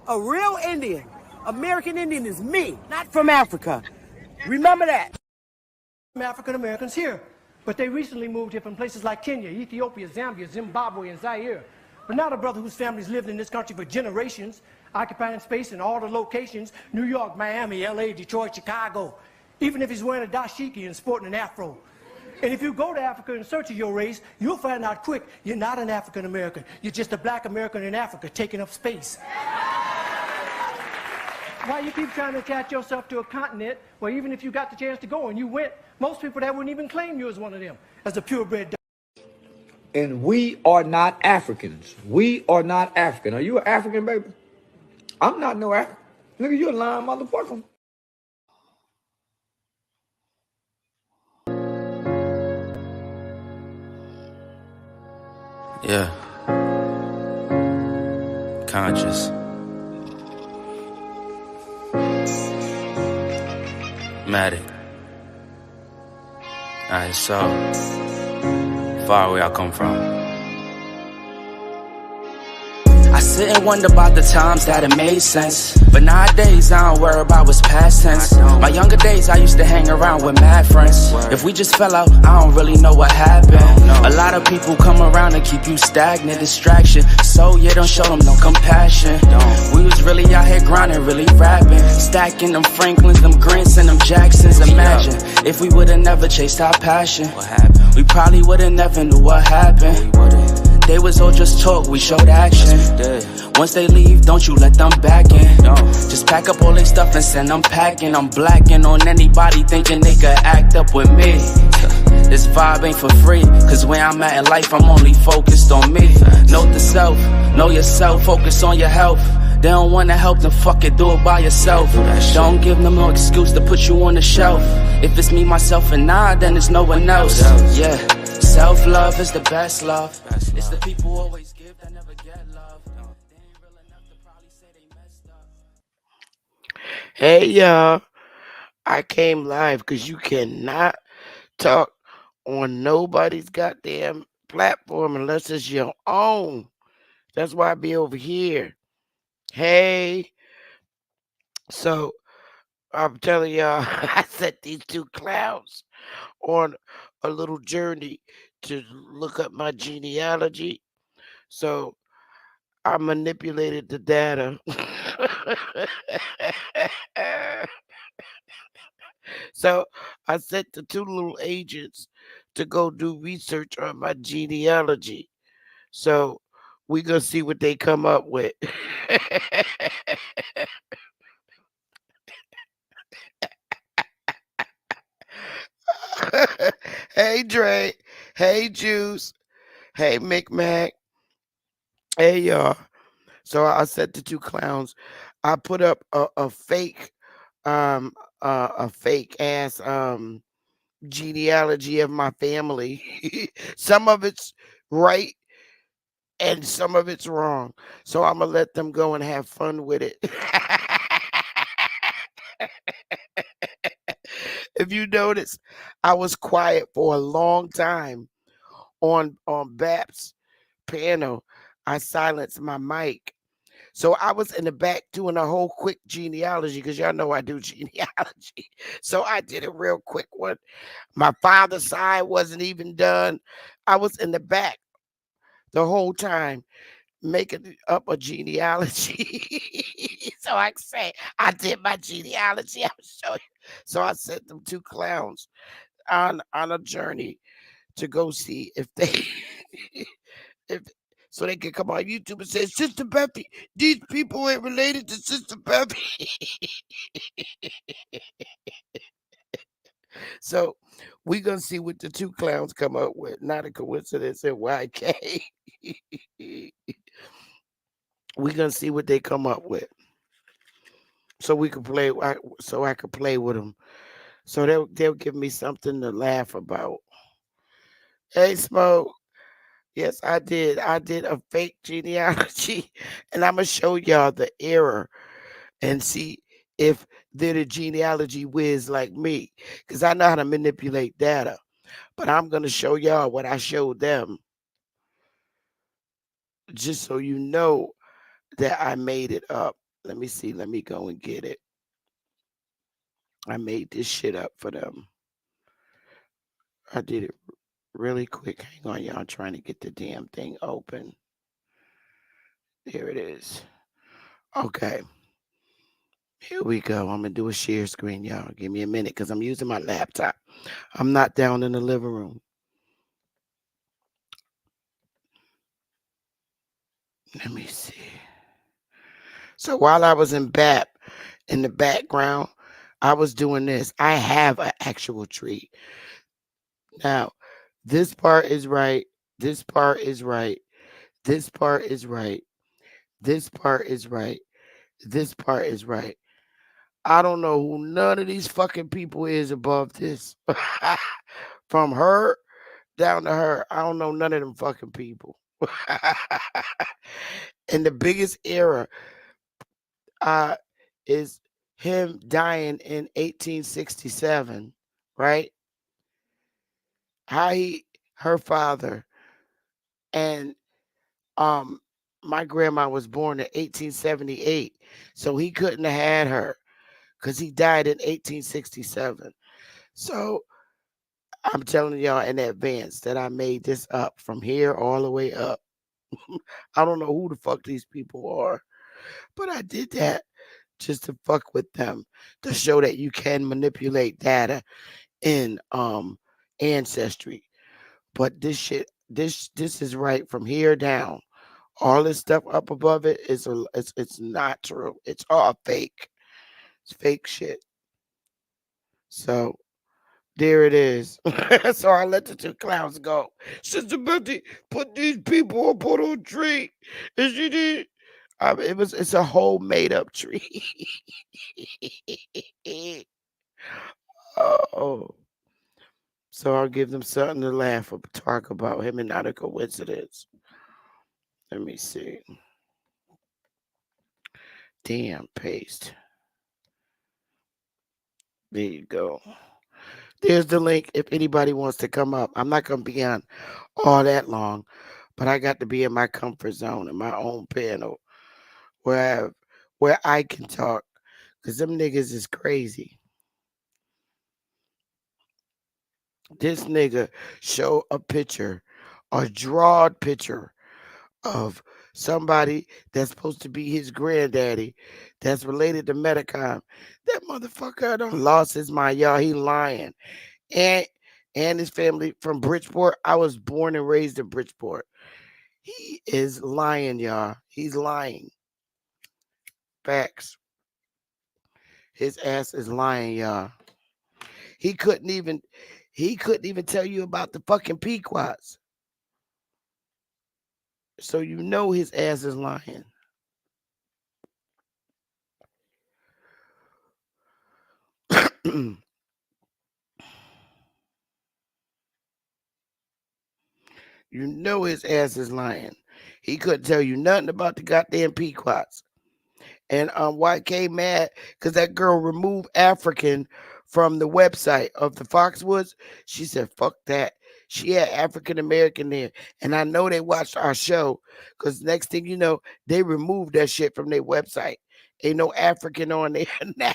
A real Indian, American Indian is me, not from Africa. Remember that. African Americans here, but they recently moved here from places like Kenya, Ethiopia, Zambia, Zimbabwe, and Zaire. But now the brother whose family's lived in this country for generations, occupying space in all the locations, New York, Miami, LA, Detroit, Chicago, even if he's wearing a dashiki and sporting an afro. And if you go to Africa in search of your race, you'll find out quick, you're not an African American. You're just a black American in Africa taking up space. Why you keep trying to attach yourself to a continent where even if you got the chance to go and you went, most people that wouldn't even claim you as one of them, as a purebred. And we are not Africans. We are not African. Are you an African, baby? I'm not no African. Nigga, you a lying motherfucker. Yeah. Conscious. Matic. Alright, so far where I come from. I sit and wonder about the times that it made sense. But nowadays I don't worry about what's past tense. My younger days I used to hang around with mad friends. If we just fell out, I don't really know what happened. A lot of people come around and keep you stagnant, distraction. So you don't show them no compassion. We was really out here grinding, really rapping, stacking them Franklins, them Grants, and them Jacksons. Imagine if we would've never chased our passion. We probably would've never knew what happened. They was all just talk, we showed action. Once they leave, don't you let them back in. Just pack up all their stuff and send them packing. I'm blacking on anybody thinking they could act up with me. This vibe ain't for free, cause where I'm at in life, I'm only focused on me. Note the self, know yourself, focus on your health. They don't wanna help, then fuck it, do it by yourself. Don't give them no excuse to put you on the shelf. If it's me, myself, and I, then it's no one else. Yeah, self-love is the best love. It's the people who always give that never get love. They ain't real enough to probably say they messed up. Hey y'all, I came live because you cannot talk on nobody's goddamn platform unless it's your own. That's why I be over here. Hey, so I'm telling y'all, I set these two clowns on a little journey to look up my genealogy. So I manipulated the data. So I sent the two little agents to go do research on my genealogy. So we gonna see what they come up with. Hey Dre, hey Juice, hey Mick. Hey y'all. So I said the two clowns. I put up a fake ass genealogy of my family. Some of it's right and some of it's wrong. So I'm gonna let them go and have fun with it. If you notice, I was quiet for a long time on BAP's panel. I silenced my mic. So I was in the back doing a whole quick genealogy because y'all know I do genealogy. So I did a real quick one. My father's side wasn't even done. I was in the back the whole time making up a genealogy. So I can say I did my genealogy. I'm show you. So I sent them two clowns on a journey to go see if they if so they can come on YouTube and say, Sister Peppy, these people ain't related to Sister Peppy. So we gonna see what the two clowns come up with. Not a coincidence at YK. We gonna see what they come up with. So we can play. So I could play with them. So they'll give me something to laugh about. Hey, Smoke. Yes, I did. I did a fake genealogy, and I'm gonna show y'all the error and see if they're the genealogy whiz like me, because I know how to manipulate data. But I'm gonna show y'all what I showed them, just so you know that I made it up. Let me see. Let me go and get it. I made this shit up for them. I did it really quick. Hang on, y'all. I'm trying to get the damn thing open. There it is. Okay. Here we go. I'm going to do a share screen, y'all. Give me a minute because I'm using my laptop. I'm not down in the living room. Let me see. So while I was in BAP, in the background, I was doing this. I have an actual tree. Now, this part is right. This part is right. This part is right. This part is right. This part is right. I don't know who none of these fucking people is above this. From her down to her, I don't know none of them fucking people. And the biggest error is him dying in 1867, right? How her father, and my grandma was born in 1878, so he couldn't have had her because he died in 1867. So I'm telling y'all in advance that I made this up from here all the way up. I don't know who the fuck these people are, but I did that just to fuck with them, to show that you can manipulate data in Ancestry. But this shit, this is right from here down. All this stuff up above it is it's not true. It's all fake. It's fake shit. So there it is. So I let the two clowns go. Sister Betty put these people up on a tree, and she did. It's a whole made up tree. Oh, so I'll give them something to laugh or talk about. Him and not a coincidence. Let me see. Damn, paste. There you go. There's the link if anybody wants to come up. I'm not going to be on all that long, but I got to be in my comfort zone in my own panel where I can talk, because them niggas is crazy. This nigga show a picture, a drawed picture of somebody that's supposed to be his granddaddy that's related to Metacom. That motherfucker done lost his mind, y'all. He lying. And his family from Bridgeport. I was born and raised in Bridgeport. He is lying, y'all. He's lying. Facts. His ass is lying, y'all. He couldn't even tell you about the fucking Pequots. So you know his ass is lying. You know his ass is lying. He couldn't tell you nothing about the goddamn Pequots. And YK mad because that girl removed African from the website of the Foxwoods. She said, fuck that. She had African American there. And I know they watched our show, because next thing you know, they removed that shit from their website. Ain't no African on there now.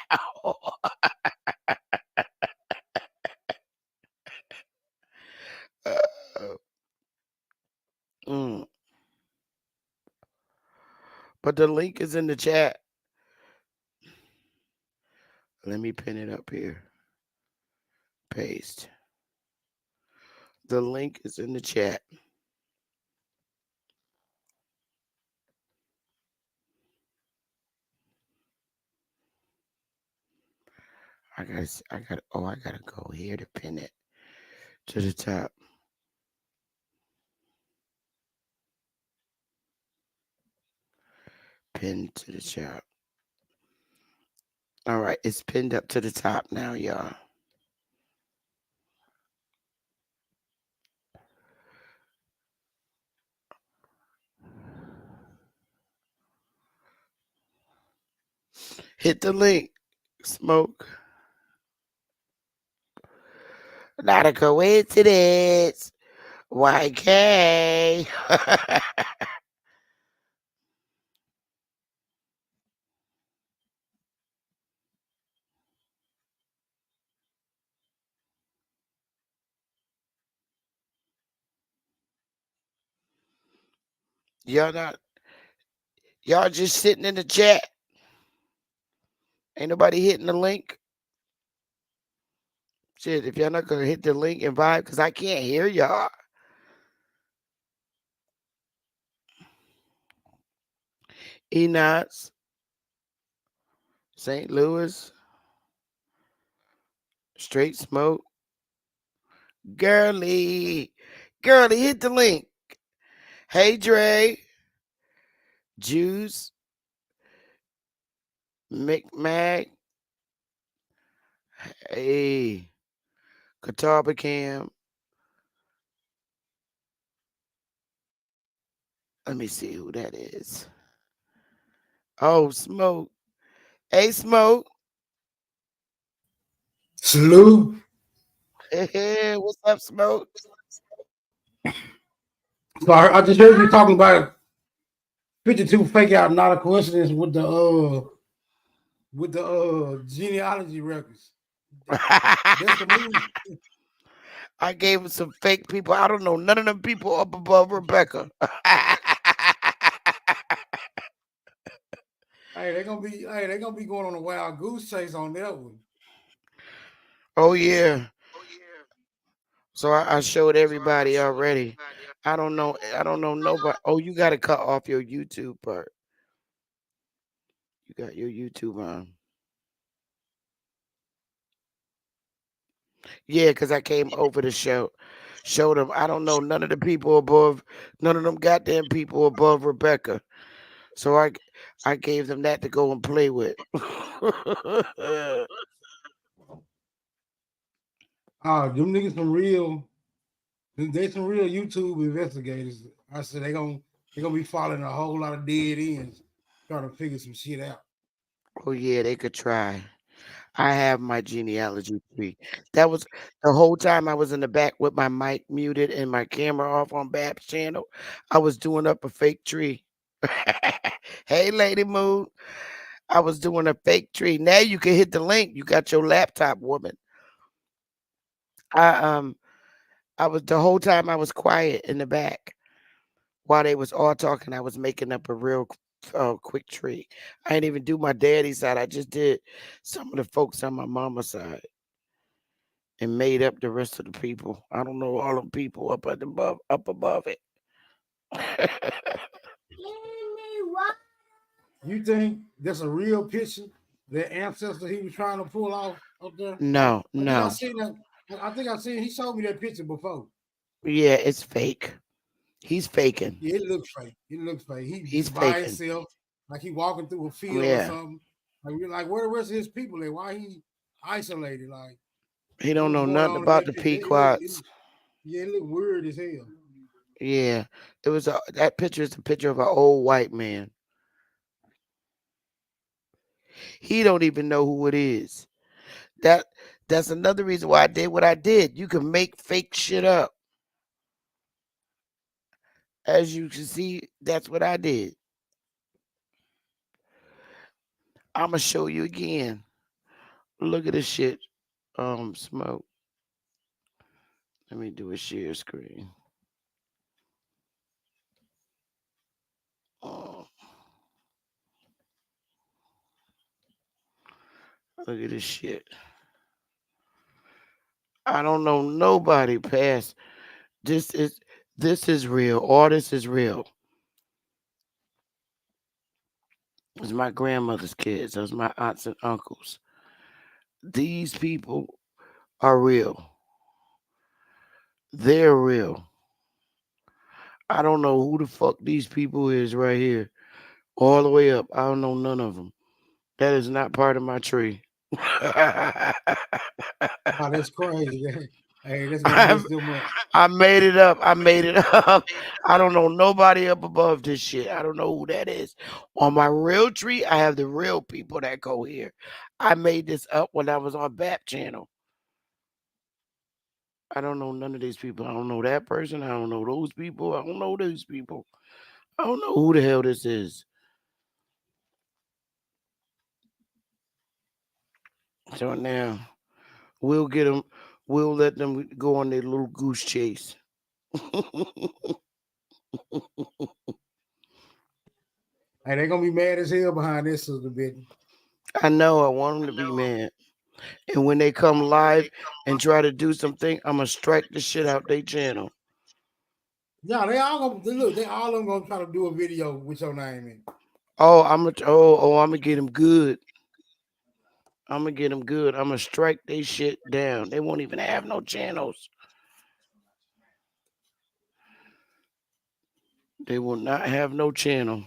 But the link is in the chat. Let me pin it up here. Paste. The link is in the chat. I gotta go here to pin it to the top. Pin to the top. All right, it's pinned up to the top now, y'all. Hit the link. Smoke. Not a coincidence. YK. Y'all not. Y'all just sitting in the chat. Ain't nobody hitting the link. Shit, if y'all not gonna hit the link and vibe, because I can't hear y'all. Enots, St. Louis, Straight Smoke, Girly, Girly, hit the link. Hey Dre, Juice, McMag, hey, Catawba Cam. Let me see who that is. Oh, Smoke. Hey, Smoke. Salute. Hey, what's up, Smoke? So I just heard you talking about 52 fake out, not a coincidence with the genealogy records. That's the move. I gave him some fake people. I don't know none of them people up above Rebecca. Hey, they're gonna be going on a wild goose chase on that one. Oh yeah. So I showed everybody already. I don't know nobody. Oh, you gotta cut off your YouTube part. You got your YouTube on. Yeah, because I came over to show them. I don't know none of the people above, none of them goddamn people above Rebecca. So I gave them that to go and play with. Them niggas some real. They some real YouTube investigators. I said they gonna be following a whole lot of dead ends, trying to figure some shit out. Oh yeah, they could try. I have my genealogy tree. That was the whole time I was in the back with my mic muted and my camera off on Bab's channel. I was doing up a fake tree. Hey, Lady Moon. I was doing a fake tree. Now you can hit the link. You got your laptop, woman. I I was the whole time I was quiet in the back while they was all talking. I was making up a real quick tree. I didn't even do my daddy's side. I just did some of the folks on my mama's side and made up the rest of the people. I don't know all them people up above it. You think that's a real picture? The ancestor he was trying to pull off up there? No, I think I no. seen that. I think I seen he showed me that picture before. Yeah, it's fake. He's faking. Yeah, it looks fake. It looks fake. He He's by faking. himself, like he walking through a field or Yeah. something. Like we're like, where the rest of his people at? Why he isolated? Like He what don't was know going nothing on in about that the picture? Pequots. Yeah, it looked weird as hell. Yeah. It was that picture is a picture of an old white man. He don't even know who it is. That that's another reason why I did what I did. You can make fake shit up. As you can see, that's what I did. I'ma show you again. Look at this shit. Smoke. Let me do a share screen. Oh, look at this shit. I don't know nobody past this is real. All this is real. It's my grandmother's kids. Those my aunts and uncles. These people are real. They're real. I don't know who the fuck these people is right here. All the way up. I don't know none of them. That is not part of my tree. Oh, that's crazy. Hey, that's gonna mess them up. I made it up. I made it up. I don't know nobody up above this shit. I don't know who that is. On my real tree, I have the real people that go here. I made this up when I was on BAP channel. I don't know none of these people. I don't know that person. I don't know those people. I don't know these people. I don't know who the hell this is. So now we'll get them. We'll let them go on their little goose chase. Hey, they gonna be mad as hell behind this sister bitch. I know I want them to be mad. And when they come live and try to do something, I'm gonna strike the shit out their channel. Yeah, they all gonna look. They all of them gonna try to do a video with your name in. Oh, I'm gonna get them good. I'm gonna get them good. I'm gonna strike they shit down. They won't even have no channels. They will not have no channel.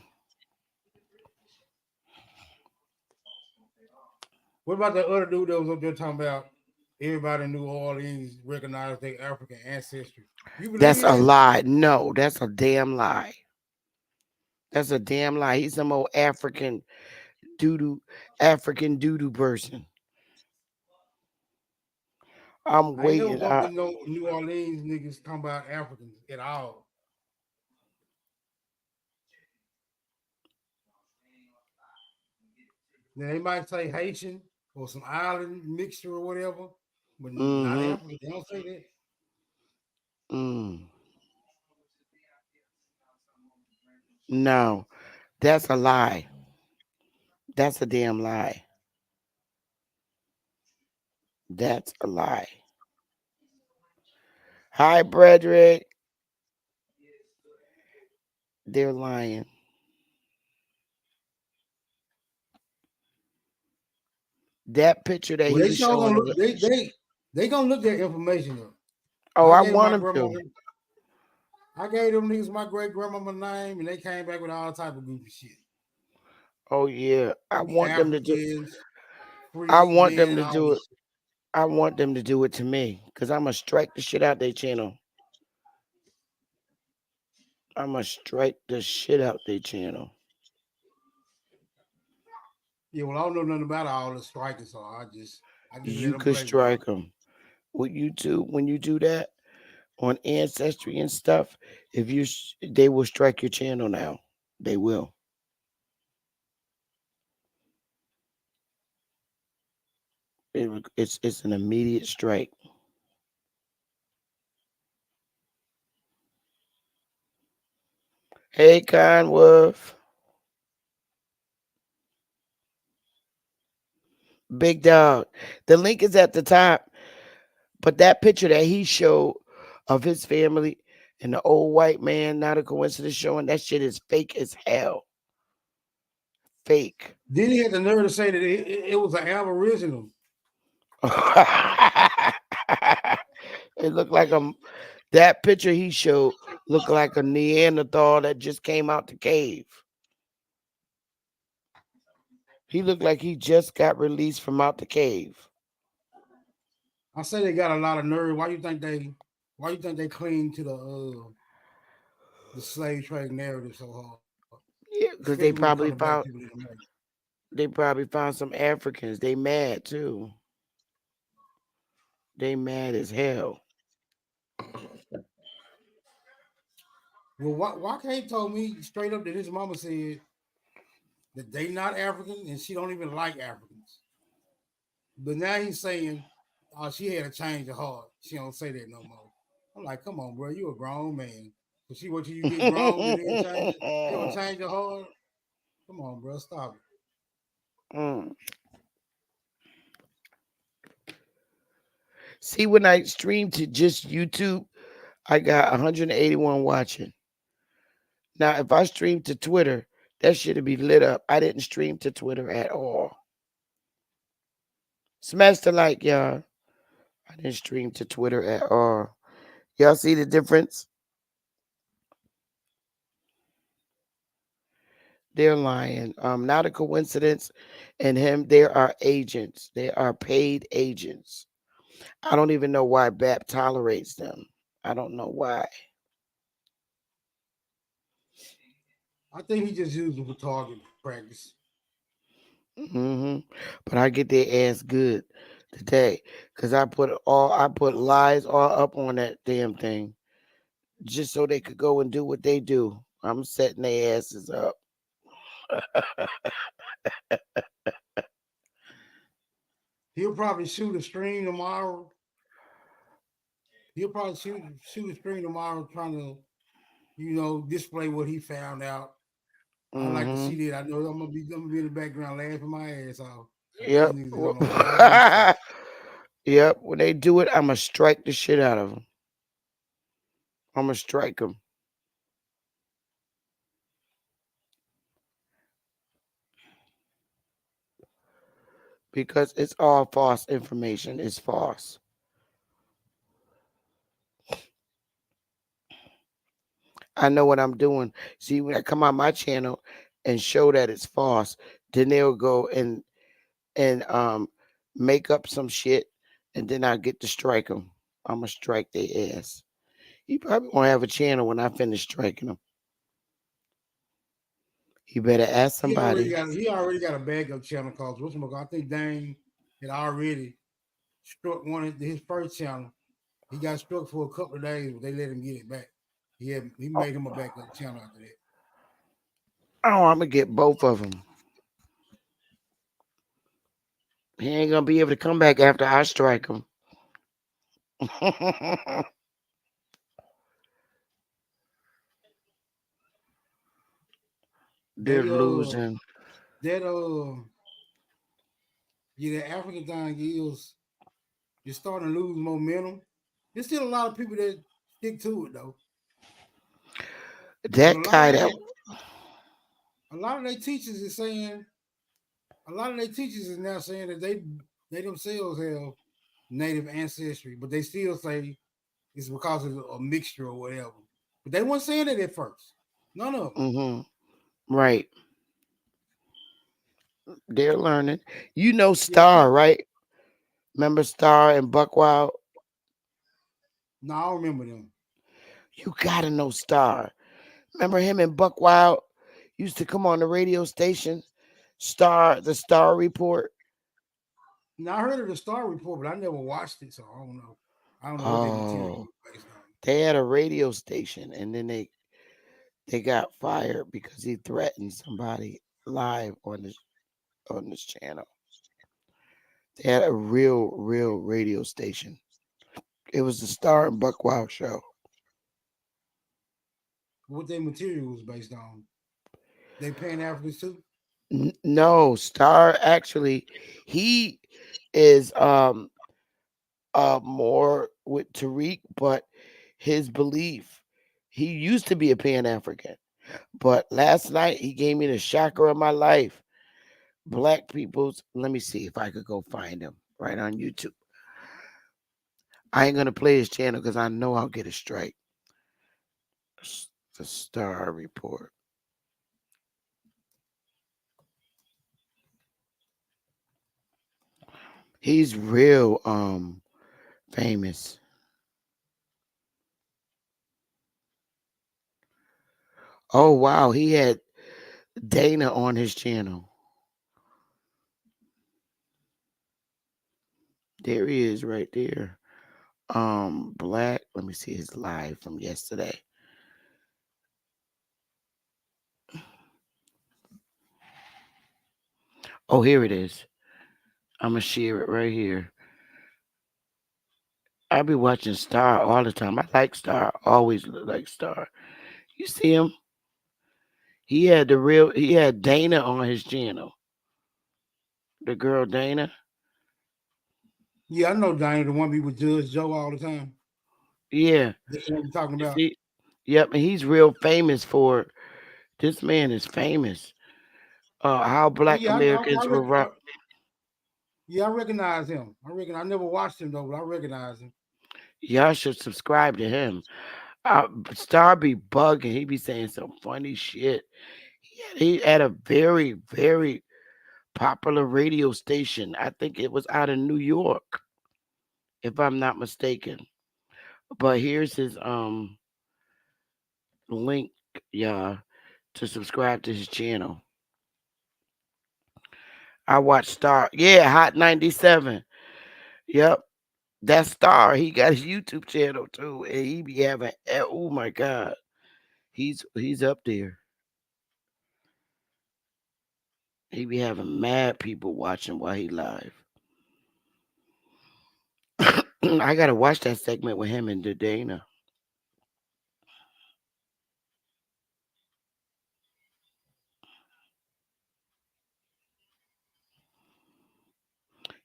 What about that other dude that was up there talking about everybody in New Orleans recognize their African ancestry? You That's believe a that? lie. No, that's a damn lie. That's a damn lie. He's some old African doo-doo person. I'm I ain't never waiting. bumped into no New Orleans niggas talking about Africans at all. Now they might say Haitian or some island mixture or whatever, but not Mm-hmm. African. They don't say that. Mm. No, that's a lie. That's a damn lie. That's a lie. Hi, Brederick. They're lying. That picture that Well, he they was sure showing gonna of look. it. They gonna look their information up. Oh, I I gave want my him to. grandmama. I gave them niggas my great grandmama name, and they came back with all type of goofy shit. Oh yeah, I We want them to do. Africans, I free want them men, to all do it. this shit. I want them to do it to me because I'm gonna strike the shit out their channel. I'm gonna strike the shit out their channel. Yeah, well, I don't know nothing about all the striking, so I just let You them could play with it. strike them. What you do when you do that on Ancestry and stuff? If you, they will strike your channel now. They will. It's an immediate strike. Hey, Conwolf, big dog. The link is at the top, but that picture that he showed of his family and the old white man, not a coincidence, showing that shit is fake as hell. Fake. Then he had the nerve to say that it was an aboriginal. It looked like that picture he showed looked like a Neanderthal that just came out the cave. He looked like he just got released from out the cave. I say they got a lot of nerve. Why you think they cling to the slave trade narrative so hard? Yeah, because Especially when it comes to black people in America. they probably found some Africans. They mad too. They mad as hell. Well, why can't told me straight up that his mama said that they not African and she don't even like Africans. But now he's saying, oh, she had a change of heart. She don't say that no more. I'm like, come on, bro, you a grown man. So she what you get grown and then change it? You don't change your heart? Come on, bro, stop it. Mm. See, when I stream to just YouTube, I got 181 watching. Now, if I stream to Twitter, that shit'd be lit up. I didn't stream to Twitter at all. Smash the like, y'all. I didn't stream to Twitter at all. Y'all see the difference? They're lying. Not a coincidence. And him, there are agents. They are paid agents. I don't even know why BAP tolerates them. I don't know why. I think he just used them for target practice. But I get their ass good today because I put lies all up on that damn thing just so they could go and do what they do. I'm setting their asses up. He'll probably shoot a stream tomorrow. He'll probably shoot a stream tomorrow trying to, display what he found out. I like to Mm-hmm. see that. I know I'm gonna be in the background laughing my ass off. These Yep. niggas don't know what they say. Yep. When they do it, I'm going to strike the shit out of them. I'm going to strike them. Because it's all false information. It's false. I know what I'm doing. See, when I come on my channel and show that it's false, then they'll go and make up some shit, and then I get to strike them. I'm gonna strike their ass. He probably won't have a channel when I finish striking them. He better ask somebody. He already got a backup channel called whatchamacallit. I think Dane had already struck one of his first channel. He got struck for a couple of days, but they let him get it back. He Oh, made him a backup channel after that. I'm gonna get both of them. He ain't gonna be able to come back after I strike him. They're They losing. that yeah, the African thing is starting to lose momentum. There's still a lot of people that stick to it though. But That guy that a lot of their teachers is saying a lot of their teachers is now saying that they themselves have native ancestry, but they still say it's because of a mixture or whatever. But they weren't saying it at first. None of them. right. They're learning. You know Yeah, Star, right? Remember Star and Buckwild? no, I don't remember them. You gotta know Star. Remember him and Buckwild used to come on the radio station, the Star Report. Now I heard of the Star Report, but I never watched it, so I don't know. I don't know what their material Oh, was based on. they had a radio station, and then they got fired because he threatened somebody live on this channel. They had a real radio station. It was the Star and Buckwild show. What their material was based on. They Pan Africans too. No, Star actually, he is more with Tariq, but his belief, he used to be a Pan African, but last night he gave me the shocker of my life. Black people's, let me see if I could go find him right on YouTube. I ain't gonna play his channel because I know I'll get a strike. The Star Report. He's real famous. Oh wow, he had Dana on his channel. There he is right there. Black. Let me see his live from yesterday. Oh, here it is. I'm gonna share it right here. I be watching Star all the time. I like Star. Always like Star. You see him? He had Dana on his channel. The girl Dana. Yeah, I know Dinah, the one be with Judge Joe all the time. Yeah. That's what I'm talking You about. see? Yep, and he's real famous for this man is famous. How Oh black yeah, Americans were yeah, I recognize him. I never watched him though, but I recognize him. y'all should subscribe to him. Star be bugging. He be saying some funny shit. He had a very popular radio station. I think it was out of New York, if I'm not mistaken. But here's his link, y'all, to subscribe to his channel. I watch Star. Yeah, Hot 97. Yep. That Star. He got his YouTube channel too. And he be having oh my God. He's up there. He be having mad people watching while he live. I gotta watch that segment with him and Dana.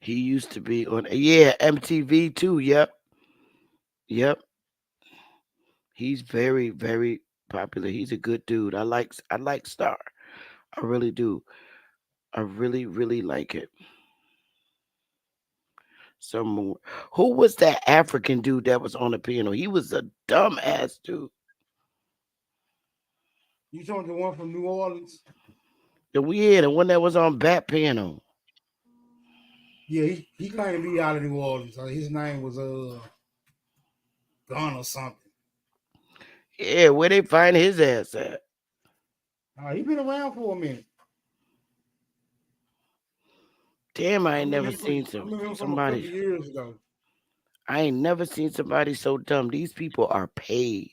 He used to be on, yeah, MTV too. Yep, yep. He's very, very popular. He's a good dude. I like Star. I really do. I really, really like it. Some more. Who was that African dude that was on the piano? He was a dumbass dude. You talking the one from New Orleans? The one that was on Bat Piano. Yeah, he claimed to be out of New Orleans. His name was Gun or something. Yeah, where they find his ass at? He been around for a minute. Damn, I I ain't remember never him from seen I remember him from a couple somebody. of years ago. I ain't never seen somebody so dumb. These people are paid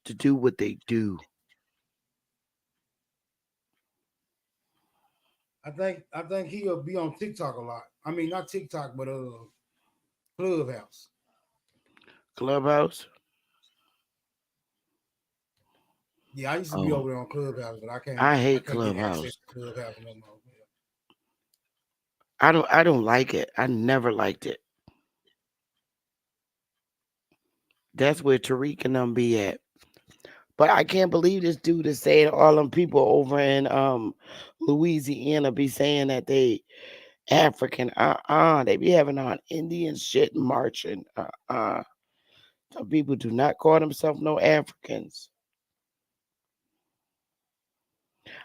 to do what they do. I think he'll be on TikTok a lot. I mean, not TikTok, but Clubhouse. Clubhouse. Yeah, I used to be Oh, over there on Clubhouse, but I I hate can't get access Clubhouse. to Clubhouse no more. I don't like it. I never liked it. That's where Tariq and them be at. But I can't believe this dude is saying all them people over in Louisiana be saying that they African. They be having on Indian shit marching. Some people do not call themselves no Africans.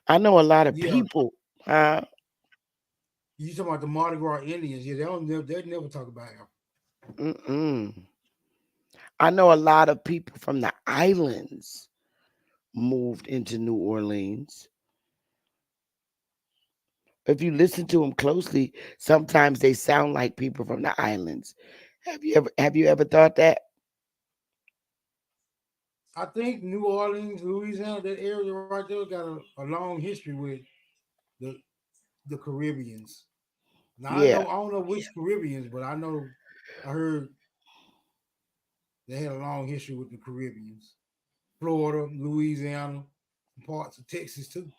I know a lot of Yeah, people. Uh, you talking about the Mardi Gras Indians? Yeah, they never talk about Africa. mm-mm. I know a lot of people from the islands moved into New Orleans. If you listen to them closely, sometimes they sound like people from the islands. Have you ever thought that? I think New Orleans, Louisiana, that area right there got a long history with the the Caribbeans. Now Yeah, I don't know which Caribbeans, but I heard they had a long history with the Caribbeans. Florida, Louisiana, parts of Texas too,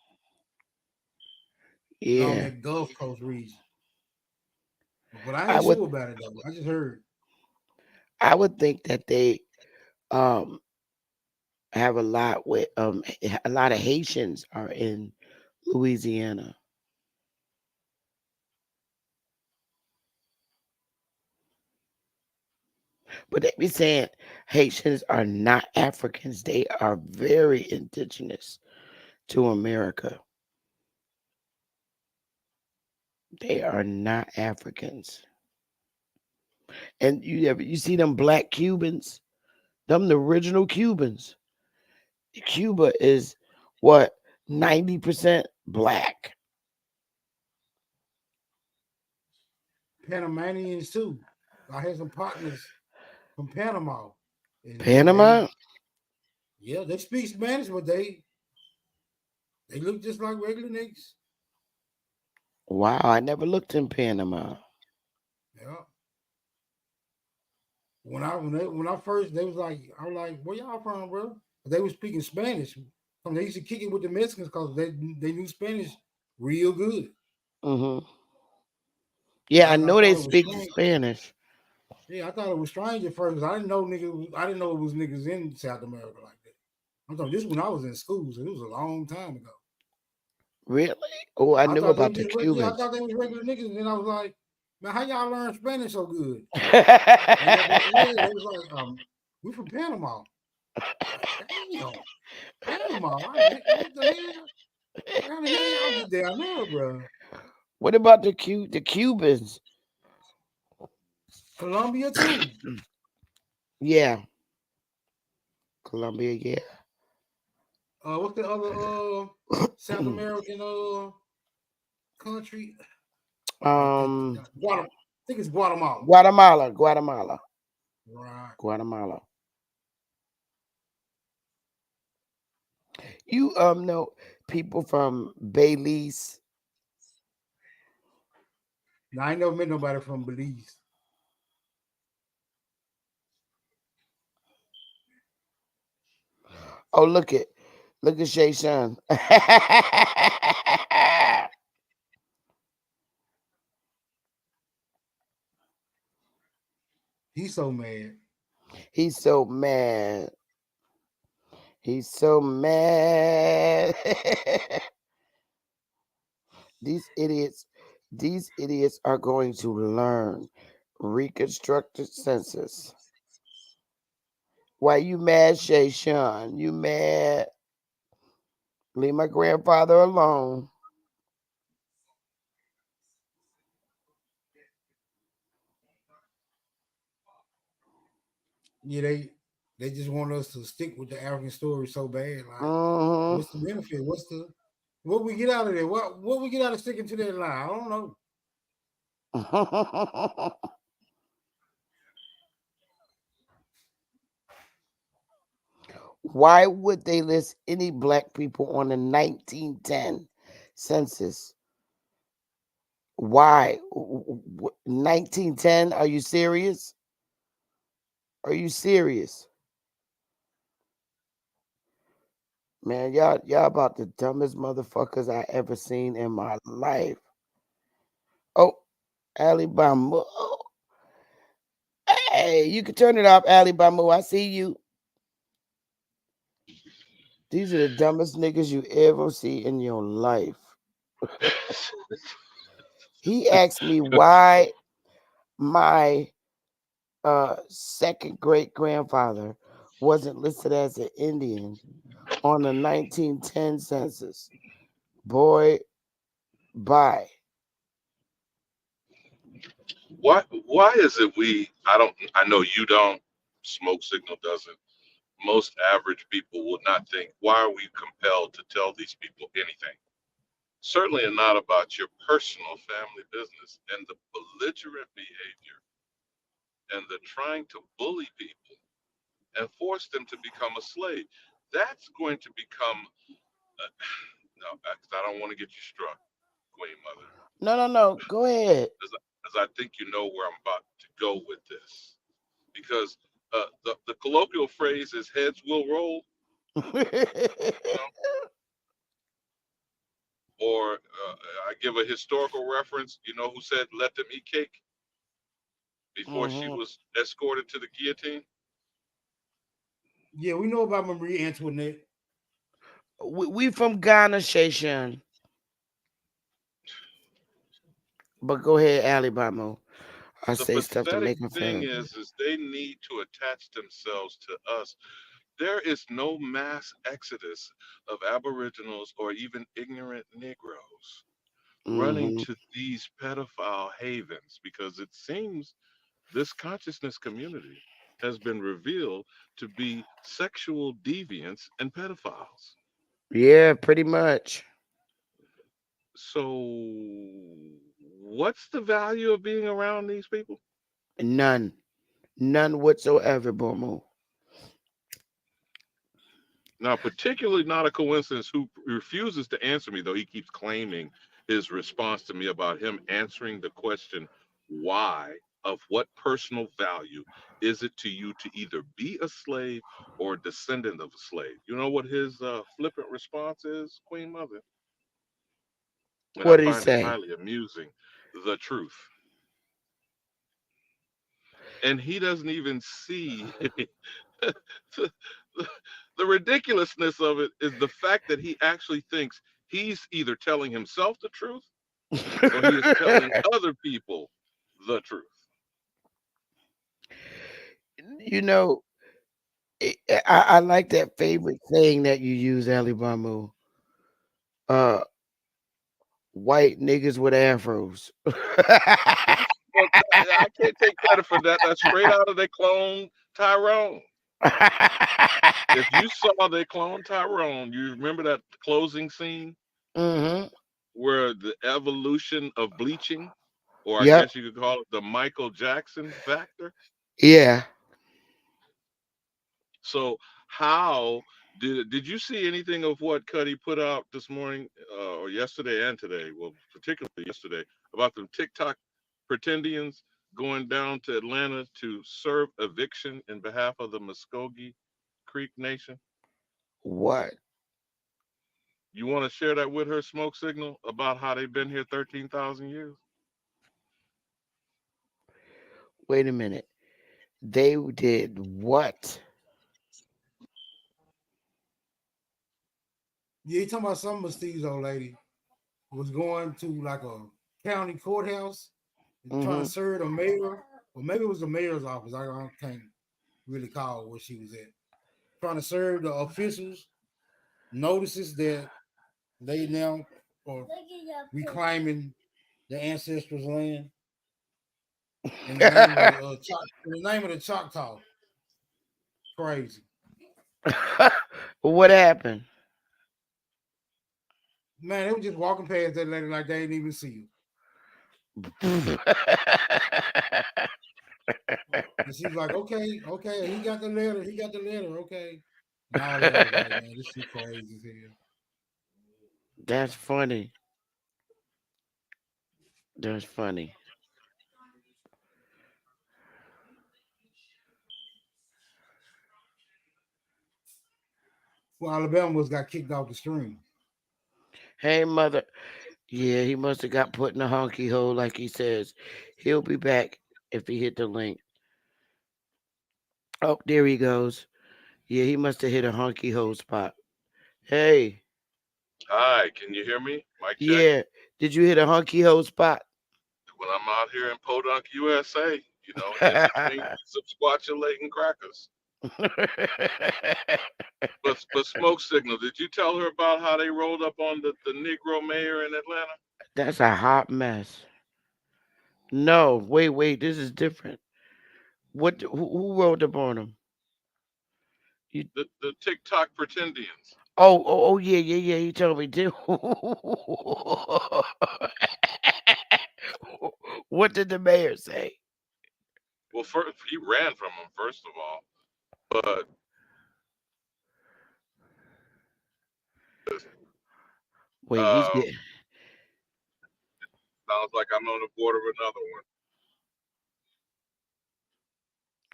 along yeah. that Gulf Coast region. But I I ain't would sure about it though. I just heard. I would think that they um have a lot of Haitians are in Louisiana. But they be saying Haitians are not Africans. They are very indigenous to America. They are not Africans. And you see them black Cubans? Them the original Cubans. Cuba is what 90% black. Panamanians too. I had some partners from Panama, and Panama? they speak Spanish, but they look just like regular niggas. Wow, I never looked in Panama. Yeah. When I first they was like I was like, where y'all from, bro? They was speaking Spanish. They used to kick it with the Mexicans because they knew Spanish real good. Hmm. And Yeah, I I know they thought it was speak strange. Spanish. Yeah, I thought it was strange at first. 'Cause I didn't know niggas. I didn't know it was niggas in South America like that. I'm talking this when I was in school, so it was a long time ago. Really? Oh, I I knew thought they about was the just yeah, I Cubans. thought they was regular niggas, and then I was like, man, how y'all learn Spanish so good? They was like, yeah, they was like, we from Panama. Like, damn, Panama. What the hell? How the hell y'all get down there, bro? What about the Cubans? Colombia too. Yeah, Colombia. Yeah. What's the other South American country? I think um, Guatemala. I think it's Guatemala. Guatemala. Right. Guatemala. You know people from Belize. Now I ain't never met nobody from Belize. Oh, look at Shay Sean. He's so mad. He's so mad. He's so mad. These idiots are going to learn reconstructed census. Why you mad, Shay Sean? You mad? Leave my grandfather alone. Yeah, they just want us to stick with the African story so bad. Like, Mm-hmm. what's the benefit? What we get out of there? What we get out of sticking to that line? I don't know. Why would they list any black people on the 1910 census? Why? 1910? Are you serious? Are you serious? Man, y'all about the dumbest motherfuckers I ever seen in my life. Oh, Alabama. Hey, you can turn it off, Alabama. I see you. These are the dumbest niggas you ever see in your life. He asked me why my second great grandfather wasn't listed as an Indian on the 1910 census. Boy, bye. Why is it I know you don't, Smoke Signal doesn't. Most average people would not think, why are we compelled to tell these people anything? Certainly not about your personal family business, and the belligerent behavior and the trying to bully people and force them to become a slave. That's going to become, no, I don't want to get you struck, Queen Mother, No. Go ahead. as I think you know where I'm about to go with this. Because the colloquial phrase is heads will roll, you know, or I give a historical reference. You know who said let them eat cake before she Mm-hmm. was escorted to the guillotine? Yeah, we know about Marie Antoinette. We from Ghana, Station. But go ahead, Alabama. I The say stuff to pathetic make them thing feel. is they need to attach themselves to us. There is no mass exodus of aboriginals or even ignorant Negroes running Mm-hmm. to these pedophile havens, because it seems this consciousness community has been revealed to be sexual deviants and pedophiles. Yeah, pretty much. So, what's the value of being around these people? None. None whatsoever, Bomo. Now, particularly not a coincidence who refuses to answer me, though he keeps claiming his response to me about him answering the question, why, of what personal value is it to you to either be a slave or a descendant of a slave? You know what his flippant response is, Queen Mother? And I What did he find it say? highly amusing. The truth. And he doesn't even see the, the ridiculousness of it is the fact that he actually thinks he's either telling himself the truth or he is telling other people the truth. You know, I like that favorite saying that you use, Alabama. Uh, white niggas with afros. Well, I can't take credit for that. That's straight out of their clone Tyrone. If you saw their clone Tyrone, you remember that closing scene Mm-hmm. where the evolution of bleaching, or I Yep. guess you could call it the Michael Jackson factor. Yeah. So how did you see anything of what Cuddy put out this morning or yesterday and today? Well, particularly yesterday, about the TikTok pretendians going down to Atlanta to serve eviction in behalf of the Muskogee Creek Nation. What? You want to share that with her, Smoke Signal, about how they've been here 13,000 years? Wait a minute. They did what? Yeah, you talking about some mestizo lady was going to like a county courthouse and trying to Mm-hmm. serve a mayor, or maybe it was the mayor's office. I can't really call where she was at. Trying to serve the officials notices that they now are reclaiming the ancestors' land in the name of the in the name of the Choctaw. Crazy. What happened? Man, they were just walking past that lady like they didn't even see you. And she's like, okay, he got the letter, okay. And all that. I was like, man, this shit crazy as hell. That's funny. That's funny. Well, Alabama was got kicked off the stream. Hey, mother. Yeah, he must have got put in a honky hole, like he says. He'll be back if he hit the link. Oh, there he goes. Yeah, he must have hit a honky hole spot. Hey, Hi, can you hear me? Mic check. yeah. Did you hit a honky hole spot? When I'm out here in Podunk, USA, in between some squatulating crackers. But Smoke Signal, did you tell her about how they rolled up on the Negro mayor in Atlanta? That's a hot mess. No, wait. This is different. What? Who rolled up on him? You, The TikTok pretendians. yeah. He told me too. What did the mayor say? Well, first he ran from them first of all, but Wait, he's uh, getting. sounds like I'm on the border of another one.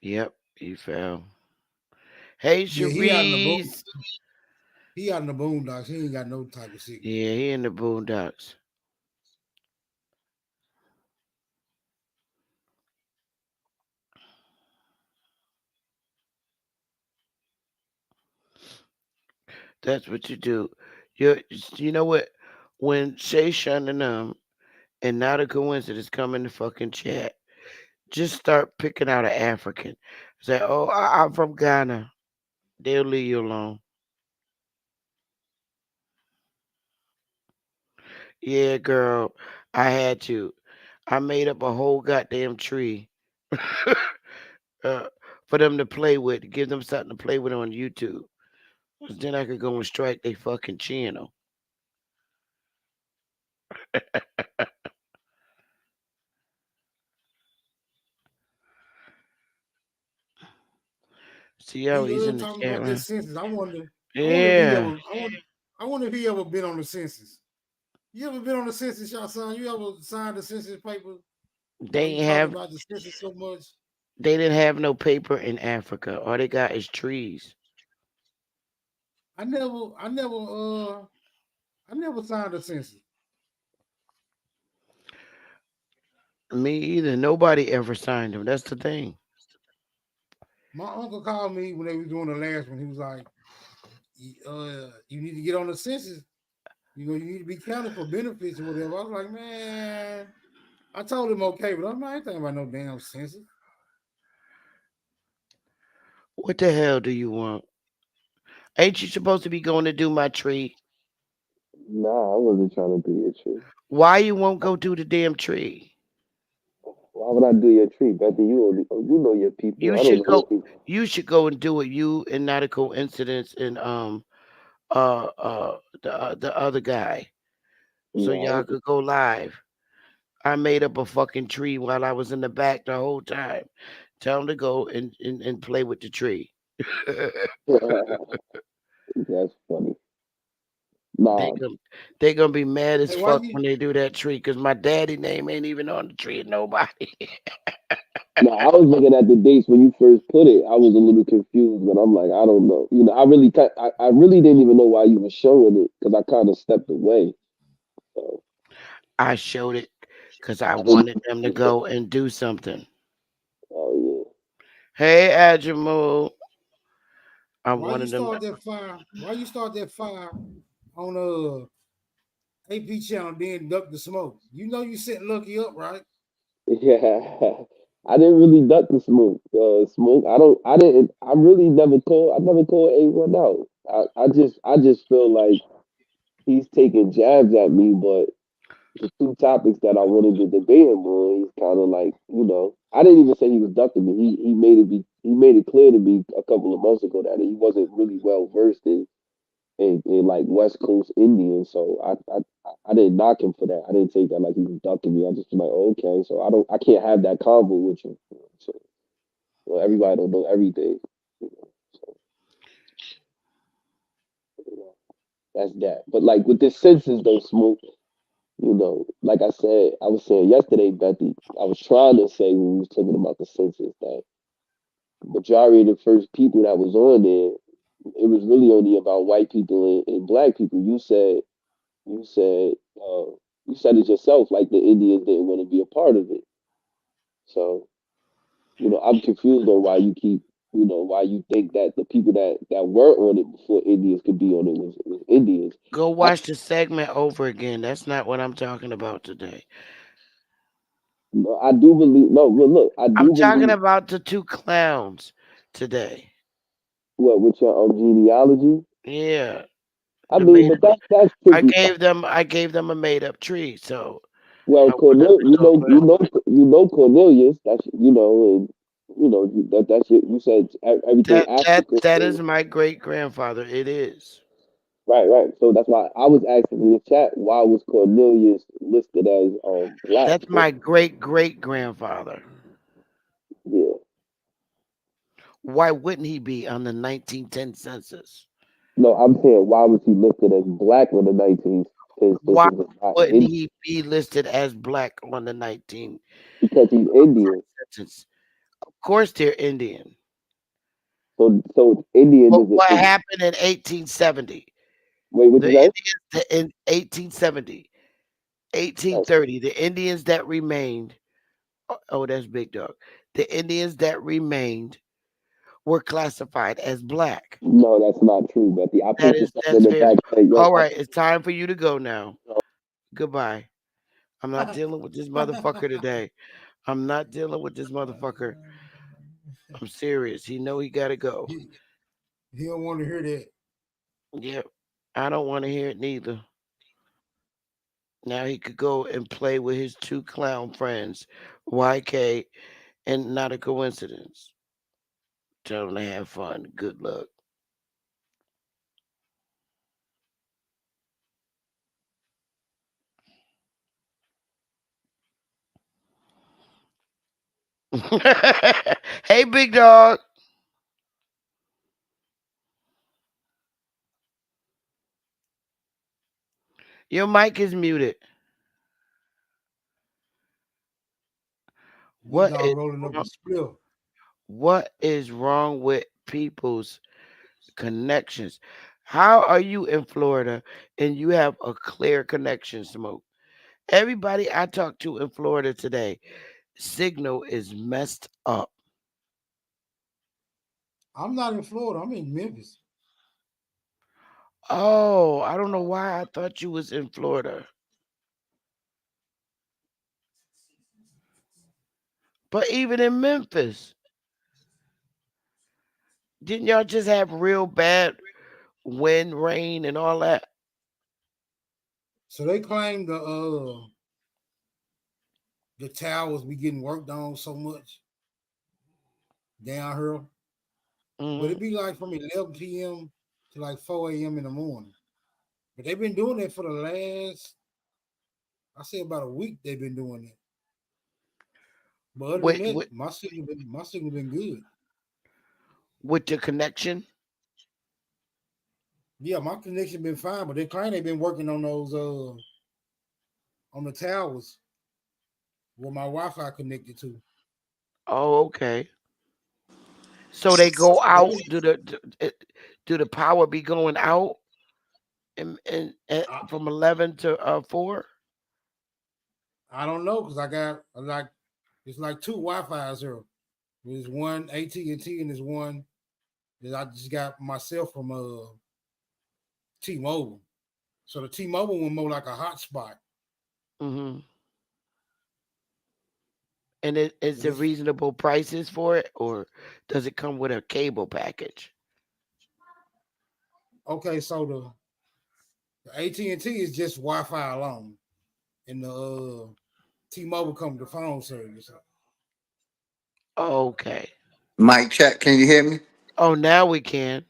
Yep, he fell. Hey, Yeah, he out in the Cherise. he out in the boondocks. He ain't got no type of signal. Yeah, he in the boondocks. That's what you do. You know what? When Shay Shun and not a coincidence come in the fucking chat, just start picking out an African. Say, oh, I'm from Ghana. They'll leave you alone. Yeah, girl, I had to. I made up a whole goddamn tree uh, for them to play with, to give them something to play with on YouTube. 'Cause then I could go and strike their fucking channel. See how He he's in the talking chat about room? this census. I wonder if he Yeah. ever I wonder if he ever been on the census. You ever been on the census, y'all son? You ever signed the census paper? They You ain't talking have about the census so much? they didn't have no paper in Africa. All they got is trees. I never signed a census. Me either. Nobody ever signed them. That's the thing. My uncle called me when they was doing the last one. He was like, you need to get on the census. You need to be counted for benefits or whatever. I was like, man, I told him okay, but I'm not ain't thinking about no damn census. What the hell do you want? Ain't you supposed to be going to do my tree? Nah, I wasn't trying to do your tree. Why you won't go do the damn tree? Why would I do your tree, Betty? You know your people. You I don't should know your go. people. You should go and do it. You and not a coincidence. And the other guy, so Nah, I y'all wasn't. could go live. I made up a fucking tree while I was in the back the whole time. Tell them to go and play with the tree. That's funny. They Nah, gonna they gonna be mad as Hey, why fuck you when they do that tree because my daddy name ain't even on the tree. Nobody. nah. I was looking at the dates when you first put it. I was a little confused, but I'm like, I don't know. I really didn't even know why you were showing it because I kind of stepped away. So I showed it because I I didn't. wanted them to go and do something. Oh Hey, Ajamu. I'm Why one you of them. start that fire? Why you start that fire on AP channel, then duck the smoke? You know you set Lucky up, right? Yeah, I didn't really duck the smoke. Smoke. I don't. I didn't. I really never called. I never called A1 out. I just feel like he's taking jabs at me, but the two topics that I wanted to debate him on, he's kind of like, I didn't even say he was ducking me. He made it clear to me a couple of months ago that he wasn't really well versed in like West Coast Indian. So I didn't knock him for that. I didn't take that like he was ducking me. I just was like, oh, okay, so I can't have that convo with you. So everybody don't know everything. So you know, that's that. But like with this census though, smoke. Like I said, I was saying yesterday, Bethy, I was trying to say when we was talking about the census that the majority of the first people that was on there, it was really only about white people and black people. You said, you said it yourself, like the Indians didn't want to be a part of it. So, I'm confused on why you keep, why you think that the people that were on it before Indians could be on it was Indians. Go I, watch the segment over again. That's not what I'm talking about today. I do believe, no, well, look, I I'm do talking believe about the two clowns today. what with your genealogy. Yeah, I the mean, made. but that's I tricky. gave them. I gave them a made up tree. So Well, I want them Cornel, to talk about. Cornelius. That's and that's you said everything Africa. That So, is my great grandfather. It is. right, right. So that's why I was asking in the chat why was Cornelius listed as black? That's my great great grandfather. Yeah. Why wouldn't he be on the 1910 census? No, I'm saying why was he listed as black when the 1910 Why census is not wouldn't in he be listed as black on the 19 because he's Indian. census? Of course, they're Indian. So Indian But is, what is happened in 1870? wait, what The you say? Indians in 1870, No, 1830, the Indians that remained. Oh, that's Big Dog. The Indians that remained were classified as black. no, that's not true, Betty. I put the stuff in That's the very. back. Hey, yo, All right, it's time for you to go now. Goodbye. I'm not dealing with this motherfucker today. I'm not dealing with this motherfucker. I'm serious. He know he gotta go. He, he don't want to hear that. Yep. I don't want to hear it neither. Now he could go and play with his two clown friends, YK, and not a coincidence. Tell him to have fun. Good luck. Hey, Big Dog. Your mic is muted. Big What dog is rolling up a wrong, spliff. what is wrong with people's connections? How are you in Florida and you have a clear connection, Smoke? Everybody I talked to in Florida today, signal is messed up. I'm not in Florida. I'm in Memphis. Oh, I don't know why I thought you was in Florida. But even in Memphis, didn't y'all just have real bad wind, rain, and all that? So they claim the towers be getting worked on so much down here. But Hmm. it be like from 11 p.m. to like 4 a.m. in the morning. But they've been doing that for the last, I say about a week. They've been doing that. But other than With, that, with my signal been good. with the connection. Yeah, my connection been fine. But they claim they've been working on those on the towers where my Wi-Fi connected to. Oh, okay. So they go They out. been, Do the power be going out and I, from 11 to 4? I don't know because I got like it's like two Wi-Fi's here. There's one AT&T and there's one that I just got myself from T-Mobile. So the T-Mobile one more like a hotspot. Mm-hmm. And is But there it's reasonable prices for it, or does it come with a cable package? okay. So the AT&T is just Wi-Fi alone, and the T-Mobile comes with the phone service. Okay. Mic check. Can you hear me? Oh, now we can.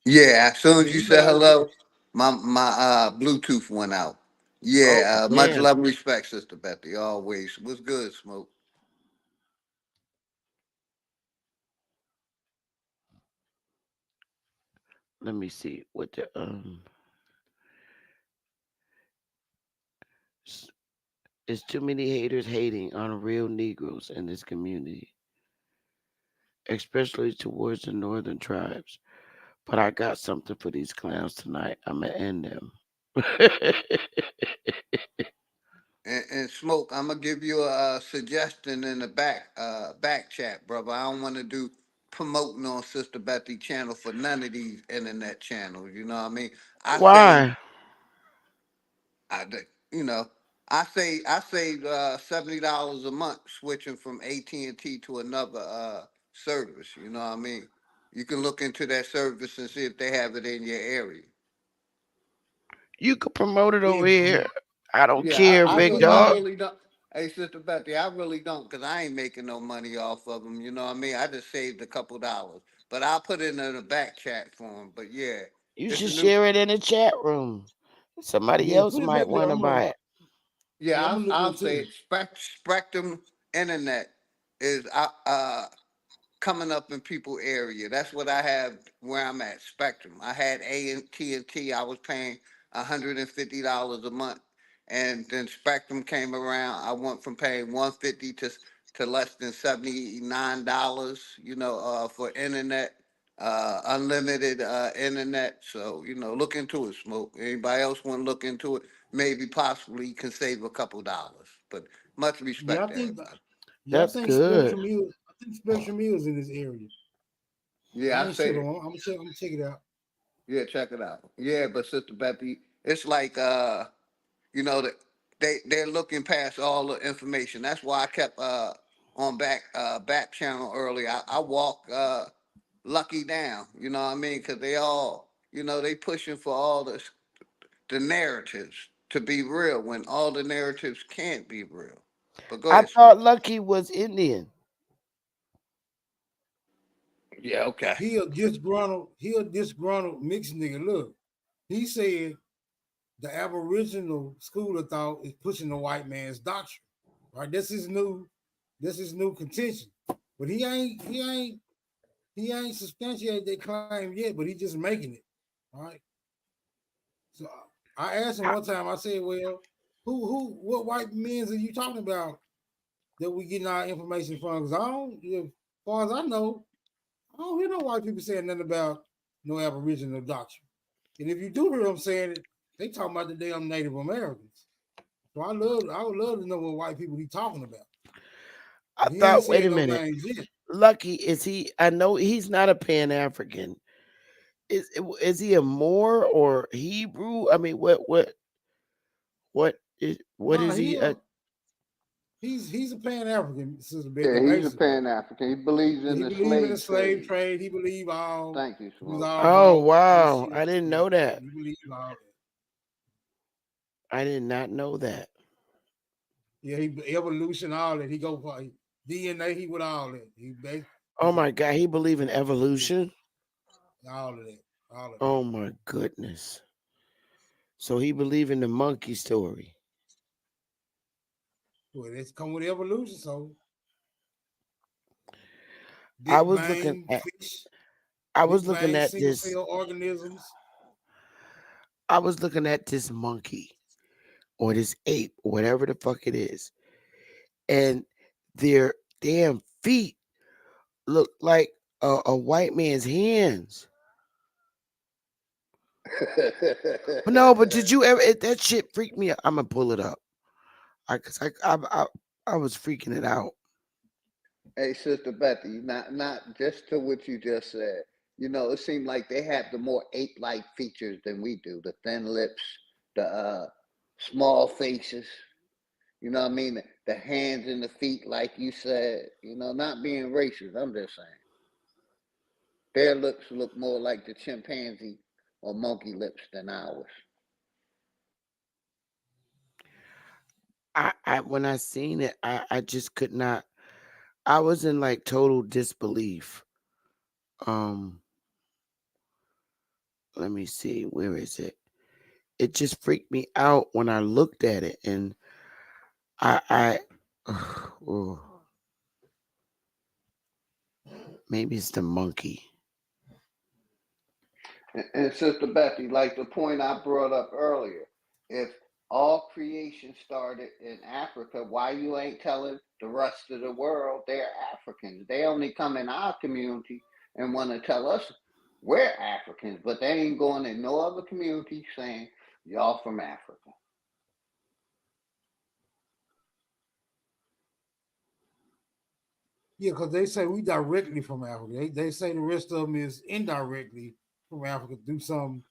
Yeah. As soon Yeah, as you you said got it. hello, my Bluetooth went out. Oh, Yeah. Much damn. love and respect, Sister Betty. Always. What's good, Smoke? Let me see what the s- It's too many haters hating on real Negroes in this community, especially towards the northern tribes. But I got something for these clowns tonight. I'ma end them. And Smoke, I'm gonna give you a suggestion in the back chat, brother. I don't want to do promoting on Sister Betty channel for none of these internet channels. You know what I mean? I say Why? I, you know, I saved $70 a month switching from AT&T to another service. You know what I mean? You can look into that service and see if they have it in your area. You could promote it Yeah, over here. I don't Yeah, care, yeah, big but I dog. he really don't. Hey, Sister Betty, I really don't, cause I ain't making no money off of them. You know what I mean? I just saved a couple dollars, but I'll put it in the back chat for them. But yeah, You it's a should new. share it in the chat room. Somebody yeah, else put it back might there. want to buy it. Yeah, I'm Yeah, gonna look I'll into say it. it. Spectrum Internet is coming up in people area. That's what I have where I'm at. Spectrum. I had AT&T. I was paying $150 a month, and then Spectrum came around. I went from paying 150 to less than $79. For internet, unlimited internet. So look into it, Smoke. Anybody else want to look into it? Maybe possibly can save a couple dollars. But much Yeah, respect I to think. everybody. Yeah, That's good. I think Spectrum is in this area. Yeah, I I ain't sure say. though. I'm gonna check it out. Yeah, check it out. Yeah, but Sister Betty, it's like that they're looking past all the information. That's why I kept on back channel earlier. I walk Lucky down. You know what I mean? Because they all they pushing for all the narratives to be real when all the narratives can't be real. But go I ahead, thought Smoke. Lucky was Indian. Yeah, okay. He a disgruntled mixed nigga. Look, he said the Aboriginal school of thought is pushing the white man's doctrine. Right? This is new contention. But he ain't substantiated that claim yet, but he just making it. All right. So I asked him I, one time, I said, well, what white men's are you talking about that we getting our information from? Because as far as I know, I don't hear no white people saying nothing about no Aboriginal doctrine. And if you do hear them saying it, they talking about the damn Native Americans. So I would love to know what white people he talking about. I But he ain't thought, wait said a no minute. names yet. Lucky, is he? I know he's not a Pan African. Is he a Moor or Hebrew? I mean, what Nah, is he? he's a Pan African, Sister Becky, Yeah, he's a basically. Pan African. He believes Yeah, in he the believe in the slave slave trade. trade. He believe all Thank you, we was Smoke. all Oh bought and wow, I shit. didn't Yeah, know that. he believe all that. I did not know that. Yeah, he evolution, all that. He go for DNA. He with all that. Oh He's a my God, he believe in yeah, evolution. all of that, all of that. Oh my goodness. So he believe in the monkey story. Well, it's come with evolution. So I big was looking bang at fish, I big was looking bang at single this cell organisms. I was looking at this monkey or this ape, whatever the fuck it is, and their damn feet look like a white man's hands. But no, but did you ever? That shit freaked me out. I'm gonna pull it up. I cause I was freaking it out. Hey, Sister Betty, not just to what you just said. You know, it seemed like they had the more ape-like features than we do. The thin lips, the small faces. You know what I mean? The hands and the feet, like you said. You know, not being racist. I'm just saying their lips look more like the chimpanzee or monkey lips than ours. I when I seen it, I just could not. I was in like total disbelief. Um, let me see, where is it? It just freaked me out when I looked at it, and I oh, maybe it's the monkey. And Sister Betty, like the point I brought up earlier, if all creation started in Africa, why you ain't telling the rest of the world they're Africans? They only come in our community and want to tell us we're Africans, but they ain't going in no other community saying y'all from Africa. Yeah, because they say we directly from Africa. They say the rest of them is indirectly from Africa through some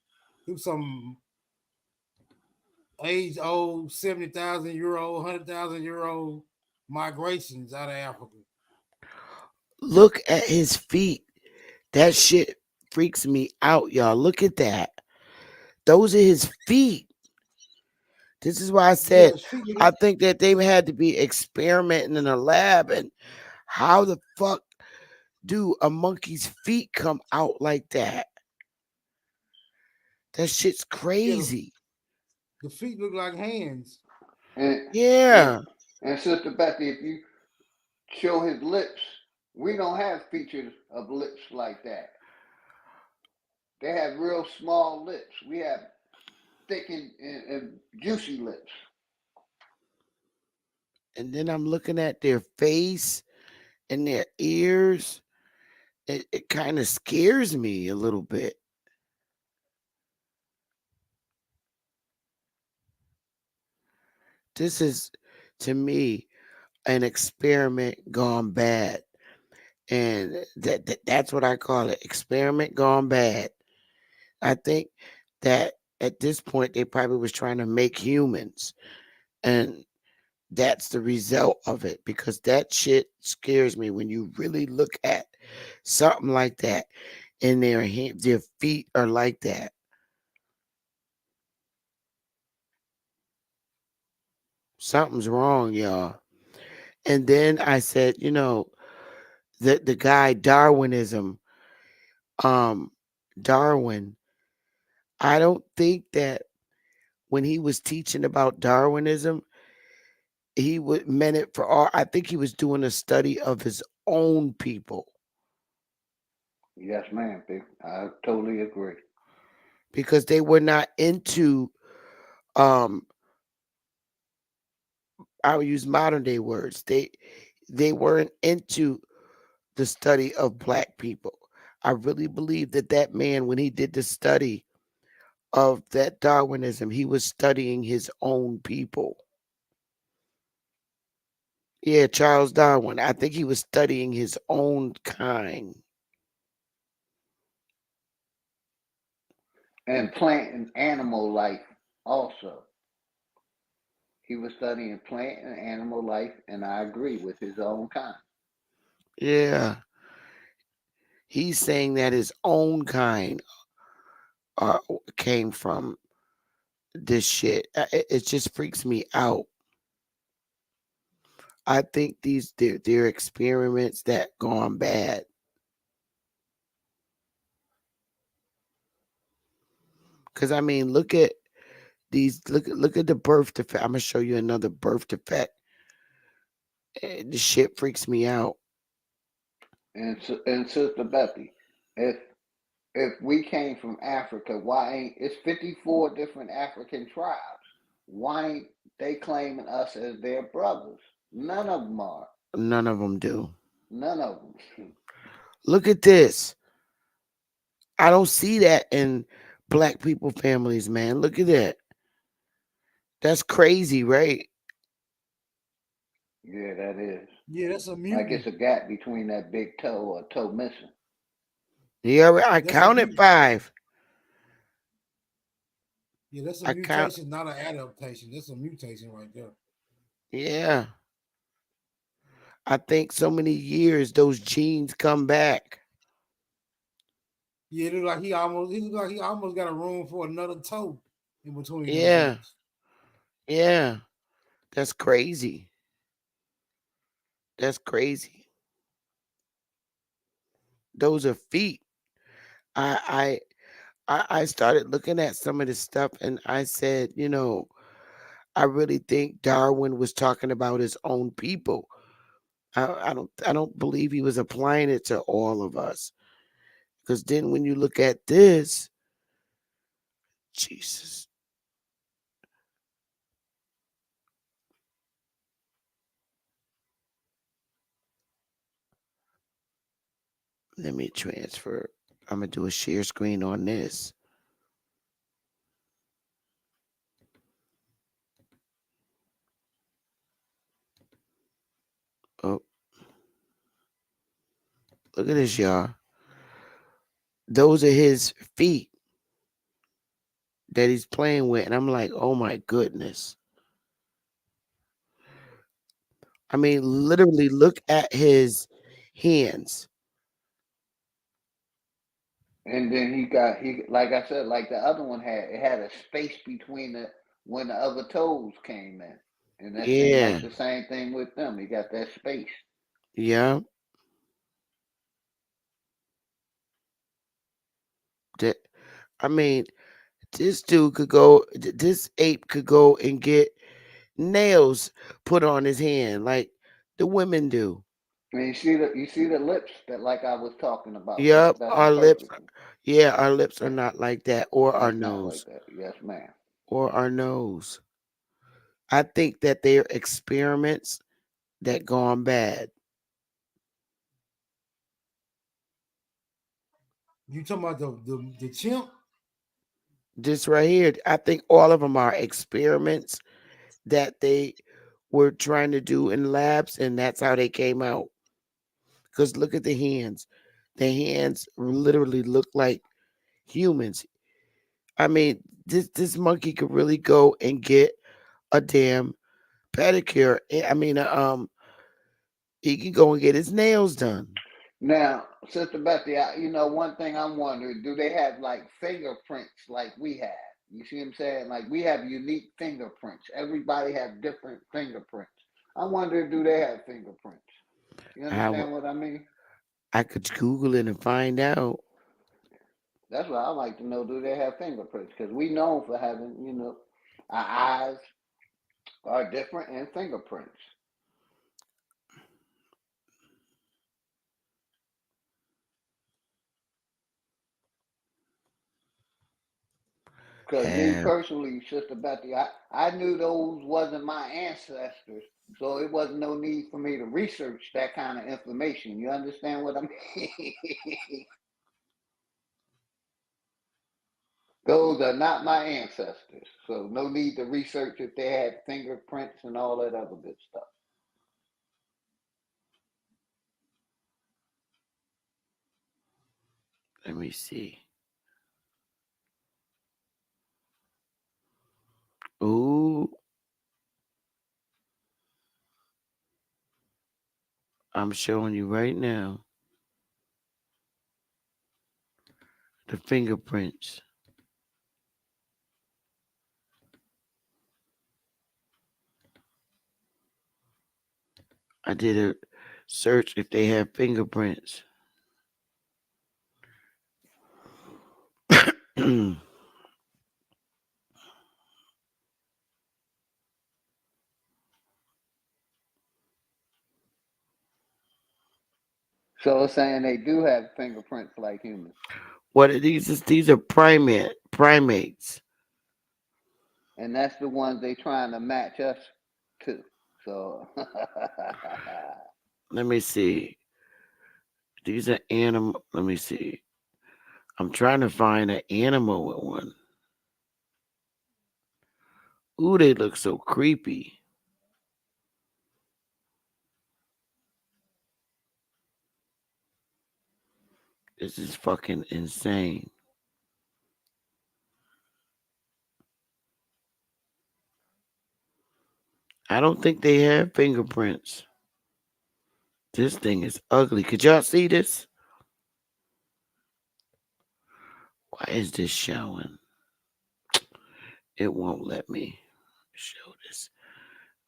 age old 70,000 year old, 100,000 year old migrations out of Africa. Look at his feet. That shit freaks me out, y'all. Look at that. Those are his feet. This is why I Yeah, said his feet look I like think that they had to be experimenting in a lab. And how the fuck do a monkey's feet come out like that? That shit's yeah, crazy. the feet look like hands. And and Yeah. and Sister Betty, if you show his lips, we don't have features of lips like that. They have real small lips. We have thick and juicy lips. And then I'm looking at their face and their ears. It kind of scares me a little bit. This is, to me, an experiment gone bad. And that's what I call it, experiment gone bad. I think that at this point they probably was trying to make humans, and that's the result of it, because that shit scares me when you really look at something like that, and their feet are like that. Something's wrong, y'all. And then I said, the guy Darwinism, um, Darwin. I don't think that when he was teaching about Darwinism, he would meant it for all. I think he was doing a study of his own people, Yes, ma'am. I totally agree. because they were not into. Um, I would use modern day words. They weren't into the study of black people. I really believe that that man, when he did the study of that Darwinism, he was studying his own people. Yeah, Charles Darwin. I think he was studying his own kind. And plant and animal life also. He was studying plant and animal life, and I agree with his own kind. Yeah, he's saying that his own kind uh, came from this shit. It just freaks me out. I think they're experiments that gone bad. Cause I mean, look at these. Look at the birth defect. I'm gonna show you another birth defect. The shit freaks me out. And Sister Betty, if we came from Africa, why ain't it's 54 different African tribes? Why ain't they claiming us as their brothers? None of them are. None of them do. None of them. Look at this. I don't see that in black people families, man. Look at that. That's crazy, right? Yeah, that is. Yeah, that's a Like it's mutant. a gap between that big toe or toe missing. Yeah, I That's a counted mutant. 5. Yeah, that's a I count. mutation, not an adaptation. That's a mutation right there. Yeah. I think so many years those genes come back. Yeah, it look like he look like he almost got a room for another toe in between them Yeah. joints. Yeah. That's crazy. That's crazy. Those are feet. I I started looking at some of this stuff and I said, I really think Darwin was talking about his own people. I don't believe he was applying it to all of us. Because then when you look at this, Jesus, let me transfer. I'm gonna do a share screen on this. Oh, look at this, y'all. Those are his feet that he's playing with, and I'm like, oh my goodness. I mean, literally, look at his hands. And then he like I said, like the other one had, it had a space between the when the other toes came in. And that seemed like Yeah, the same thing with them. He got that space. yeah. That, I mean, this dude could go. This ape could go and get nails put on his hand like the women do. And you see the lips that like I was talking about. Yep, That's our lips. perfect. Yeah, our lips are not like that, or our That's not like nose, that. Yes, ma'am. or our nose. I think that they're experiments that gone bad. You talking about the chimp? This right here, I think all of them are experiments that they were trying to do in labs, and that's how they came out. Because look at the hands. The hands literally look like humans. I mean, this monkey could really go and get a damn pedicure. I mean, he can go and get his nails done. Now, Sister Betty, one thing I'm wondering, do they have like fingerprints like we have? You see what I'm saying? Like we have unique fingerprints. Everybody have different fingerprints. I wonder, do they have fingerprints? You I w- understand what I mean? I could Google it and find out. That's what I like to know. Do they have fingerprints? Because we know for having, our eyes are different in fingerprints. Because me Have personally, Sister Betty, I knew those wasn't my ancestors, so it wasn't no need for me to research that kind of information. You understand what I mean? Those are not my ancestors, so no need to research if they had fingerprints and all that other good stuff. let me see. Ooh, I'm showing you right now the fingerprints. I did a search if they have fingerprints. So it's saying they do have fingerprints like humans, What are these? These are primates. and that's the ones they trying to match us to. So Let me see. These are animal. Let me see. I'm trying to find an animal with one. Ooh, they look so creepy. This is fucking insane. I don't think they have fingerprints. This thing is ugly. Could y'all see this? Why is this showing? It won't let me show this.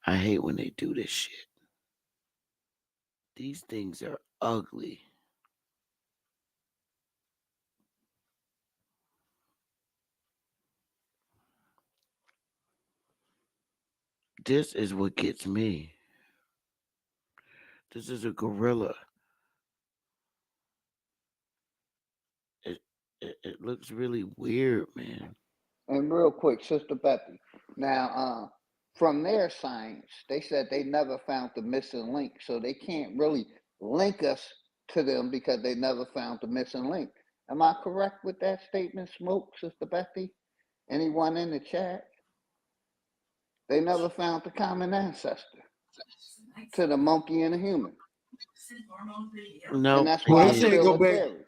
I hate when they do this shit. These things are ugly. This is what gets me. This is a gorilla. It, it looks really weird, man. And real quick, Sister Betty. Now, from their science, they said they never found the missing link, so they can't really link us to them because they never found the missing link. Am I correct with that statement, Smoke, Sister Betty? Anyone in the chat? They never found the common ancestor to the monkey and the human. No, And that's Well, why they it's say it still go a back. theory.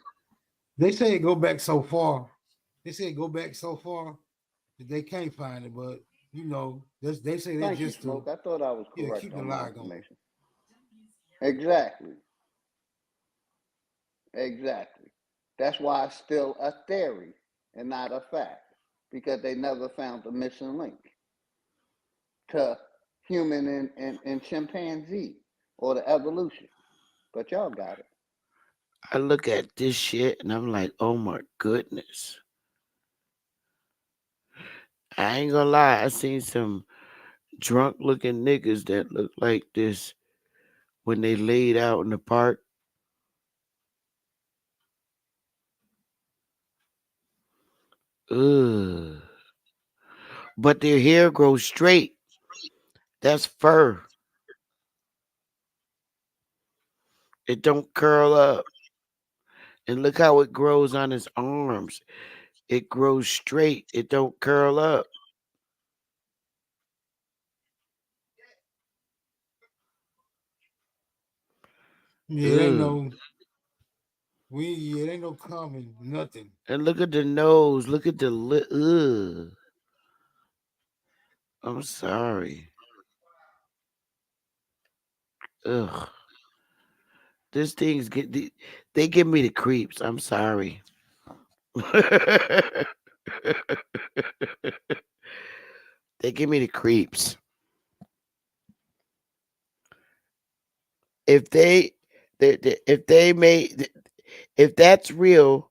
They say it go back so far. They say it go back so far that they can't find it. But you know, they say they Thank you, just Smoke. to I thought I was correct keep the on my lie going. information. Exactly. Exactly. That's why it's still a theory and not a fact, because they never found the missing link to human and chimpanzee or the evolution. But y'all got it. I look at this shit and I'm like, oh my goodness. I ain't gonna lie. I seen some drunk looking niggas that look like this when they laid out in the park. Ugh. But their hair grows straight. That's fur. It don't curl up. And look how it grows on his arms. It grows straight. It don't curl up. Yeah, it ain't Ugh. no it ain't no common nothing. And look at the nose. Look at the lip. Ugh. I'm sorry. Ugh. This thing's they give me the creeps. I'm sorry. They give me the creeps. If if they made if that's real,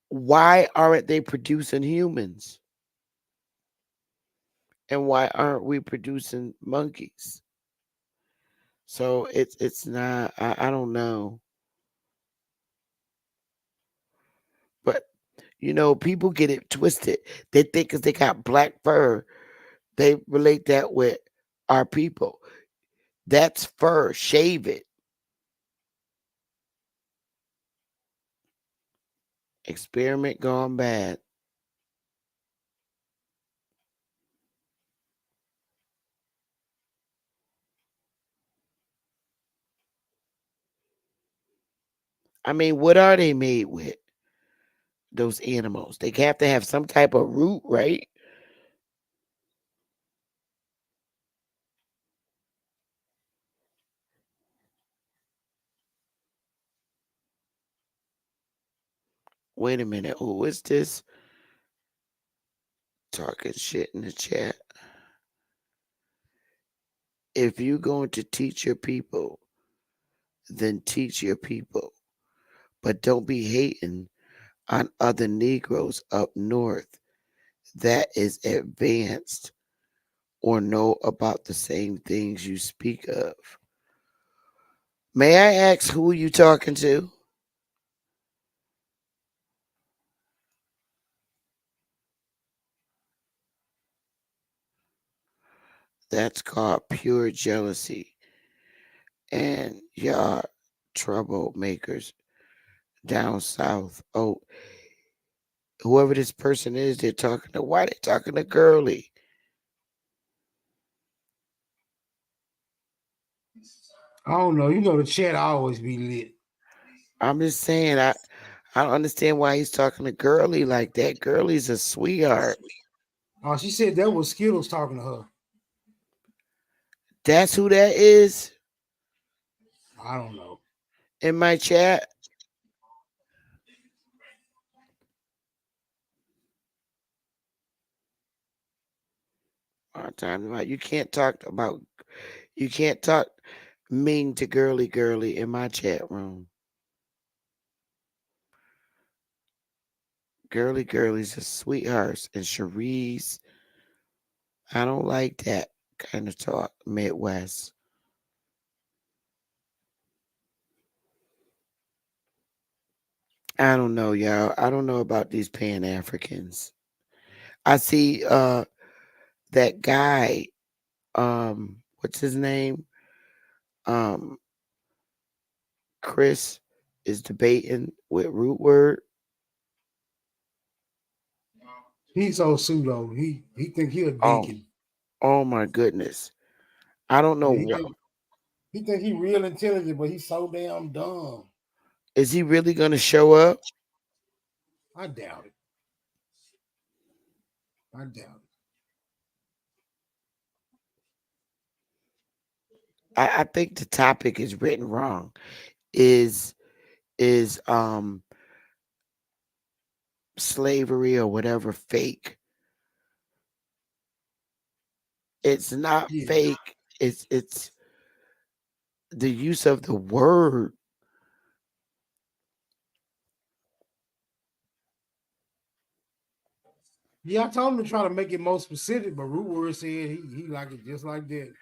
why aren't they producing humans? And why aren't we producing monkeys? So it's not I don't know. But you know, people get it twisted. They think because they got black fur, they relate that with our people. That's fur. Shave it. Experiment gone bad. I mean, what are they made with? Those animals. They have to have some type of root, right? Wait a minute. Who is this talking shit in the chat? If you're going to teach your people, then teach your people. But don't be hating on other Negroes up north that is advanced or know about the same things you speak of. May I ask who you talking to? That's called pure jealousy. And y'all troublemakers down south. Oh, whoever this person is, they're talking to. Why they talking to Girly? I don't know. You know the chat always be lit. I'm just saying, I don't understand why he's talking to Girly like that. Girly's a sweetheart. Oh, she said that was Skittles talking to her. That's who that is I don't know. in my chat. All the time, like, you can't talk mean to Girly in my chat room. Girly's a sweetheart, and Cherise, I don't like that kind of talk, Midwest. I don't know, y'all. I don't know about these Pan Africans. I see that guy, what's his name? Um, Chris is debating with Root Word. He's so pseudo. He think he a Oh, deacon. oh my goodness. I don't know Yeah, what he think he real intelligent, but he's so damn dumb. is he really gonna show up? I doubt it. I doubt it. I think the topic is written wrong. Is is slavery or whatever fake? It's not Yeah. fake. It's the use of the word. Yeah, I told him to try to make it more specific, but Root Word said he like it just like that.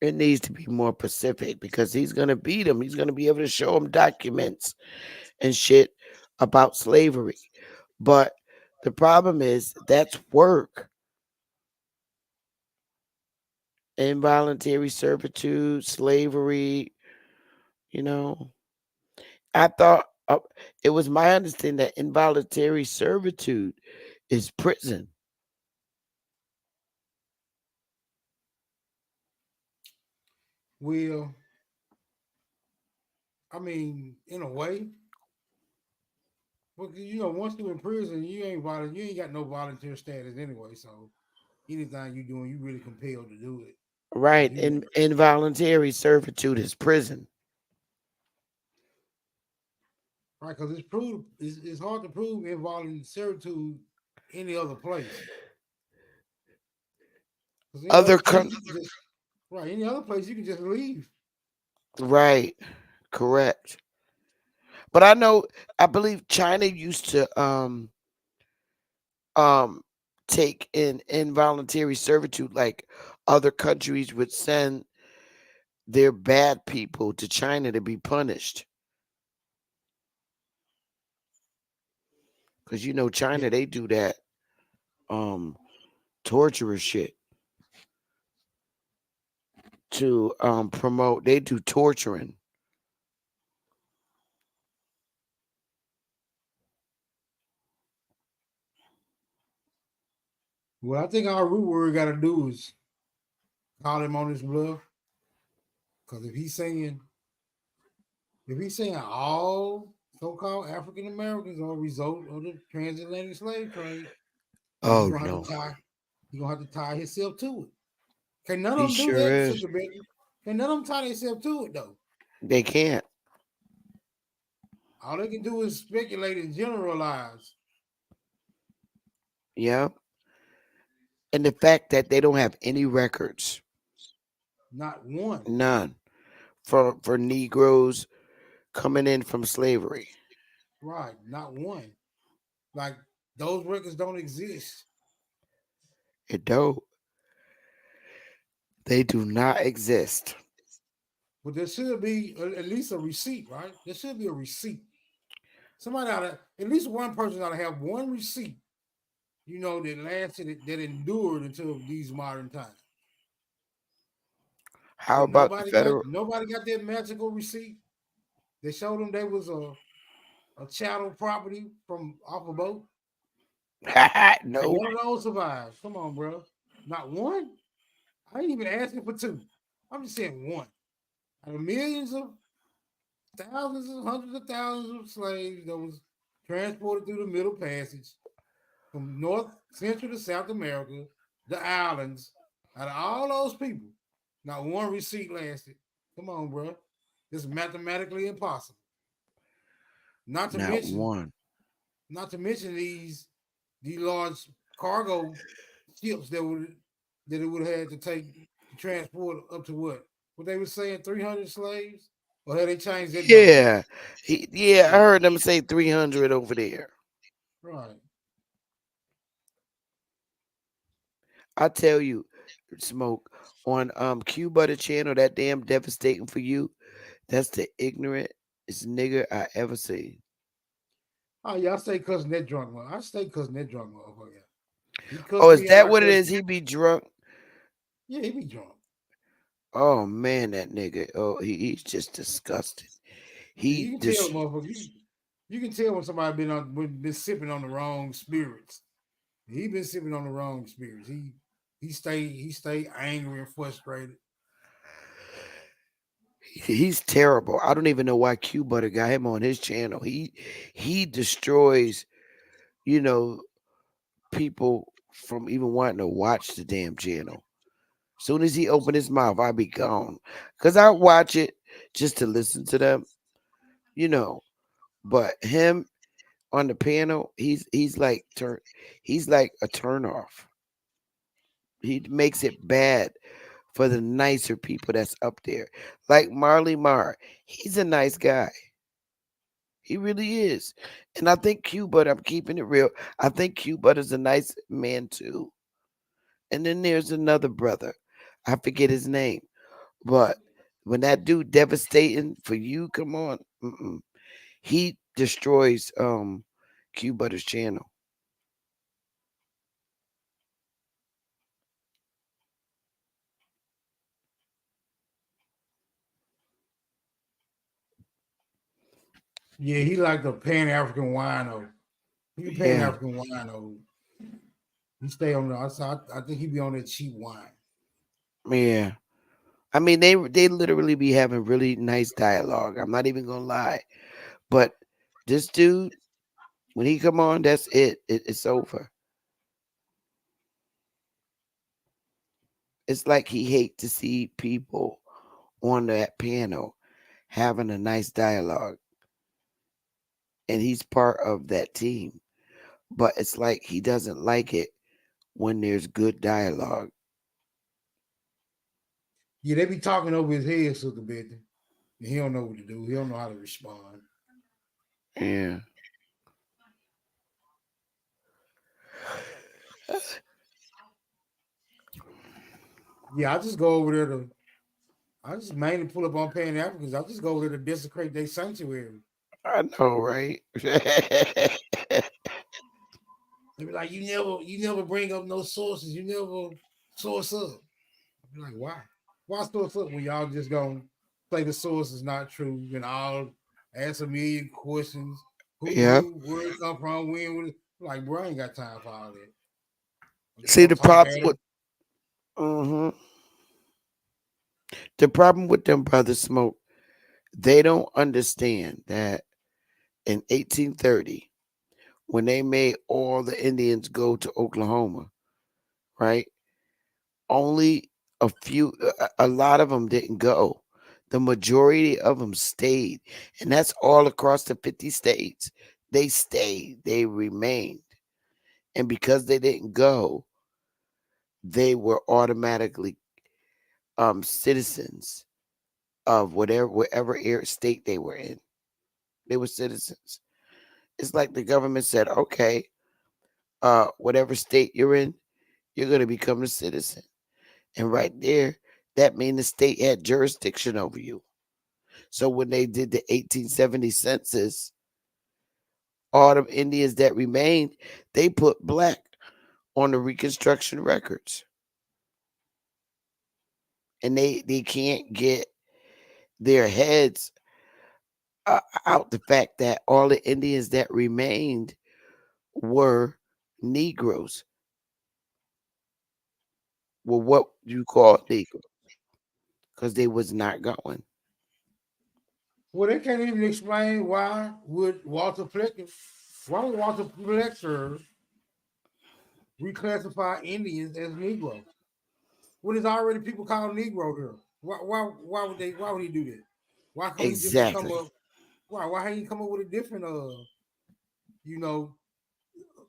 It needs to be more specific because he's gonna beat him. He's gonna be able to show him documents and shit about slavery. But the problem is that's work. Involuntary servitude, slavery, you know. I thought it was my understanding that involuntary servitude is prison. Well, I mean, in a way, but once you're in prison, you ain't got no volunteer status anyway. So anything you doing, you really compelled to do it because Right. you know, Involuntary servitude is prison. right? Because it's hard to prove involuntary servitude any other place. Because any Other other place coun- you can just right, any other place you can just leave. right. Correct. But I believe China used to um take in involuntary servitude, like other countries would send their bad people to China to be punished. Because Yeah. China, they do that um torturous shit to promote, they do torturing. What I think our Root Word got to do is call him on his bluff. Because if he's saying all so-called African Americans are a result of the transatlantic slave trade, then Oh no. he gonna have to tie himself to it. Can none He of them do sure that, is. Sister Becky? Can none of them tie themselves to it though? They can't. All they can do is speculate and generalize. Yeah. And the fact that they don't have any records, Not one. none, for Negroes coming in from slavery. Right, not one. Like those records don't exist. It don't. They do not exist. But there should be at least a receipt, right? There should be a receipt. Somebody ought to, at least one person ought to have one receipt, that lasted, that endured until these modern times. How But about the nobody got federal? nobody got that magical receipt. They showed them they was a chattel property from off a boat. And No. none of those survived. Come on, bro. Not one. I ain't even asking for two. I'm just saying one. Out of millions of thousands and hundreds of thousands of slaves that was transported through the Middle Passage from North, Central to South America, the islands. Out of all those people, not one receipt lasted. Come on, bro. It's mathematically impossible. Not to Not mention, one. not to mention these large cargo ships that it would have had to take to transport up to what they were saying, 300 slaves, or had they changed that number? Yeah. Yeah, I Yeah, heard them say 300 over there. right. I tell you, Smoke, on Q Butter channel, that damn devastating for you. That's the ignorantest nigger I ever seen. Oh yeah, I stay cussing that drunk one. I stay cussing that drunk motherfucker. He Oh, cussed is me out. that I what it cussed is? him. He be drunk? Yeah, he be drunk. Oh man, that nigga. Oh, he's just disgusting. Yeah, He you can tell, just motherfucker. You can tell when somebody been sipping on the wrong spirits. He been sipping on the wrong spirits. He stay angry and frustrated. he's terrible. I don't even know why Q Butter got him on his channel. He destroys, you know, people from even wanting to watch the damn channel. Soon as he open his mouth, I be gone. Cause I watch it just to listen to them, you know. But him on the panel, he's like a turn off. He makes it bad for the nicer people that's up there. Like Marley Marr. He's a nice guy. He really is. And I think Q Bud, I'm keeping it real. I think Q Bud is a nice man too. And then there's another brother. I forget his name. But when that dude devastating for you, come on. He destroys Q Butter's channel. Yeah, he like a Pan African wino. He a Pan Yeah. African wino. He stay on the. I think he be on that cheap wine. Yeah. I mean, they literally be having really nice dialogue. I'm not even gonna lie. But this dude, when he come on, that's it. It's over. It's like he hate to see people on that panel having a nice dialogue, and he's part of that team. But it's like he doesn't like it when there's good dialogue. Yeah, they be talking over his head, Sugar Betty. And he don't know what to do. He don't know how to respond. Yeah. Yeah, I just go over there to. I just mainly pull up on Pan Africans. I just go over there to desecrate their sanctuary. I know, right? They be like, you never bring up no sources. You never source up. I be like, why? Why source up when y'all just gonna say the source is not true and I'll ask a million questions? Yep. Where it come from? When? Like, bro, I ain't got time for all that. I'm just See gonna the talk problem at with them. the problem with them brothers smoke. They don't understand that in 1830, when they made all the Indians go to Oklahoma, right? Only a lot of them didn't go. The majority of them stayed, and that's all across the 50 states. They stayed, they remained, and because they didn't go, they were automatically citizens of wherever state they were in. They were citizens. It's like the government said, okay, whatever state you're in, you're going to become a citizen. And right there, that means the state had jurisdiction over you. So when they did the 1870 census, all the Indians that remained, they put black on the Reconstruction records. And they can't get their heads out the fact that all the Indians that remained were Negroes. Well, what you call Negro? Because they was not going. Well, they can't even explain why would Walter Fletcher reclassify Indians as Negroes? When there's already people called Negro here. Why would he do that? Why couldn't he just come Exactly. up why hadn't he come up with a different you know,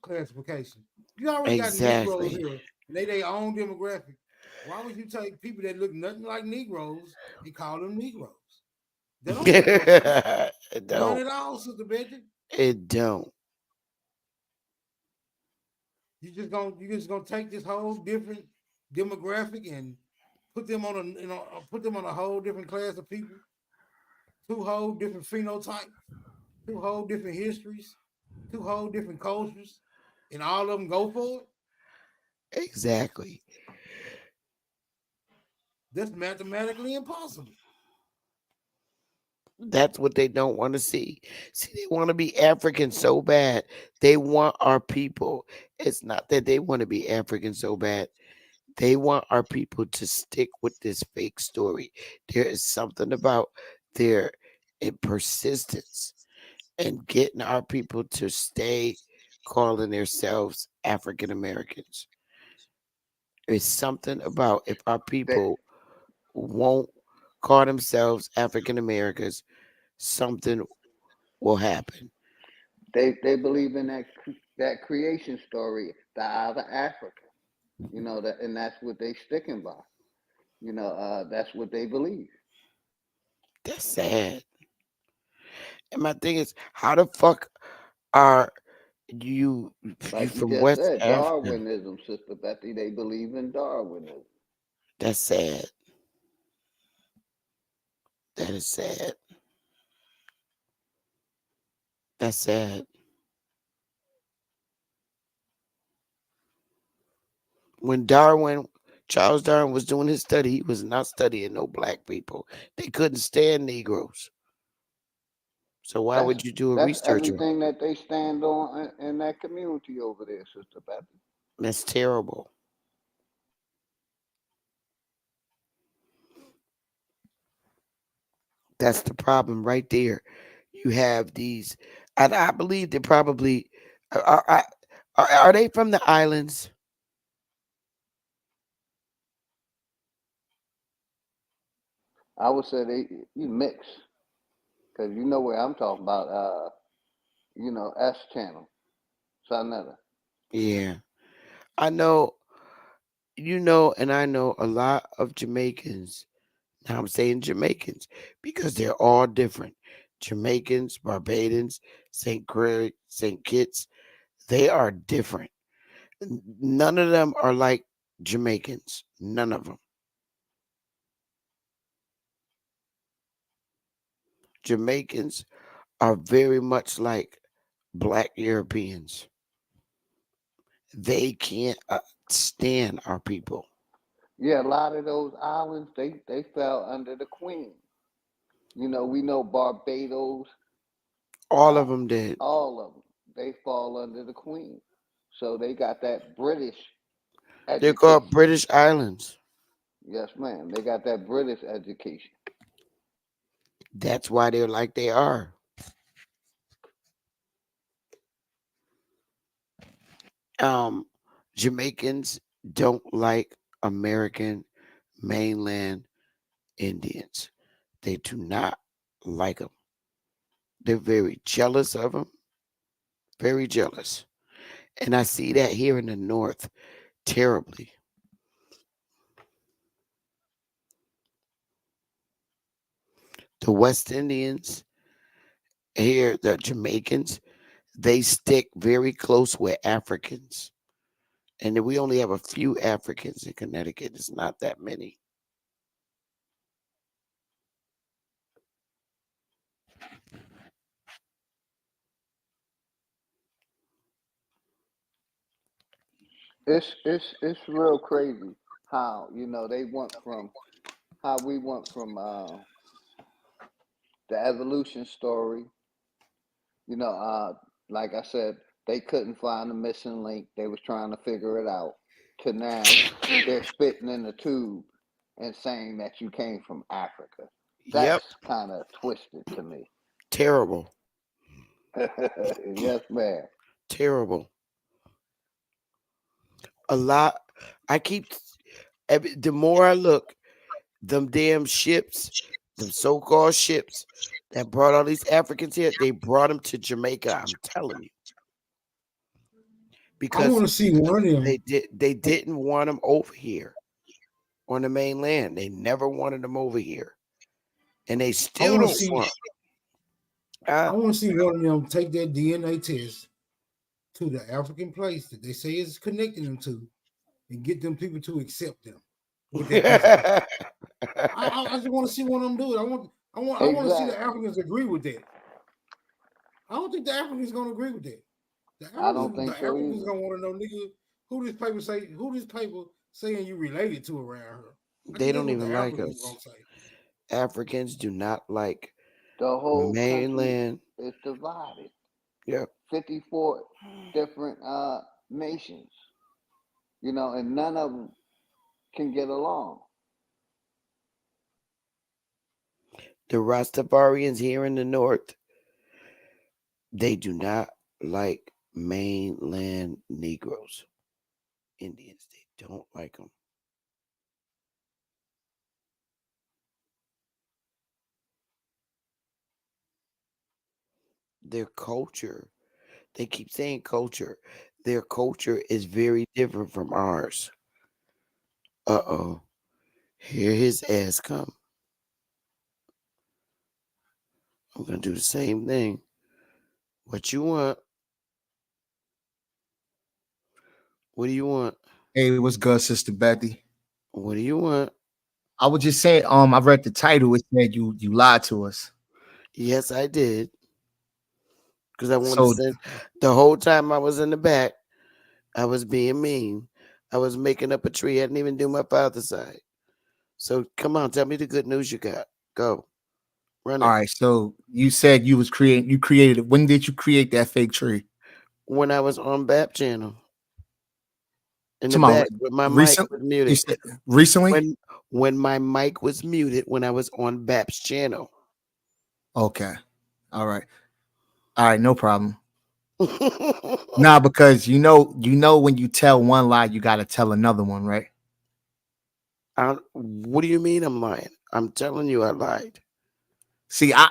classification? You already got Negroes Exactly. here, and they their own demographic. Why would you take people that look nothing like Negroes and call them Negroes? That don't make no sense. It None don't. at all, Sister Betty. It don't. You just gonna take this whole different demographic and put them on put them on a whole different class of people, two whole different phenotypes, two whole different histories, two whole different cultures, and all of them go for it. Exactly. That's mathematically impossible. That's what they don't want to see. See, they want to be African so bad. They want our people. It's not that they want to be African so bad. They want our people to stick with this fake story. There is something about their persistence and getting our people to stay calling themselves African Americans. It's something about if our They people won't call themselves African Americans, something will happen. they believe in that creation story, the out of Africa. That, and that's what they sticking by. That's what they believe. That's sad. And my thing is, how the fuck are you Like you from just West said, Africa? Darwinism, Sister Betty. They believe in Darwinism. That's sad. That is sad. That's sad. When Charles Darwin was doing his study, he was not studying no black people. They couldn't stand Negroes. So why That's would you do a that's research on? everything that they stand on in that community over there, Sister Betty. That's terrible. That's the problem right there. You have these, and I believe they probably are they from the islands? I would say you mix, because you know where I'm talking about. S channel, Sonetta. Yeah, I know. You know, and I know a lot of Jamaicans. Now I'm saying Jamaicans because they're all different. Jamaicans, Barbadians, St. Kitts, they are different. None of them are like Jamaicans. None of them. Jamaicans are very much like black Europeans. They can't stand our people. Yeah, a lot of those islands they fell under the Queen. We know Barbados, All uh, of them did. all of them, they fall under the Queen. So they got that British They're called education. British Islands. Yes, ma'am. They got that British education. That's why they're like they are. Um, Jamaicans don't like American mainland Indians. They do not like them. They're very jealous of them, very jealous. And I see that here in the North terribly. The West Indians here, the Jamaicans, they stick very close with Africans. And we only have a few Africans in Connecticut. It's not that many. It's real crazy how they went from how we went from the evolution story. You know, uh, like I said, they couldn't find the missing link. They was trying to figure it out. To now, they're spitting in the tube and saying that you came from Africa. Yep. That's kind of twisted to me. Terrible. Yes, ma'am. Terrible. A lot. I keep the more I look, them damn ships, them so-called ships that brought all these Africans here, they brought them to Jamaica. I'm telling you, I because want to see one of them. they didn't want them over here on the mainland. They never wanted them over here, and they I still want to don't see. want. I want to see one of them take that DNA test to the African place that they say is connecting them to, and get them people to accept them with that piece of paper. I just want to see one of them do it. I want to see the Exactly. Africans agree with that. I don't think the Africans gonna agree with that. I don't The think so Africans either. gonna want to know, nigga, who this paper saying you related to around here. I They think that's don't what the even like Africans us. gonna say. Africans do not like The whole country mainland. is divided. Yeah, 54 different nations, and none of them can get along. the Rastafarians here in the north, they do not like mainland Negroes. Indians, they don't like them. Their culture, they keep saying culture. Their culture is very different from ours. Uh-oh. Here his ass come. I'm gonna do the same thing. What you want? What do you want? Hey, what's good, Sister Betty? What do you want? I was just saying, I read the title. It said you lied to us. Yes, I did. Because I wanted to So, send the whole time I was in the back, I was being mean. I was making up a tree. I didn't even do my father's side. So come on, tell me the good news you got. Go. Run all it. right. So you said you created it. When did you create that fake tree? When I was on BAP channel. In the Tomorrow, back with my mic recent. was You muted. said recently. When my mic was muted when I was on BAP's channel. Okay. All right. No problem. Nah, because when you tell one lie, you got to tell another one, right? What do you mean I'm lying? I'm telling you I lied. See, I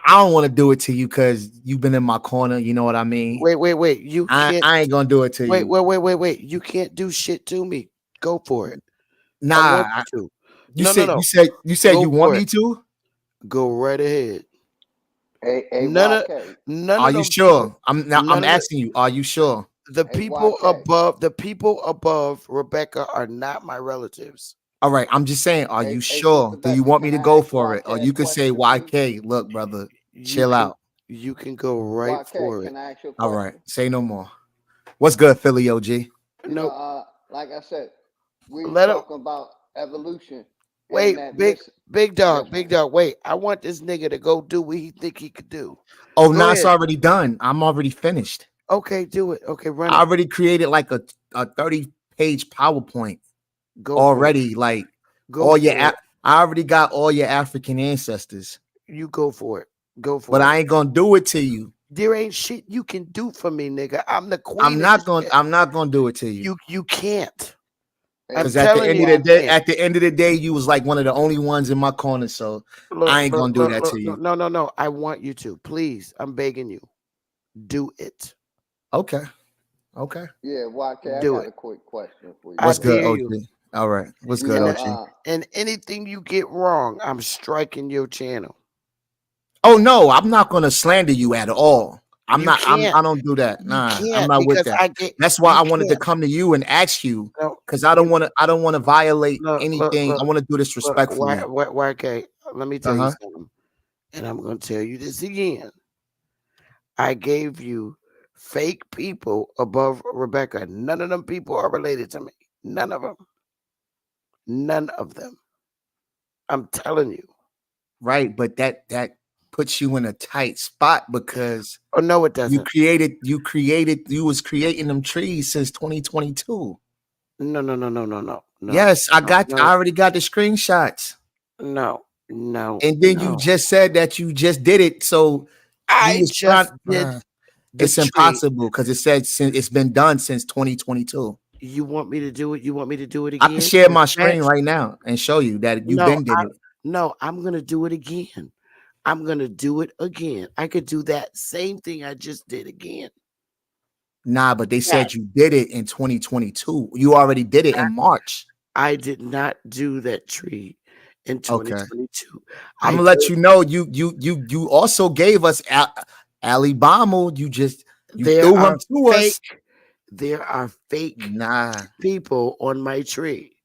don't want to do it to you because you've been in my corner. You know what I mean? Wait. You can't. I ain't gonna do it to you. Wait. You can't do shit to me. Go for it. I want Nah. you to. You No. said Go you want for me it. to? Go right ahead. Hey, None Are of you them people. sure? I'm None of asking you. Are you sure? the hey, people YK. above Rebecca are not my relatives. All right. I'm just saying. Are you Hey, Sister sure? Do you Betsy, want me can to I go ask for it, or YK a you could say question, please? YK? Look, brother, You chill can out. go right YK, for it. can I ask you a All right. question? Say no more. What's good, Philly OG? Nope. Like I said, we Let him talking about evolution and wait. that Big Yes, dog. ma'am. Wait. I want this nigga to go do what he think he could do. Oh, Go no, it's ahead. already done. I'm already finished. Okay, do it. Okay, run I it. already created like a 30-page PowerPoint Go for it. already. Like Go for it. I already got all your African ancestors, You go for it. Go but for it. I ain't gonna do it to you. There ain't shit you can do for me, nigga. I'm the I'm queen of not this gonna. shit. I'm not gonna do it to you. You can't. Hey, I'm Because at the telling end you, of the you day, can't. you was like one of the only ones in my corner. So I ain't gonna do that to you. No. I want you to. Please. I'm begging you. Do it. Okay. yeah, YK, I Do got it. a quick question for you, I What's brother. good, dare OG? you. All right. What's You good, know, OG? And anything you get wrong, I'm striking your channel. Oh no, I'm not gonna slander you at all. I'm You not. can't. I don't do that. You Nah, I'm can't not with because that. That's why you I wanted to can't. come to you and ask you No, because I don't you want to. I don't want to violate anything. I look. want to do this Why, respectfully. okay, let me Uh tell you huh. something. And I'm going to tell you this again. I gave you fake people above Rebecca. None of them people are related to me. None of them. None of them. I'm telling you. Right, but that puts you in a tight spot because Oh, no, it doesn't. you was creating them trees since 2022. No. Yes, I already got the screenshots. No. No, And then you no. just said that you just did it. So you I was trying. just did the It's tree. impossible because it said since it's been done since 2022. You want me to do it? You want me to do it I can again share from my screen scratch? right now and show you that you've No, been did it. no, I'm gonna do it again. I'm gonna do it again. I could do that same thing I just did again. Nah, but they Yeah, said you did it in 2022. You already did it in March. I did not do that tree in Okay. 2022. I'm I gonna let did, you know. You also gave us Alibama. You there threw him are to us. fake Nah. people on my tree.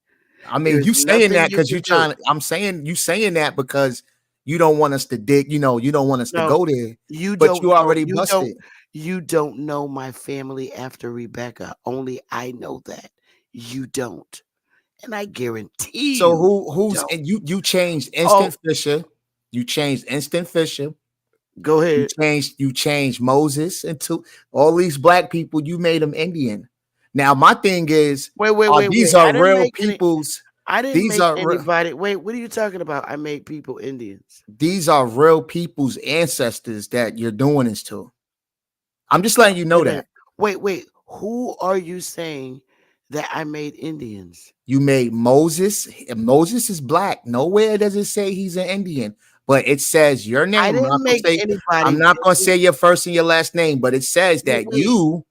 I mean, There's you saying nothing that you because can you do. trying. I'm saying you saying that because you don't want us to dig. You don't want us to No, go there. you But don't you know. already busted. You don't know my family after Rebecca. Only I know that. You don't. And I guarantee So you who's don't. and you changed Oh, Instant Fisher. You changed Instant Fisher. go ahead. You changed Moses into all these black people. You made them Indian. Now my thing is, these Wait. are real peoples. I didn't These make are anybody. Wait, what are you talking about? I made people Indians. these are real people's ancestors that you're doing this to. I'm just letting you Wait know a minute. that Wait. Who are you saying that I made Indians? you made Moses. Moses is black. Nowhere does it say he's an Indian, but it says your I name. didn't make I'm anybody not gonna Indian. say your first and your last name, but it says Wait, that wait, you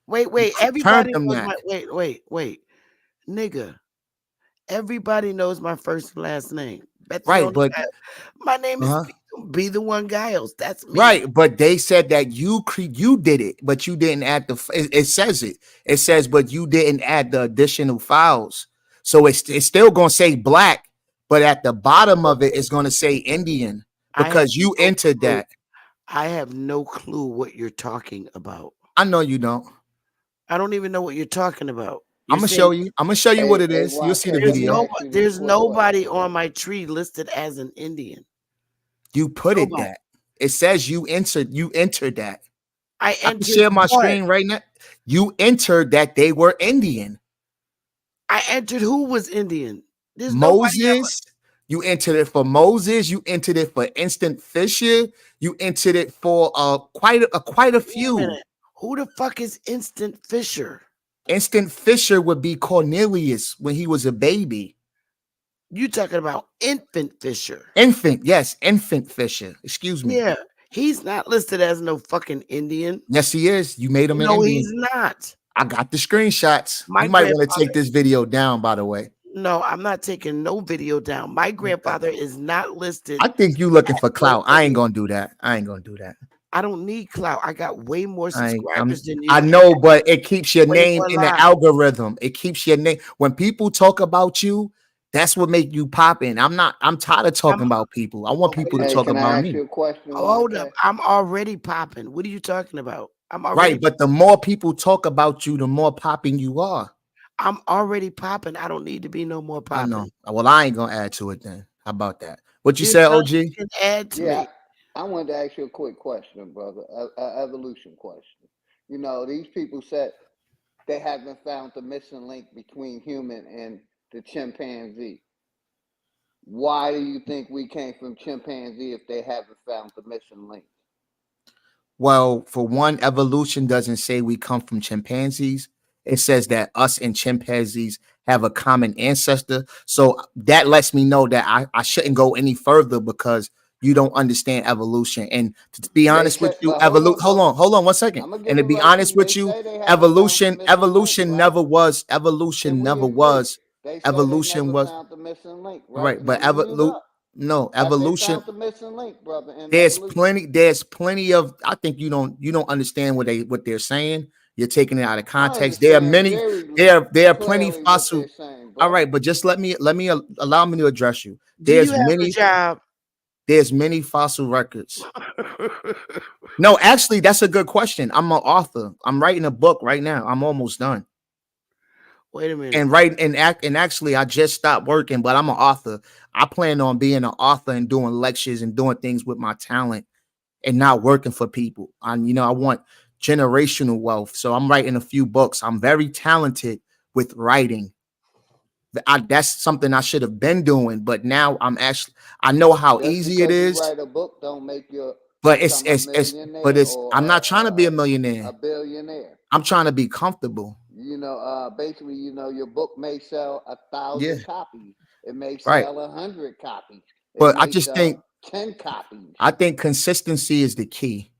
turned Everybody them knows that. my wait. Nigga, everybody knows my first and last name. Bet you Right, don't know but that. My name is uh-huh. Be the One Giles. That's me. Right, but they said that you did it, but you didn't add it says it. It says, but you didn't add the additional files. So it's still gonna say black, but at the bottom of it, it's gonna say Indian I have because you no entered clue. that. I have no clue what you're talking about. I know you don't. I don't even know what you're talking about. I'm You're gonna saying show you. I'm gonna show you what Hey, it hey, is. You'll see the YK, let me video. ask you this there's quick nobody question, on brother. my tree listed as an Indian. You put it Nobody. that. It says you entered that. I I can entered share my what? screen right now. You entered that they were Indian. I entered who was Indian. There's nobody ever. Moses, you entered it for Moses, you entered it for Instant Fisher, you entered it for quite a Wait a few. minute. Who the fuck is Instant Fisher? Instant Fisher would be Cornelius when he was a baby. You talking about Infant Fisher? Infant, yes, Infant Fisher. Excuse me. Yeah, he's not listed as no fucking Indian. Yes, he is. You made him an No, he's Indian. not. I got the screenshots. My You might want to grandfather. take this video down, by the way. No, I'm not taking no video down. My grandfather is not listed I think you looking as for no clout. I ain't Indian. gonna do that. I ain't gonna do that. I don't need clout. I got way more I'm subscribers than I you, and know, but it keeps your way name more in the live. algorithm. It keeps your name when people talk about you. That's what make you pop in. I'm tired of talking I'm about people. I want people to Hey, talk can I about ask me. you a question, hold up. YK? I'm already popping. What are you talking about? I'm Right, already but the more people talk about you, the more popping you are. I'm already popping. I don't need to be no more I know. popping. Well, I ain't gonna add to it then. How about that? What you There's said, nothing OG? you can add to Yeah, me. I wanted to ask you a quick question, brother. Evolution question. You know, these people said they haven't found the missing link between human and the chimpanzee. Why do you think we came from chimpanzee if they haven't found the missing link? Well, for one, evolution doesn't say we come from chimpanzees. It says that us and chimpanzees have a common ancestor. So that lets me know that I shouldn't go any further because you don't understand evolution. And to be They honest with said, you, but hold on, brother. hold on 1 second. I'm gonna And give to it be right to honest you. They with you, say they haven't found the missing link, right? Can evolution we never agree? was, They say they evolution never was found the missing link, right? right. But Can we mute up? no, Have they evolution found the missing link, brother, in there's evolution? plenty of I think you don't understand what they're saying. You're taking it out of I context. There are understand many very there are plenty clearly what fossil. they're saying, All brother. right, but just allow me to address you. Do you have a job? There's many fossil records. No, actually, that's a good question. I'm an author. I'm writing a book right now. I'm almost done. Wait a minute. And actually, I just stopped working, but I'm an author. I plan on being an author and doing lectures and doing things with my talent and not working for people. I want generational wealth. So I'm writing a few books. I'm very talented with writing. That's something I should have been doing, but now I know how Just easy it because you is. write a book don't make you But become a but millionaire it's or I'm not trying to be a a millionaire. billionaire. I'm trying to be comfortable. You know, basically, you know, your book may sell Yeah, 1,000 copies. It may right. sell 100 copies. It But I may just sell think 10 copies. I think consistency is the key.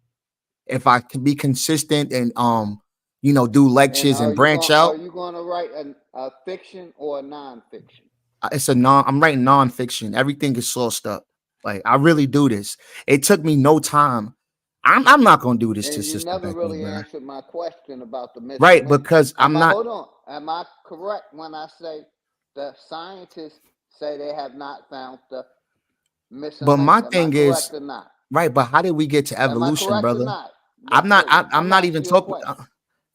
If I can be consistent and do And lectures and branch are out, you going to write a fiction or a nonfiction? I'm writing nonfiction. Everything is sourced up. Like I really do this. It took me no time. I'm not gonna do this to And you Sister never Becky, really bro. answered my question about the missing Right, link. because I'm not. Hold on. Am I correct when I say the scientists say they have not found the missing But link? my Am I thing is, correct or not? right. But how did we get to Am I evolution, correct or brother? not? I'm not. I'm I'm not even asking you a talking. question.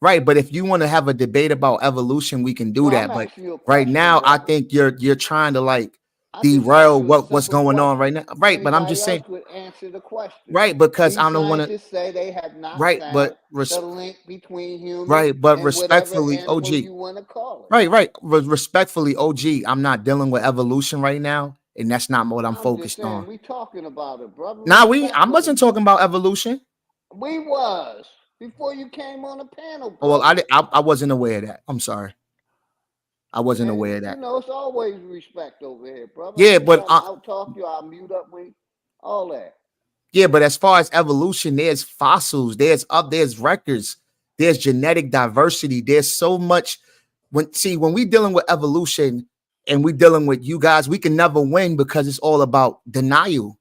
Right, but if you want to have a debate about evolution, we can do Well, I'm that. But asking you a right question, now, I brother. think you're trying to like I just asked derail you a what's simple going on question. right now. Right, but I'm Anybody just else saying. would answer the question. Right, because These I don't want to. scientists say they have not Right, found but the link between humans right, but and whatever respectfully, animal OG. you want to call it. Right, right. Respectfully, OG. I'm not dealing with evolution right now, and that's not what I'm I'm just focused saying, on. we talking about it, brother. Now I Respectfully. wasn't talking about evolution. We was before you came on the panel, Oh, well, brother. I wasn't aware of that. I'm sorry. I wasn't And aware of you that. know, it's always respect over here, brother. Yeah, I ain't but trying to out talk you. I'll mute up when all that. yeah, but as far as evolution, there's fossils, there's records, there's genetic diversity. There's so much. When we dealing with evolution and we dealing with you guys, we can never win because it's all about denial.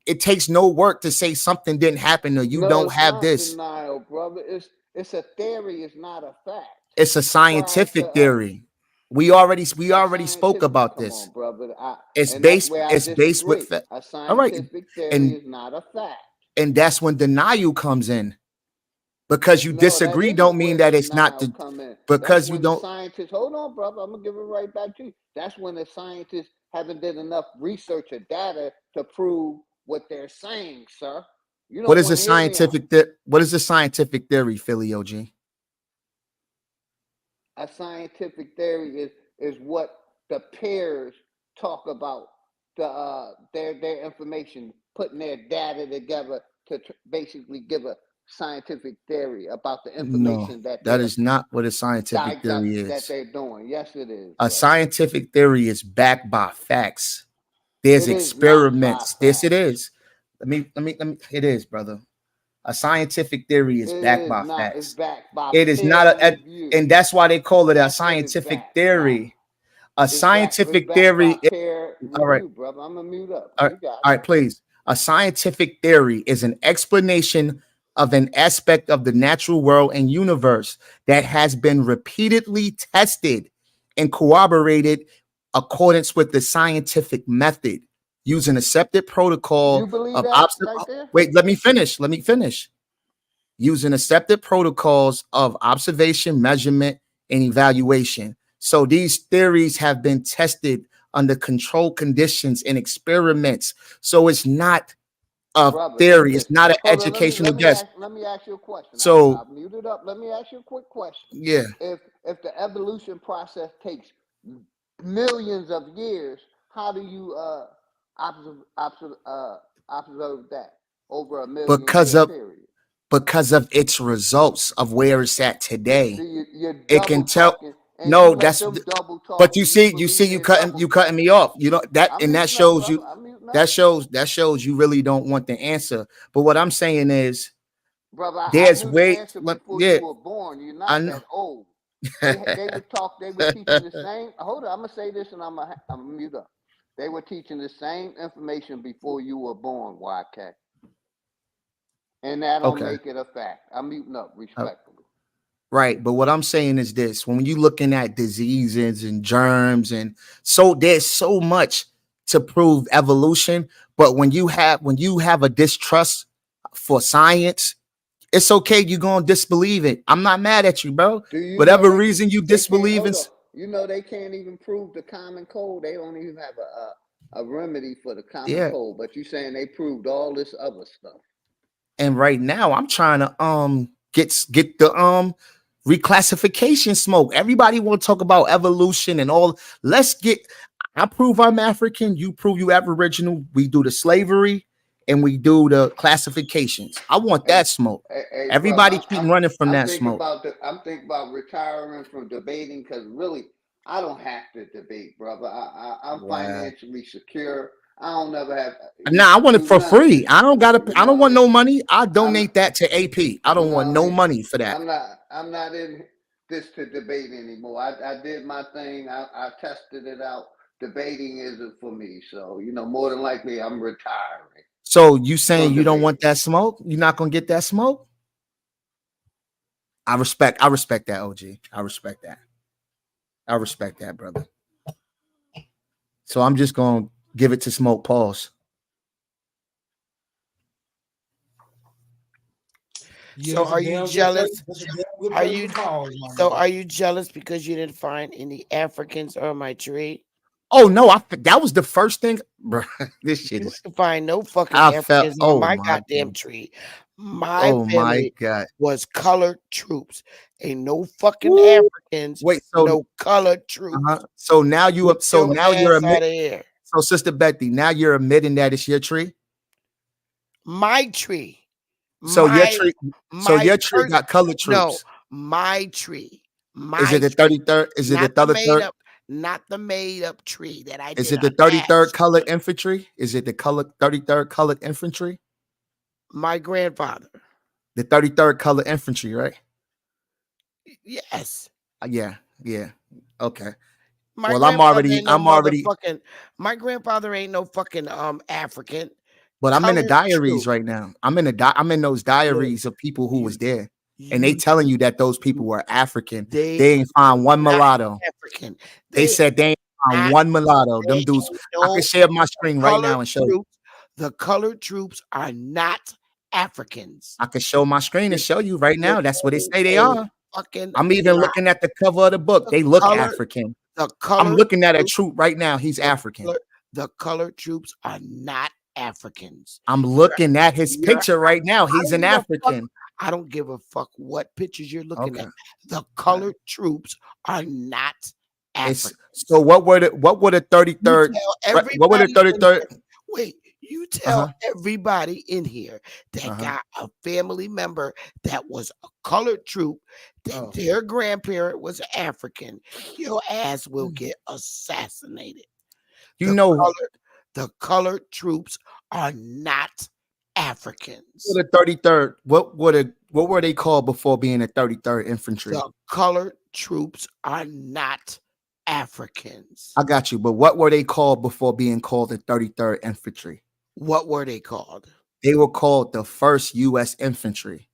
It takes no work to say something didn't happen or you No, don't it's have not this. denial, brother. It's a theory. It's not a fact. It's a Prior scientific to theory. We already a spoke scientific, about come this. on, brother. It's And that's based where I it's based with disagree. fact. A All right, scientific theory and is not a fact. that's when denial comes in. Because you No, that disagree don't isn't mean where that it's not denial the come in. That's because you when the don't. scientists, hold on, brother, I'm gonna give it right back to you. That's when the scientists haven't did enough research or data to prove what they're saying, sir. You What don't is the want to hear me out. what is the scientific theory, Philly OG? A scientific theory is what the peers talk about their information, putting their data together to basically give a scientific theory about the No, information that that they're is not what a scientific theory that is. they're doing. Yes, it is, A brother. scientific theory is backed by facts. There's It is not by experiments. This it facts. is. It is, brother. A scientific theory It is backed is by not. It's facts. backed by It is peer not review. and that's why they call it a That's what it's scientific backed by. theory. A It's scientific backed by theory. peer All right. review, brother. I'm gonna mute up. All right, You got all it. right, please. A scientific theory is an explanation of an aspect of the natural world and universe that has been repeatedly tested and corroborated accordance with the scientific method using accepted You protocol believe of that right there? wait, let me finish. Let me finish. Using accepted protocols of observation, measurement, and evaluation. So these theories have been tested under controlled conditions and experiments. So it's not a Brother, theory. It's listen. not an Hold on, educational guess. let me ask you a question. So I'll mute it up. Let me ask you a quick question. yeah, If the evolution process takes millions of years, how do you observe that over a million because year of period? its results of where it's at today, See, you're it can double tell. talking, and you No, let them double but talk, you and you see, believe you they're double cutting talking. me off. You know that, I'm and that muting up, shows brother. you I'm muting up. that shows you really don't want the answer. But what I'm saying is, Brother, I there's knew the way. answer before Yeah, you were born. You're I not know. that old. They would talk. They were teaching the same. Hold on, I'm gonna say this, and I'm gonna mute up. They were teaching the same information before you were born, YK, and that don't Okay. make it a fact. I'm muting up Uh, respectfully. Right. But what I'm saying is this: when you're looking at diseases and germs, and so there's so much to prove evolution. But when you have a distrust for science, it's okay. You're gonna disbelieve it. I'm not mad at you, bro. Do you know Whatever reason you they can't disbelieve in, hold up? You know they can't even prove the common cold. They don't even have a remedy for the common yeah. cold. But you saying they proved all this other stuff. And right now, I'm trying to get the Reclassification smoke. Everybody want to talk about evolution and all. I prove I'm African. You prove you Aboriginal. We do the slavery and we do the classifications. I want that smoke. Hey, Everybody brother, keep running from that smoke. I'm thinking about retiring from debating because really, I don't have to debate, brother. I'm Wow. financially secure. I don't never have. Nah, I want it for free. I don't want no money. I donate I'm, that to AP. I don't want no money for that. I'm not in this to debate anymore. I did my thing. I tested it out. Debating isn't for me. So, more than likely I'm retiring. So you saying you don't want that smoke? You're not gonna get that smoke? I respect that, OG. I respect that, brother. So I'm just gonna give it to Smoke. Pause. So are you jealous? Are you jealous because you didn't find any Africans on my tree? Oh no, that was the first thing, bro. This shit is find no fucking Africans on my goddamn tree. My family was colored troops. Ain't no fucking Africans. Wait, so no colored troops. So now you're admitting. So Sister Betty, now you're admitting that it's your tree. My tree. So your tree got colored troops. No, my tree. Is it the 33rd? Is it the 33rd? Not the made up tree that I did. Is it the 33rd colored infantry? Is it the 33rd colored infantry? My grandfather. The 33rd colored infantry, right? Yes. Yeah. Okay. My grandfather ain't no fucking African. But I'm in the diaries right now. I'm in those diaries of people who was there. And they telling you that those people were African. They ain't find one mulatto. African. They said they ain't found one mulatto. Them dudes. I can share my screen right now and show you. The colored troops are not Africans. I can show my screen and show you right now. That's what they say they are. I'm even looking at the cover of the book. They look African. I'm looking at a troop right now. He's African. The colored troops are not Africans. I'm looking at his picture right now. He's an African. I don't give a fuck what pictures you're looking at. The colored troops are not African. So what were the 33rd? What were the 33rd? Wait, you tell everybody in here that got a family member that was a colored troop, that their grandparent was African, your ass will get assassinated. The colored troops are not Africans. The 33rd. What were they called before being the 33rd infantry? The colored troops are not Africans. I got you, but what were they called before being called the 33rd infantry? What were they called? They were called the 1st U.S. Infantry.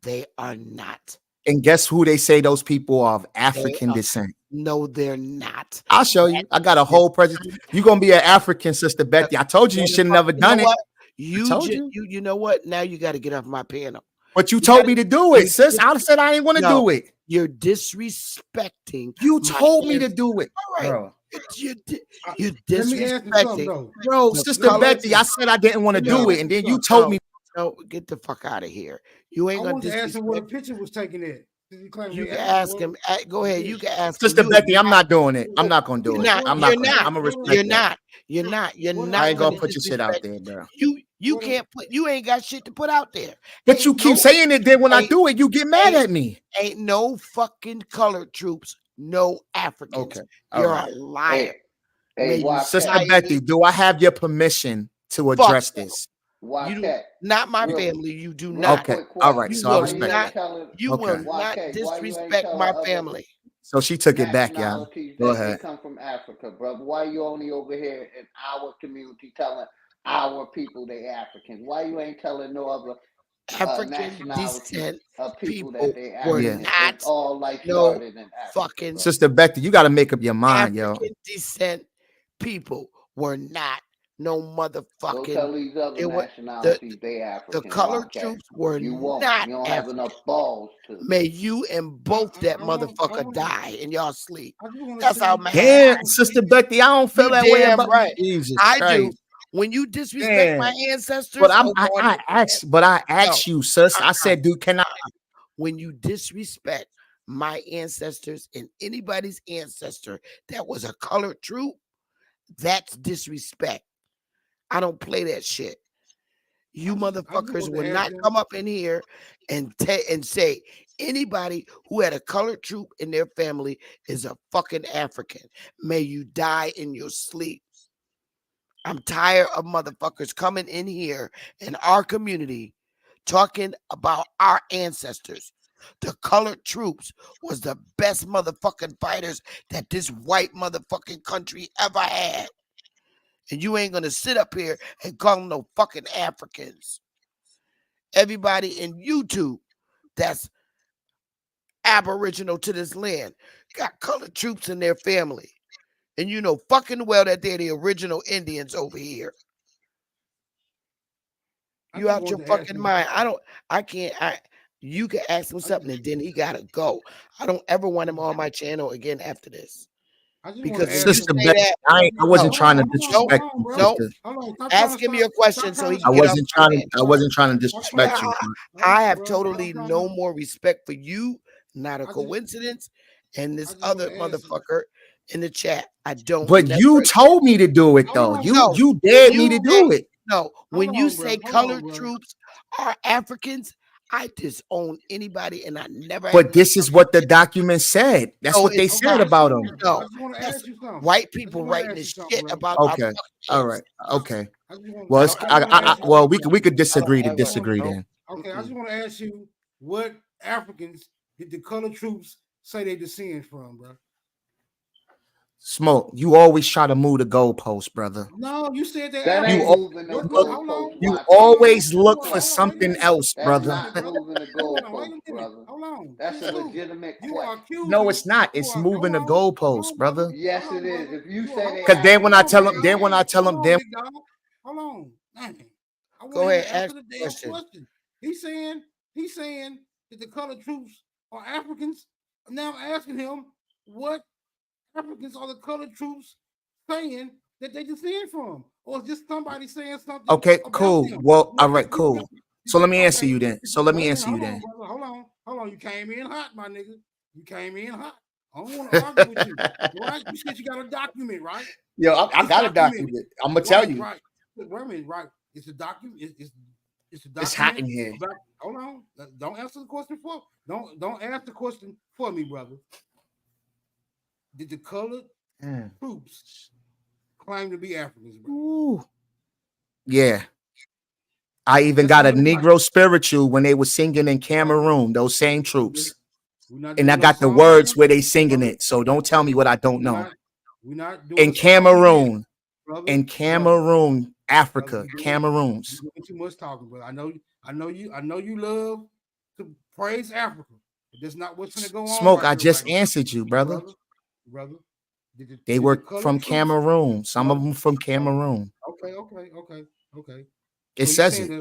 They are not. And guess who they say those people are of African descent? No, they're not. I'll show you. I got a whole presentation. You're gonna be an African, Sister Betty. I told you should have never done it. You know what? Now you got to get off my panel. But you told me to do it, sis. I said I didn't want to do it. You're disrespecting. You told me to do it. All right. Bro. You're disrespecting. Bro, Sister Betty, I said I didn't want to do it, and then you told me. No, get the fuck out of here. You ain't gonna ask him what a picture was taken at. You can ask him. Go ahead. You can ask Sister Betty. I'm not doing it. I'm not gonna do it. I'm not. I'm gonna respect. You're not. I ain't gonna put your shit out there, bro. You can't put. You ain't got shit to put out there. But you keep saying it. Then when I do it, you get mad at me. Ain't no fucking colored troops. No Africans. Okay. You're a liar. Hey, Sister Betty, do I have your permission to address this? Not my family. You do not. Okay. All right. So I respect that. You will not disrespect my family. So she took it back, y'all. Go ahead. Come from Africa, brother. Why you only over here in our community telling our people they Africans? Why you ain't telling no other African descent people that they were African? not all like no started in Africa, fucking bro. Sister Betty, you got to make up your mind, African descent people were not no motherfucking. Go tell these other nationalities they African. The colored troops were not. You don't have enough balls to. May you and both that motherfucker die in y'all sleep. That's how mad. Damn, Sister Betty, I don't feel that way about right. Jesus I Christ. do. When you disrespect my ancestors, but I asked you, sis. I said, dude, can I? when you disrespect my ancestors and anybody's ancestor that was a colored troop, that's disrespect. I don't play that shit. You motherfuckers will not come up in here and say anybody who had a colored troop in their family is a fucking African. May you die in your sleep. I'm tired of motherfuckers coming in here in our community talking about our ancestors. The colored troops was the best motherfucking fighters that this white motherfucking country ever had. And you ain't gonna sit up here and call them no fucking Africans. Everybody in YouTube that's aboriginal to this land got colored troops in their family. And you know fucking well that they're the original Indians over here. You out your fucking mind. You can ask him something and then he gotta go. I don't ever want him on my channel again after this. Because Sister Beth, I wasn't trying to disrespect you, sister. Ask him your question so he can I get wasn't trying to disrespect you. I have totally no more respect for you. Not a coincidence. And this other motherfucker in the chat. I don't. But you told me to do it though. You dared me to do it. No, when you say colored troops are Africans, I disown anybody, and I never. But this is what the document said. That's what they said about them. No, that's white people writing this shit about. Okay, all right, okay. Well, well, we could disagree to disagree then. Okay, I just want to ask you, what Africans did the colored troops say they descend from, bro? Smoke, you always try to move the goalpost, brother. No, you said that. You always look for something else, brother. Hold on. That's a legitimate question. No, it's not. It's moving the goalpost, brother. Yes, it is. If you say because then when I tell them, hold on, man. Go ahead, ask the question. He's saying that the colored troops are Africans. Now I'm asking him what Africans are the colored troops saying that they descend from, or just somebody saying something. Okay, cool. Well, all right, cool. So let me answer you then. Hold on. You came in hot, my nigga. You came in hot. I don't want to argue with you. Right? You said you got a document, right? Yo, I got a document. I'm gonna tell you. Right. Wait a minute, right? It's a document. It's a document. It's hot in here. Hold on. Don't answer the question for. Don't ask the question for me, brother. Did the colored troops claim to be Africans, bro? Ooh. Yeah. I even got a Negro spiritual when they were singing in Cameroon, those same troops. And I got the words where they singing it. So don't tell me what I don't know. In Cameroon, Africa, Cameroons. Too much talking, but I know you love to praise Africa. That's not what's gonna go on. Smoke, I just answered you, brother. Brother, they were from Cameroon. Some of them from Cameroon. Okay. It says it.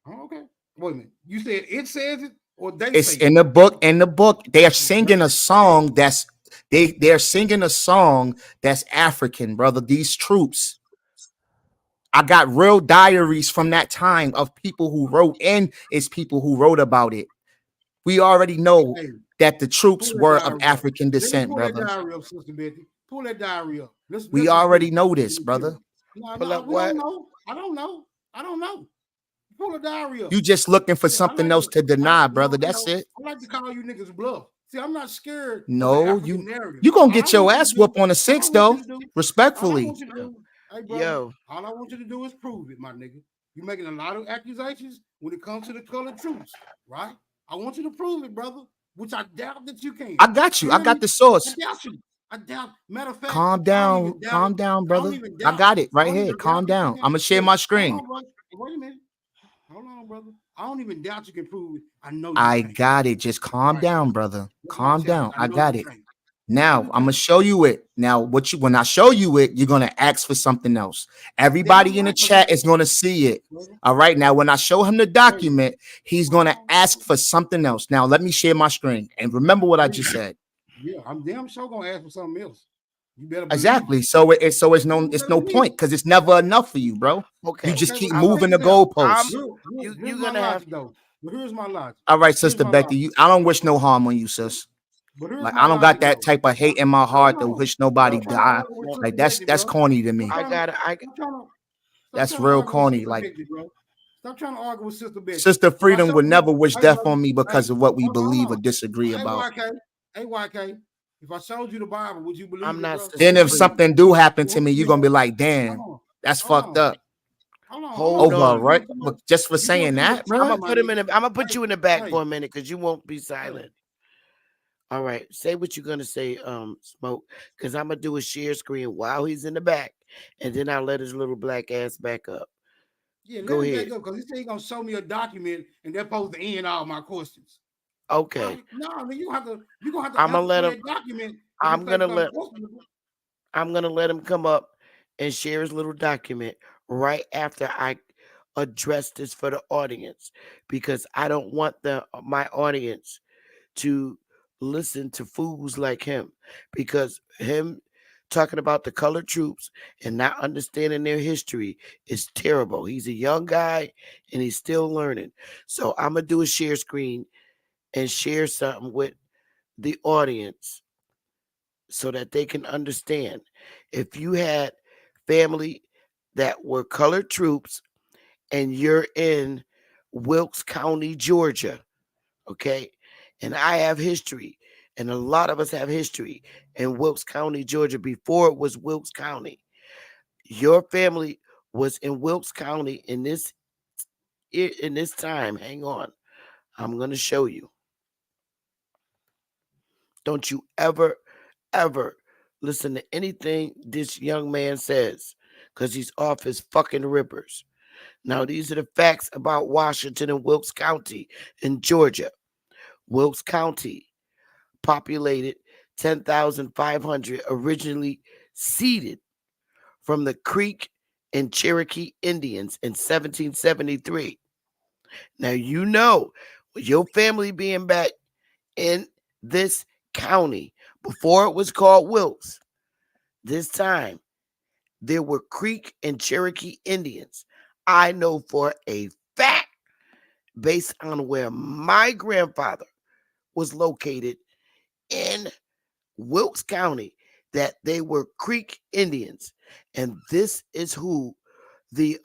Okay. Wait a minute. You said it says it, or they? It's in the book. In the book, they are singing a song that's they're singing a song that's African, brother. These troops. I got real diaries from that time of people who wrote, and it's people who wrote about it. We already know that the troops were of African descent, brother. Pull that diary up. We already know this, brother. Pull up what? I don't know. Pull a diary up. You just looking for something else to deny, brother. That's it. I like to call you niggas bluff. See, I'm not scared. No, you gonna get your ass whooped on the 6th, though. Respectfully. Hey, brother, yo, all I want you to do is prove it, my nigga. You're making a lot of accusations when it comes to the colored troops, right? I want you to prove it, brother, which I doubt that you can. I got you. I got the source. I doubt. Matter of fact, calm down, brother. I got it right here. Calm down. I'm gonna share my screen. Wait a minute. Hold on, brother. I don't even doubt you can prove it. I know. I got it. Just calm down, brother. Calm down. I got it. Now I'm gonna show you it. Now, when I show you it, you're gonna ask for something else. Everybody in the chat is gonna see it. All right. Now, when I show him the document, he's gonna ask for something else. Now, let me share my screen and remember what I just said. Yeah, I'm damn sure gonna ask for something else. You better exactly. So it's no point because it's never enough for you, bro. Okay. You just keep moving the goalposts. You're gonna have to. But here's my logic. All right, Here's Sister my Becky, logic. I don't wish no harm on you, sis. But here's Like my I don't got logic, that though. type of hate in my heart Hold to on. wish nobody Stop trying to die. argue with Well, Sister Like Becky, that's bro. corny to Stop me. I trying to, gotta. stop trying to, stop That's trying to real argue with corny. Sister Like Becky, bro. Stop trying to argue with Sister Becky. Sister If I Freedom showed would you, never wish hey, death bro, on me hey, because of what we hold on, believe hold or on. disagree Hey, about. YK, hey, YK. If I showed you the Bible, would you believe I'm it, not bro? Then Sister if Freedom. something do happen to Well, me, you're listen, gonna be like, hold damn, on, that's hold fucked on, up. hold Hold on. Over, on. right? But just for You going saying through that, your I'm man. gonna time, my put him in. nigga. I'm gonna put Hey, you in the back hey, for a minute because you won't be hey. silent. All right, say what you're gonna say, Smoke, because I'm gonna do a share screen while he's in the back, and then I'll let his little black ass back up. Yeah, let Go him ahead. back up because he said he's gonna show me a document and that's supposed to end all my questions. Okay, No, nigga, you gonna have to I'm gonna answer let for him. that document if you I'm think gonna it's let. unquestionable. I'm gonna let him come up and share his little document right after I address this for the audience because I don't want my audience to listen to fools like him because him talking about the colored troops and not understanding their history is terrible. He's a young guy and he's still learning. So I'm gonna do a share screen and share something with the audience so that they can understand. If you had family that were colored troops and you're in Wilkes County, Georgia, okay? And I have history, and a lot of us have history in Wilkes County, Georgia, before it was Wilkes County. Your family was in Wilkes County in this time. Hang on. I'm gonna show you. Don't you ever listen to anything this young man says, because he's off his fucking rippers. Now, these are the facts about Washington and Wilkes County in Georgia. Wilkes County populated 10,500, originally seeded from the Creek and Cherokee Indians in 1773. Now, you know, with your family being back in this county before it was called Wilkes, this time there were Creek and Cherokee Indians. I know for a fact, based on where my grandfather was located in Wilkes County, that they were Creek Indians. And this is who the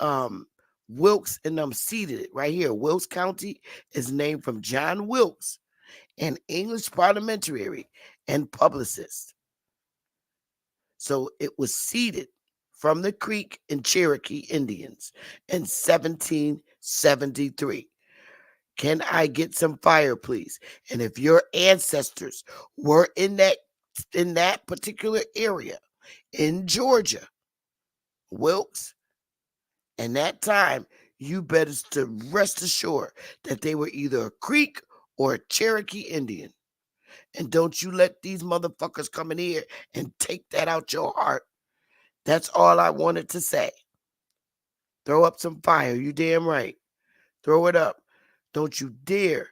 Wilkes and them seated it right here. Wilkes County is named from John Wilkes, an English parliamentary and publicist. So it was seeded from the Creek and Cherokee Indians in 1773. Can I get some fire, please? And if your ancestors were in that particular area in Georgia, Wilkes, and that time, you better to rest assured that they were either a Creek or a Cherokee Indian. And don't you let these motherfuckers come in here and take that out your heart. That's all I wanted to say. Throw up some fire. You damn right. Throw it up. Don't you dare.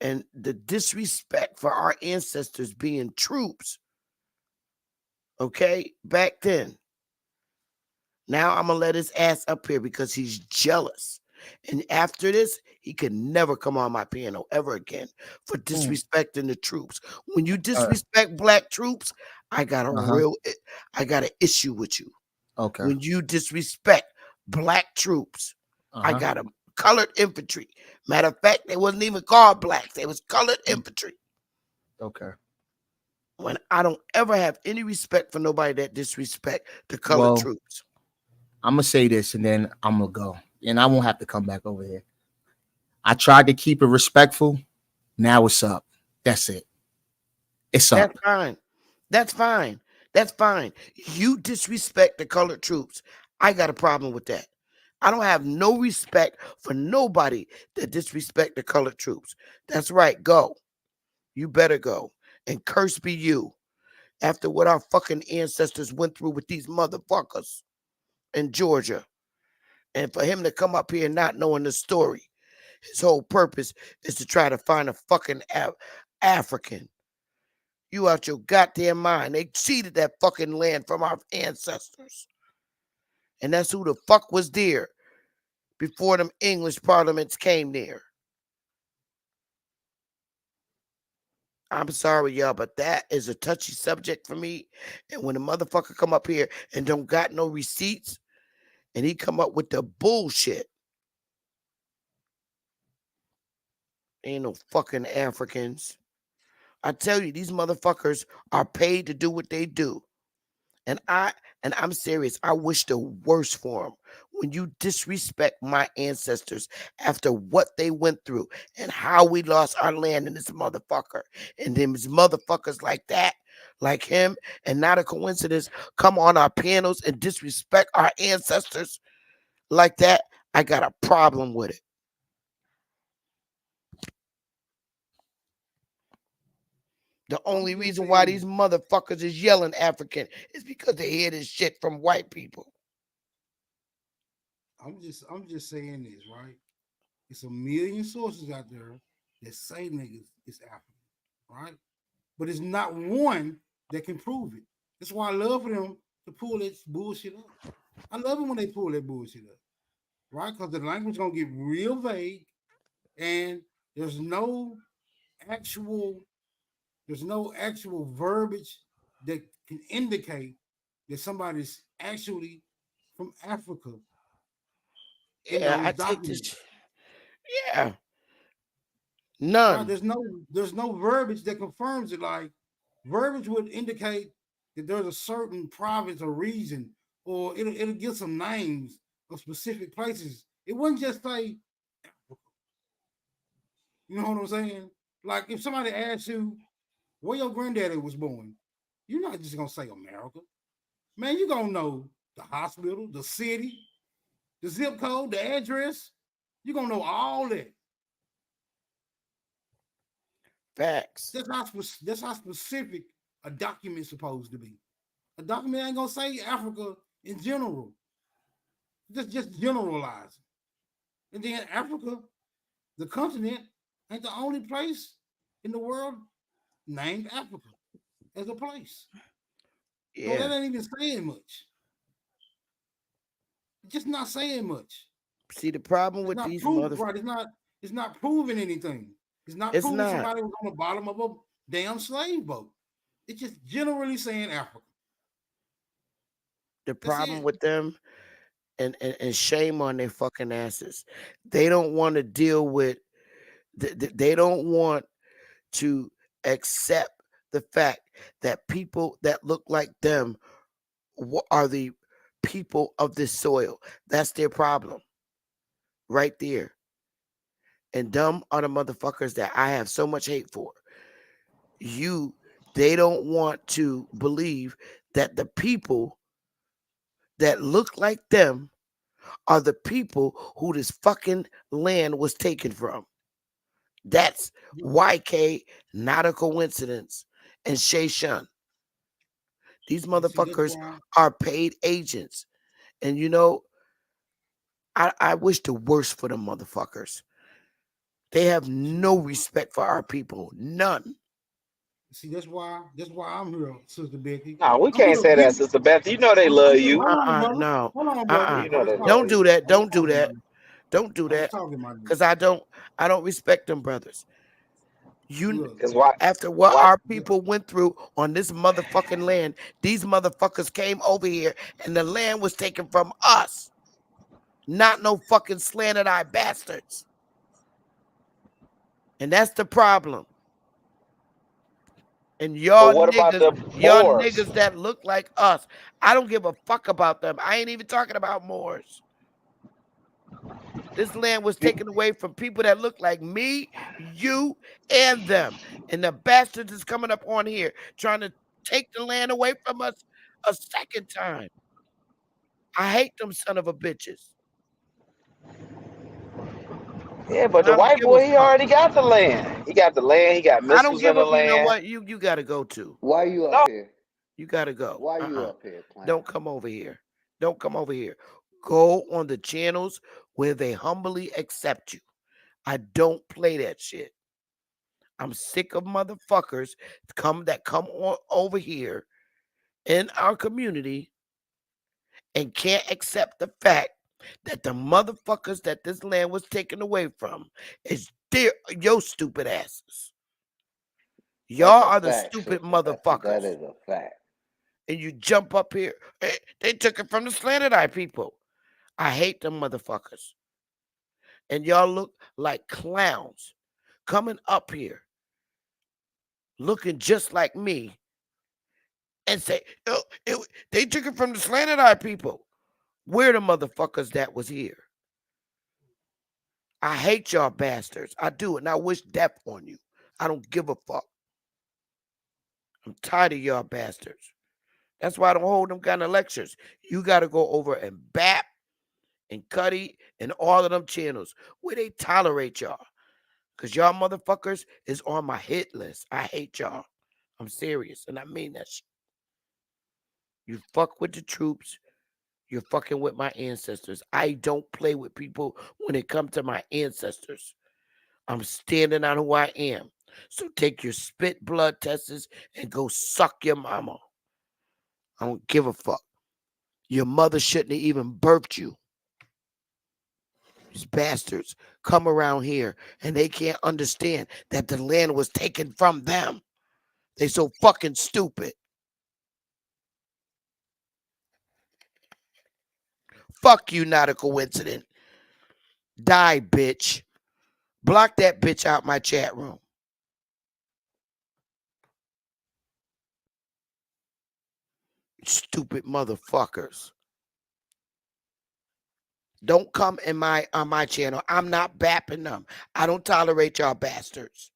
And the disrespect for our ancestors being troops, okay, back then. Now I'm going to let his ass up here because he's jealous. And after this, he can never come on my piano ever again for disrespecting the troops. When you disrespect black troops, I got an issue with you. Okay. When you disrespect black troops, I got a colored infantry. Matter of fact, they wasn't even called blacks. They was colored infantry. Okay. When I don't ever have any respect for nobody that disrespect the colored troops. I'm gonna say this and then I'm gonna go, and I won't have to come back over here. I tried to keep it respectful. Now it's up. That's it. It's up. That's fine. That's fine. That's fine. You disrespect the colored troops. I got a problem with that. I don't have no respect for nobody that disrespect the colored troops. That's right. Go. You better go. And curse be you. After what our fucking ancestors went through with these motherfuckers in Georgia. And for him to come up here not knowing the story, his whole purpose is to try to find a fucking African. You out your goddamn mind. They ceded that fucking land from our ancestors. And that's who the fuck was there before them English parliaments came there. I'm sorry, y'all, but that is a touchy subject for me. And when a motherfucker come up here and don't got no receipts, and he come up with the bullshit, ain't no fucking Africans. I tell you, these motherfuckers are paid to do what they do. And I'm serious. I wish the worst for them. When you disrespect my ancestors after what they went through and how we lost our land in this motherfucker, and them motherfuckers like that, like him, and not a coincidence, come on our panels and disrespect our ancestors like that, I got a problem with it. The only reason why these motherfuckers is yelling African is because they hear this shit from white people. I'm just saying this, right? It's a million sources out there that say niggas is African, right? But it's not one that can prove it. That's why I love for them to pull that bullshit up. I love it when they pull that bullshit up, right? Because the language gonna get real vague, and there's no actual verbiage that can indicate that somebody's actually from Africa in Yeah, I those take documents. this. Yeah, Right? none. There's no verbiage that confirms it. Like verbiage would indicate that there's a certain province or region, or it'll give some names of specific places. It wouldn't just say Africa. You know what I'm saying? Like if somebody asks you where your granddaddy was born, you're not just gonna say America. Man, you're gonna know the hospital, the city, the zip code, the address. You're gonna know all that. Facts. That's how specific a document's supposed to be. A document ain't gonna say Africa in general. Just generalize. And then Africa, the continent, ain't the only place in the world named Africa as a place. So that Yeah. ain't even saying much. Just not saying much. See, the problem It's with not these proof, motherfuckers, right? It's not proving anything. It's not it's proving not. somebody was on the bottom of a damn slave boat. It's just generally saying Africa. The That's problem it. with them, and shame on their fucking asses. They don't want to deal with. They don't want to accept the fact that people that look like them are the people of this soil. That's their problem, right there. And dumb are the motherfuckers that I have so much hate for. They don't want to believe that the people that look like them are the people who this fucking land was taken from. That's YK, not a coincidence, and Shay Shun. These See, that's motherfuckers why. are paid agents. And I wish the worst for them motherfuckers. They have no respect for our people. None. See, that's why. That's why I'm here, Sister Becky. No, we I'm here can't to say that, give. Sister Beth. You know they love I'm here. you. Hold on, brother. No. Hold on, brother. You I know was they Don't love talking. do you. that. I was Don't do talking, that. man. Don't do I was that. talking, my dude. Because I don't respect them brothers. You Look, Cause why? After what Why? our people went through on this motherfucking land, these motherfuckers came over here and the land was taken from us. Not no fucking slanted eye bastards. And that's the problem. And But what about the y'all Moors? niggas that look like us, I don't give a fuck about them. I ain't even talking about Moors. This land was You, taken away from people that look like me, you, and them. And the bastards is coming up on here trying to take the land away from us a second time. I hate them son of a bitches. yeah, but And the I don't white give a boy, he fuck. already got the land. He got the land. He got I don't missiles in give the a, you know land. what? You gotta go to. Why you up No, here? You gotta go. Why you up here, Don't Plant? come over here. Don't come over here. Go on the channels where they humbly accept you. I don't play that shit. I'm sick of motherfuckers that come on over here in our community and can't accept the fact that the motherfuckers that this land was taken away from is your stupid asses. Y'all a are the fact, stupid sister. That motherfuckers. is a fact. And you jump up here. They took it from the slanted eye people. I hate them motherfuckers. And y'all look like clowns coming up here looking just like me and say, oh, they took it from the slanted eye people. We're the motherfuckers that was here. I hate y'all bastards. I do, and I wish death on you. I don't give a fuck. I'm tired of y'all bastards. That's why I don't hold them kind of lectures. You got to go over and BAP and Cuddy and all of them channels where they tolerate y'all. Because y'all motherfuckers is on my hit list. I hate y'all. I'm serious, and I mean that shit. You fuck with the troops. You're fucking with my ancestors. I don't play with people when it comes to my ancestors. I'm standing on who I am. So take your spit blood tests and go suck your mama. I don't give a fuck. Your mother shouldn't have even birthed you. These bastards come around here and they can't understand that the land was taken from them. They so fucking stupid. Fuck you, not a coincidence. Die, bitch. Block that bitch out my chat room. Stupid motherfuckers. Don't come in on my channel. I'm not bapping them. I don't tolerate y'all bastards.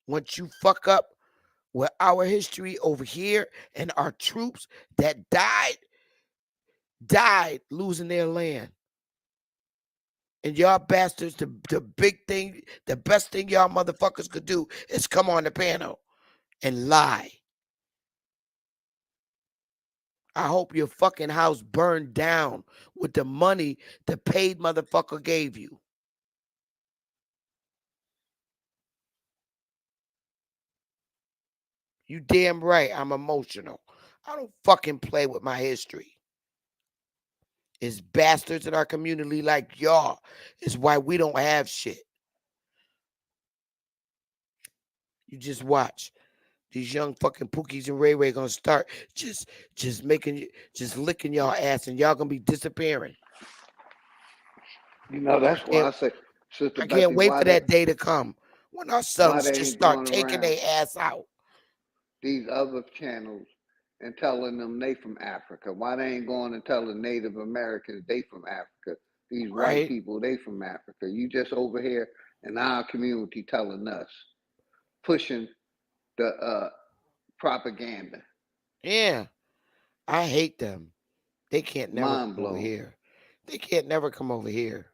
Once you fuck up with our history over here and our troops that died losing their land. And y'all bastards, the big thing, the best thing y'all motherfuckers could do is come on the panel and lie. I hope your fucking house burned down with the money the paid motherfucker gave you. You damn right I'm emotional. I don't fucking play with my history. It's bastards in our community like y'all is why we don't have shit. You just watch. These young fucking Pookies and Ray Ray gonna start just licking y'all ass and y'all gonna be disappearing. You know, that's why I say, Sister I can't Becky, wait for that day to come when our why sons they just ain't start going taking around their ass out. these other channels and telling them they from Africa? Why they ain't going and telling Native Americans they from Africa? These white Right? people, they from Africa. You just over here in our community telling us, pushing the propaganda. Yeah. I hate them. They can't never Mind come over blown. here. They can't never come over here.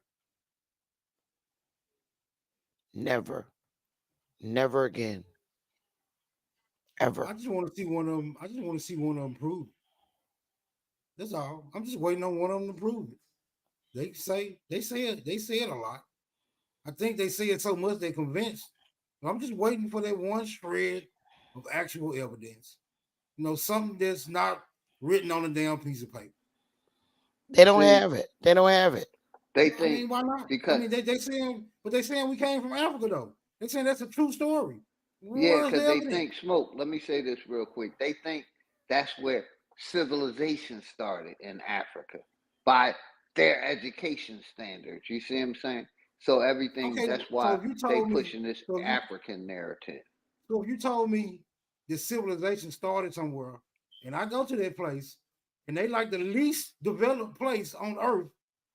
Never. Never again. Ever. I just want to see one of them. I just want to see one of them prove it. That's all. I'm just waiting on one of them to prove it. They say it a lot. I think they say it so much they're convinced. But I'm just waiting for that one shred of actual evidence. You know, something that's not written on a damn piece of paper. They don't See, have it. They don't have it. they I think mean, why not? I because mean, they saying, but they saying we came from Africa though. They saying that's a true story. yeah, Where's the because they evidence? think smoke. Let me say this real quick. They think that's where civilization started in Africa by their education standards. You see what I'm saying? So everything Okay, that's so why if you they told me, pushing this so if you African narrative. so if you told me the civilization started somewhere, and I go to that place, and they like the least developed place on Earth,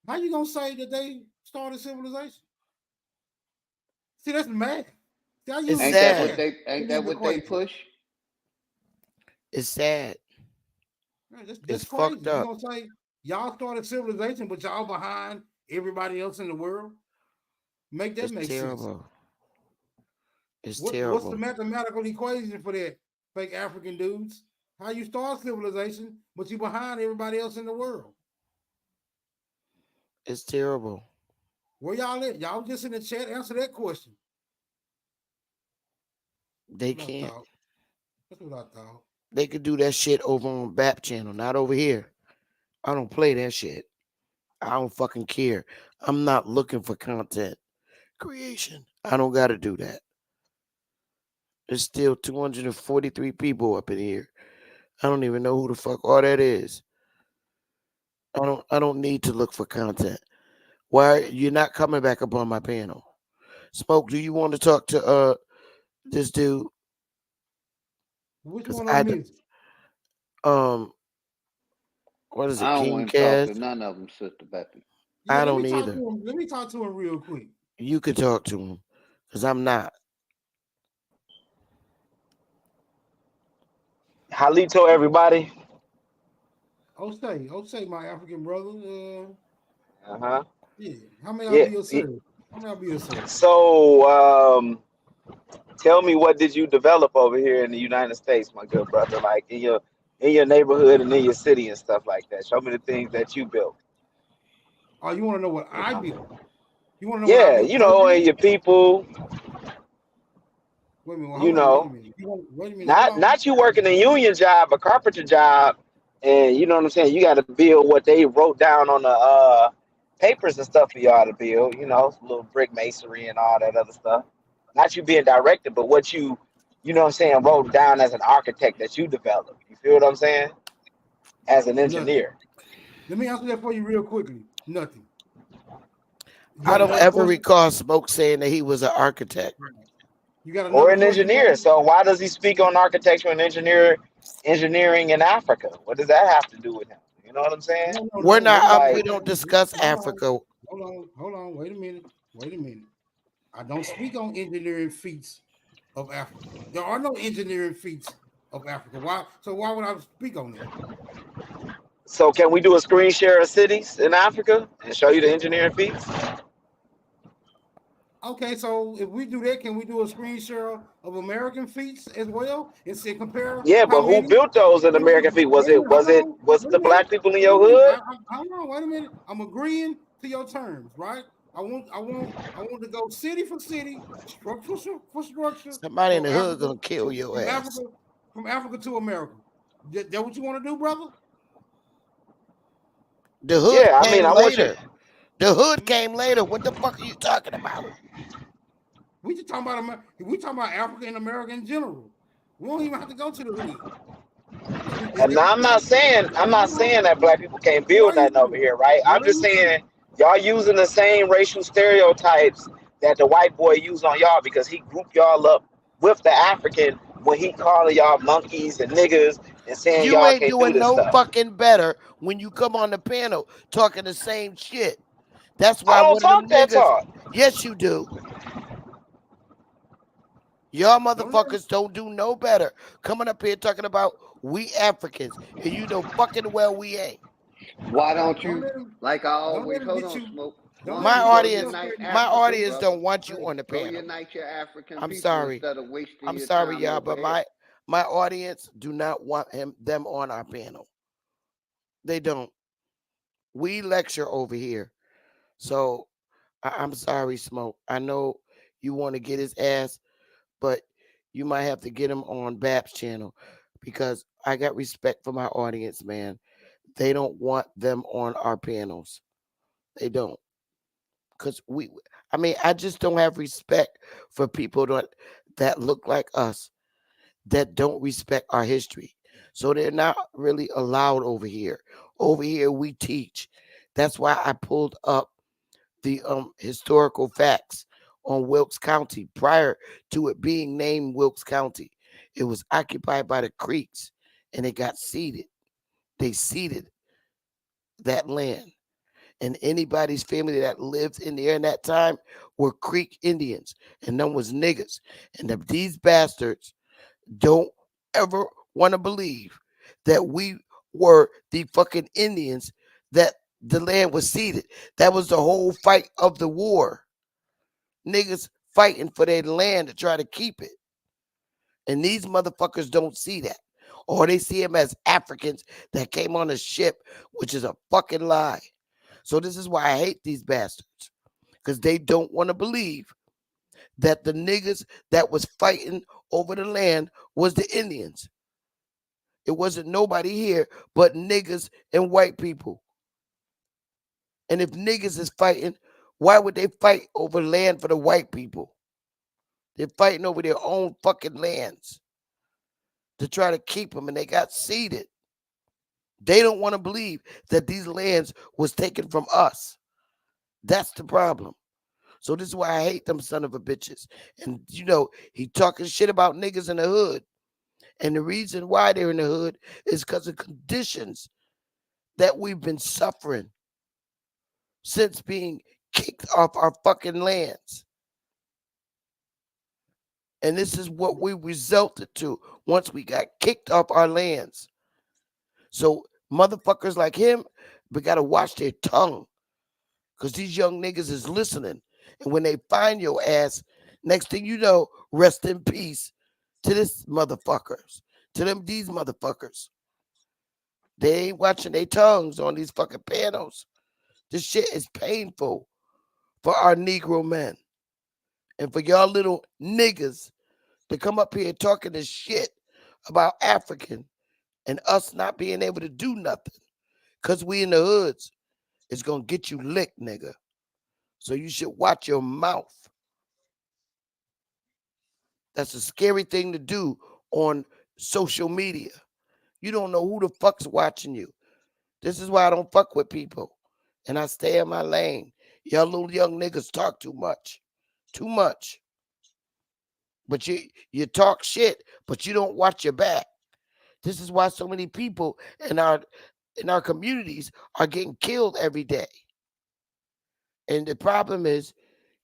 how you gonna say that they started civilization? See, that's mad. See, I It's use Ain't that math what sad. they in ain't this that what they equation. push? It's sad. Man, that's It's crazy. fucked You up. gonna say y'all started civilization, but y'all behind everybody else in the world? Make that It's make sense. terrible. It's What's the terrible. mathematical equation for that, fake African dudes? How you start civilization, but you behind everybody else in the world? It's terrible. Where y'all at? Y'all just in the chat answer that question. They That's what I can't. thought. That's what I thought. They could do that shit over on BAP channel, not over here. I don't play that shit. I don't fucking care. I'm not looking for content creation. I don't got to do that. There's still 243 people up in here. I don't even know who the fuck all that is. I don't need to look for content. Why you're not coming back up on my panel? Smoke, do you want to talk to this dude? Which Because one I missed? what is it, I don't King want to talk Kaz? to none of them, Sister Becky. Yeah, I let me don't talk to either. him. Let me talk to him real quick. You could talk to him, because I'm not. Halito, everybody. Osei, my African brother. Uh-huh. Yeah. How may I Yeah, be of yeah. service? How may I be of service? So, tell me, what did you develop over here in the United States, my good brother? Like in your neighborhood and in your city and stuff like that. Show me the things that you built. Oh, you want to know what You I know. built? You want to know what I Yeah, built you know, personally? and your people. Wait a minute. You Hold on. Wait a know, minute. Wait a minute. Hold not on. not you working a union job, a carpenter job, and you know what I'm saying. You got to build what they wrote down on the papers and stuff for y'all to build. You know, some little brick masonry and all that other stuff. Not you being directed, but what you know what I'm saying, wrote down as an architect that you developed. You feel what I'm saying? As an Nothing. engineer. Let me answer that for you real quickly. Nothing. You I got don't another ever question? recall Smoke saying that he was an architect. You got Or another an question for engineer. me? So why does he speak on architecture and engineering in Africa? What does that have to do with him? You know what I'm saying? We're not Wait a up. minute. We Like, don't discuss Africa. Hold on. Wait a minute. Wait a minute. I don't speak on engineering feats of Africa. There are no engineering feats of Africa. Why? So why would I speak on that? so can we do a screen share of cities in Africa and show you the engineering feats? Okay, so if we do that, can we do a screen share of American feats as well and see compare Yeah, how but who many? built those in Wait a minute. American feet? Wait a minute. Hold on. Was it Wait a the minute. black people in Wait a your minute. hood? Hold on. Wait a minute. I'm agreeing to your terms, right? I want to go city for city, structure for structure, Somebody in for the hood Africa gonna kill your ass. from Africa to America. That what you want to do, brother? The hood Yeah, I mean, came I want you. later. The hood came later. What the fuck are you talking about? We just talking about we talking about Africa and America in general. We don't even have to go to the hood. And now I'm not saying that black people can't build nothing over here, right? I'm just saying y'all using the same racial stereotypes that the white boy used on y'all because he grouped y'all up with the African when he calling y'all monkeys and niggas and saying You y'all ain't can't do doing this no stuff. fucking better when you come on the panel talking the same shit. That's I why don't one of them talk that niggas. talk. Yes, you do. Y'all Don't let motherfuckers don't do no better coming up here talking about we Africans, and you know fucking well we ain't. Why don't don't you, let him like I don't let always, him hold get on, you. Smoke. Don't Why let don't him you get go you unite frustrated. My Africa, audience brother? don't want you Hey, on the Go panel. unite your African I'm people sorry. instead of wasting I'm your sorry, time y'all, over but here. my audience do not want them on our panel. They don't. We lecture over here. So I'm sorry, Smoke. I know you want to get his ass, but you might have to get him on Bab's channel because I got respect for my audience, man. They don't want them on our panels. They don't. Because I just don't have respect for people that look like us that don't respect our history. So they're not really allowed over here. Over here, we teach. That's why I pulled up the historical facts on Wilkes County prior to it being named Wilkes County. It was occupied by the Creeks and it got ceded. They ceded that land. And anybody's family that lived in there in that time were Creek Indians, and them was niggas. And if these bastards don't ever want to believe that we were the fucking Indians, that the land was ceded. That was the whole fight of the war. Niggas fighting for their land to try to keep it. And these motherfuckers don't see that. Or they see them as Africans that came on a ship, which is a fucking lie. So this is why I hate these bastards. Because they don't want to believe that the niggas that was fighting over the land was the Indians. It wasn't nobody here but niggas and white people. And if niggas is fighting, why would they fight over land for the white people? They're fighting over their own fucking lands to try to keep them, and they got ceded. They don't want to believe that these lands was taken from us. That's the problem. So this is why I hate them son of a bitches. And he talking shit about niggas in the hood. And the reason why they're in the hood is because of conditions that we've been suffering since being kicked off our fucking lands. And this is what we resulted to once we got kicked off our lands. So motherfuckers like him, we got to watch their tongue, because these young niggas is listening. And when they find your ass, next thing you know, rest in peace to this motherfuckers, these motherfuckers. They ain't watching their tongues on these fucking panels. This shit is painful for our Negro men. And for y'all little niggas to come up here talking this shit about African and us not being able to do nothing because we in the hoods, it's going to get you licked, nigga. So you should watch your mouth. That's a scary thing to do on social media. You don't know who the fuck's watching you. This is why I don't fuck with people. And I stay in my lane. Y'all little young niggas talk too much. Too much. But you talk shit, but you don't watch your back. This is why so many people in our communities are getting killed every day. And the problem is,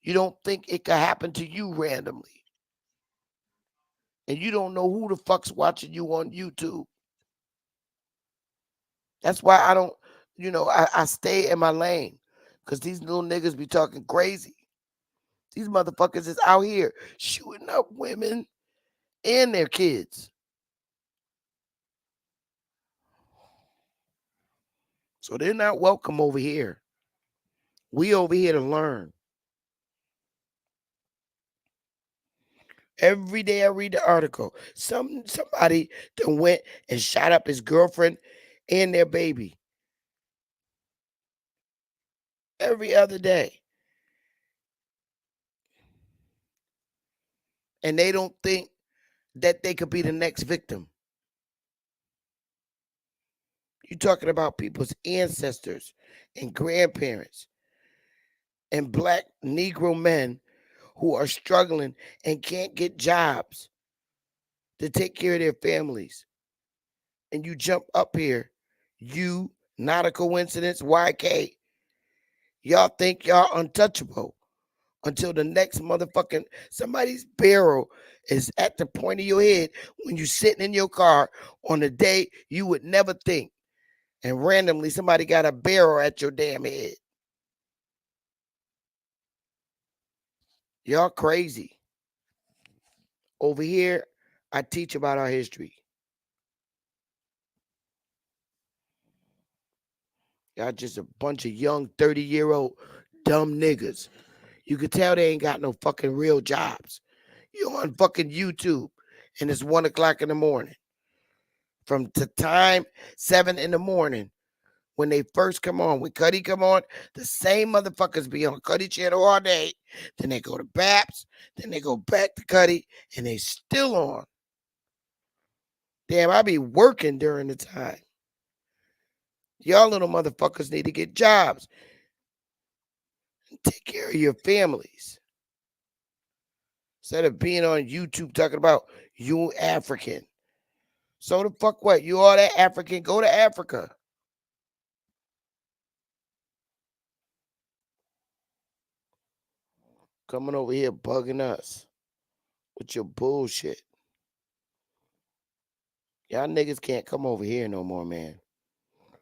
you don't think it could happen to you randomly. And you don't know who the fuck's watching you on YouTube. That's why I don't, I stay in my lane. Because these little niggas be talking crazy. These motherfuckers is out here shooting up women and their kids. So they're not welcome over here. We over here to learn. Every day I read the article. Somebody done went and shot up his girlfriend and their baby. Every other day. And they don't think that they could be the next victim. You're talking about people's ancestors and grandparents and black Negro men who are struggling and can't get jobs to take care of their families. And you jump up here, you, not a coincidence, YK. Y'all think y'all untouchable until the next motherfucking somebody's barrel is at the point of your head when you're sitting in your car on a day you would never think. And randomly somebody got a barrel at your damn head. Y'all crazy. Over here, I teach about our history. Y'all just a bunch of young 30-year-old dumb niggas. You can tell they ain't got no fucking real jobs. You're on fucking YouTube and it's 1 o'clock in the morning. From the time 7 in the morning when they first come on, when Cuddy come on, the same motherfuckers be on Cuddy channel all day. Then they go to Baps, then they go back to Cuddy, and they still on. Damn, I be working during the time. Y'all little motherfuckers need to get jobs and take care of your families. Instead of being on YouTube talking about you African. So the fuck what? You all that African, go to Africa. Coming over here bugging us with your bullshit. Y'all niggas can't come over here no more, man.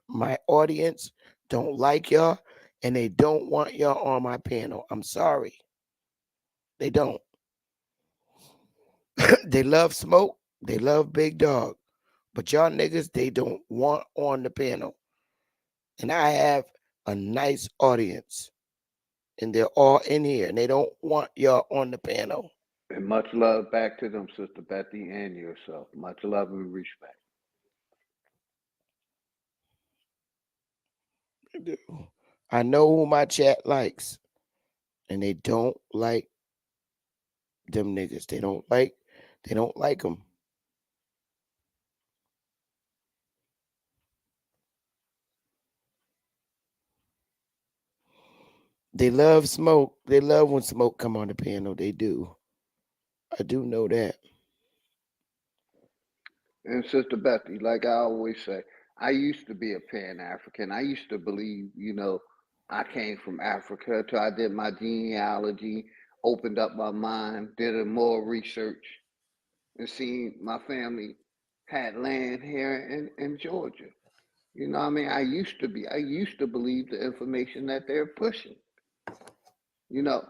My audience don't like y'all, and they don't want y'all on my panel. I'm sorry. They don't. They love Smoke. They love Big Dog. But y'all niggas, they don't want on the panel. And I have a nice audience. And they're all in here. And they don't want y'all on the panel. And much love back to them, Sister Betty, and yourself. Much love and respect. I know who my chat likes. And they don't like them niggas. They don't like them. They love smoke. They love when smoke come on the panel. They do. I do know that. And Sister Betty, like I always say, I used to be a Pan African. I used to believe, I came from Africa till I did my genealogy, opened up my mind, did a more research, and seen my family had land here in Georgia. You know what I mean? I used to believe the information that they're pushing. You know,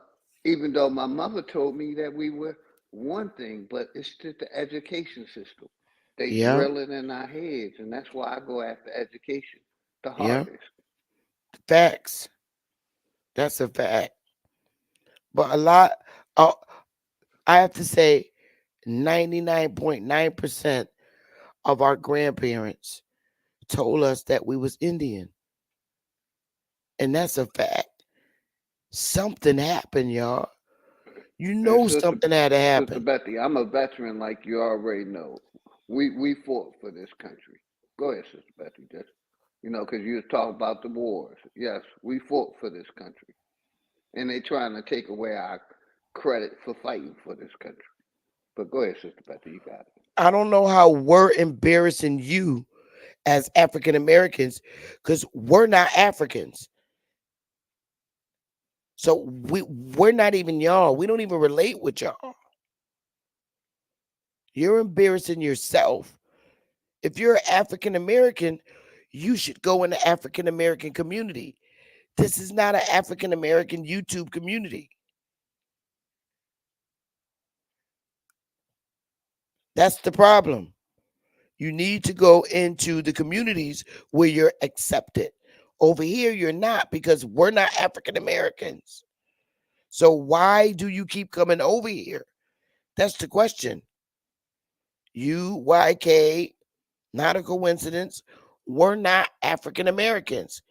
even though my mother told me that we were one thing, but it's just the education system. They Yeah, drill it in our heads, and that's why I go after education the yeah. hardest. Facts. That's a fact. But a lot, uh, I have to say, 99.9% of our grandparents told us that we was Indian. And that's a fact. Something happened, y'all. You And know something had to Sister happen. Betty, I'm a veteran, like you already know. We fought for this country. Go ahead, Sister Betty. Just because you was talking about the wars. Yes, we fought for this country, and they trying to take away our credit for fighting for this country. But go ahead, Sister Betty, you got it. I don't know how we're embarrassing you as African Americans because we're not Africans. So we're not even y'all. We don't even relate with y'all. You're embarrassing yourself. If you're African American, you should go in the African American community. This is not an African American YouTube community. That's the problem. You need to go into the communities where you're accepted. Over here, you're not because we're not African Americans. So why do you keep coming over here? That's the question. YK, not a coincidence. We're not African Americans.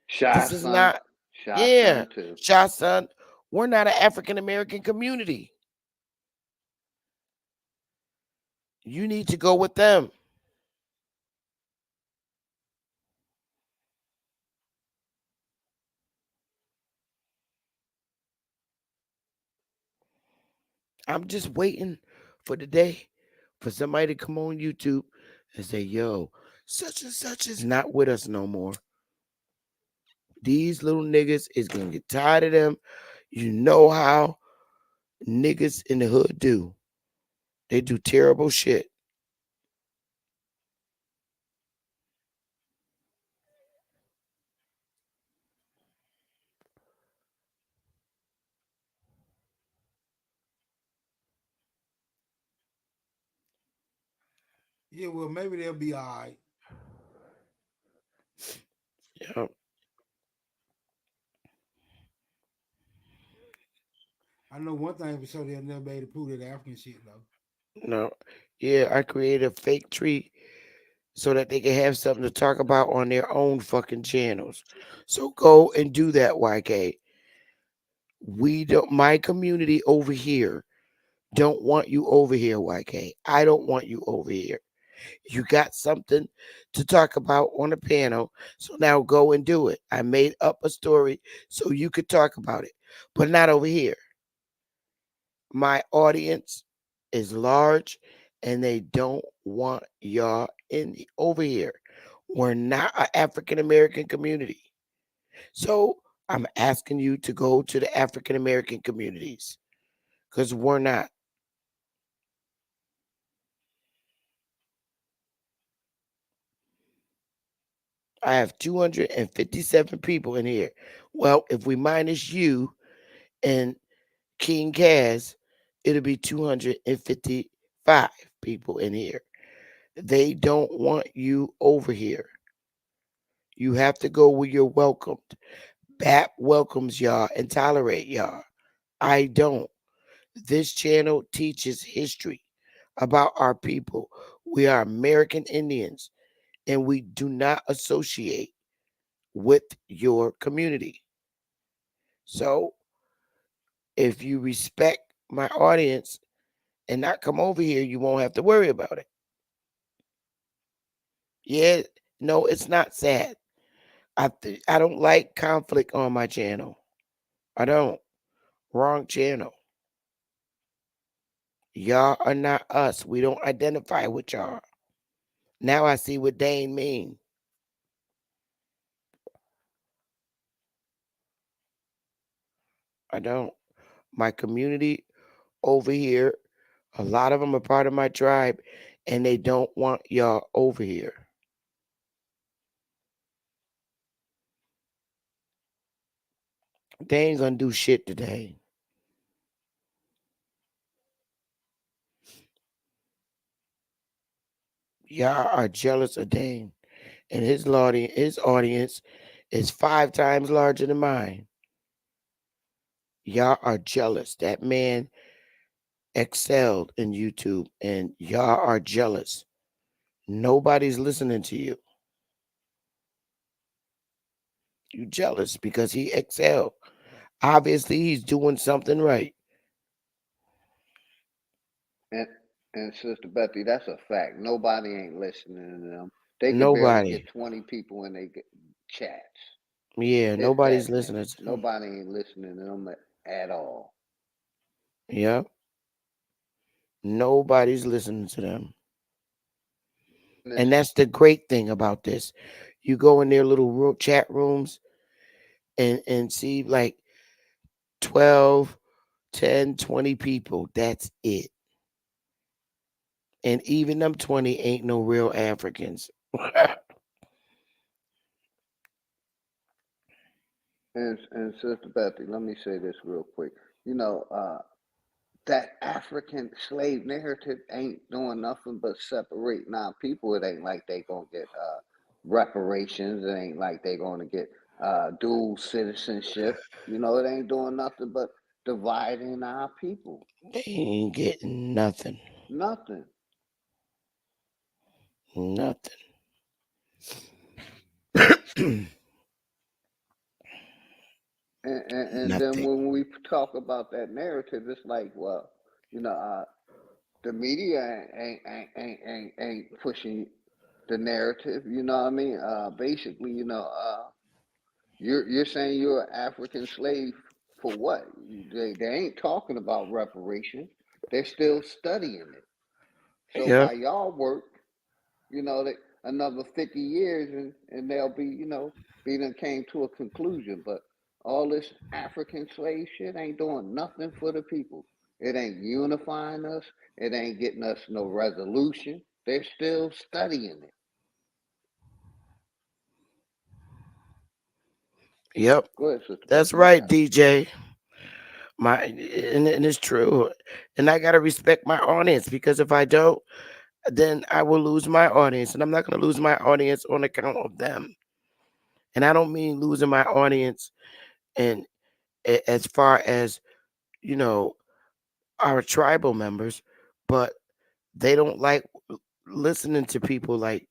Shy This is son, not, shy yeah, son too. Shah son. We're not an African American community. You need to go with them. I'm just waiting for the day for somebody to come on YouTube and say, yo, such and such is not with us no more. These little niggas is gonna get tired of them. You know how niggas in the hood do. They do terrible shit. Yeah, well, maybe they'll be all right. Yeah. I know one thing for sure, they'll never be able to prove that African shit, though. No. Yeah, I created a fake tree so that they can have something to talk about on their own fucking channels. So go and do that, YK. We don't, my community over here don't want you over here, YK. I don't want you over here. You got something to talk about on a panel, so now go and do it. I made up a story so you could talk about it, but not over here. My audience is large and they don't want y'all over here. We're not an African American community. So I'm asking you to go to the African American communities because we're not. I have 257 people in here. Well, if we minus you and King Kaz, it'll be 255 people in here. They don't want you over here. You have to go where you're welcomed. BAP welcomes y'all and tolerate y'all. I don't. This channel teaches history about our people. We are American Indians and we do not associate with your community. So if you respect my audience and not come over here, you won't have to worry about it. Yeah, no, it's not sad. I don't like conflict on my channel. I don't. Wrong channel. Y'all are not us. We don't identify with y'all. Now I see what Dane mean. I don't. My community over here, a lot of them are part of my tribe, and they don't want y'all over here. They ain't gonna do shit today. Y'all are jealous of Dane, and his audience is 5 times larger than mine. Y'all are jealous. That man excelled in YouTube, and y'all are jealous. Nobody's listening to you. You jealous because he excelled. Obviously, he's doing something right. And and Sister Betty, that's a fact. Nobody ain't listening to them. They can barely Nobody. get 20 people in their chats, Yeah, if nobody's that listening many. to him. Nobody ain't listening to them at all. Yep. Nobody's listening to them. And And it's, that's the great thing about this. You go in their little chat rooms and see like 12, 10, 20 people. That's it. And even them 20 ain't no real Africans. and Sister Betty, let me say this real quick. You know, that African slave narrative ain't doing nothing but separating our people. It ain't like they gonna get reparations. It ain't like they gonna get dual citizenship. You know, it ain't doing nothing but dividing our people. They ain't getting nothing. Nothing. Nothing. And then Nothing. when we talk about that narrative, it's like, well, you know, the media ain't pushing the narrative. You know what I mean? Basically, you know, you're saying you're an African slave for what? They ain't talking about reparations. They're still studying it. So Yep. by y'all work, you know, that another 50 years and they'll be, you know, be done came to a conclusion. But all this African slave shit ain't doing nothing for the people. It ain't unifying us. It ain't getting us no resolution. They're still studying it. Yep. Go ahead, Sister Beth. That's You right, got it. DJ. And it's true. And I gotta respect my audience because if I don't, then I will lose my audience. And I'm not gonna lose my audience on account of them. And I don't mean losing my audience and as far as, you know, our tribal members, but they don't like listening to people like,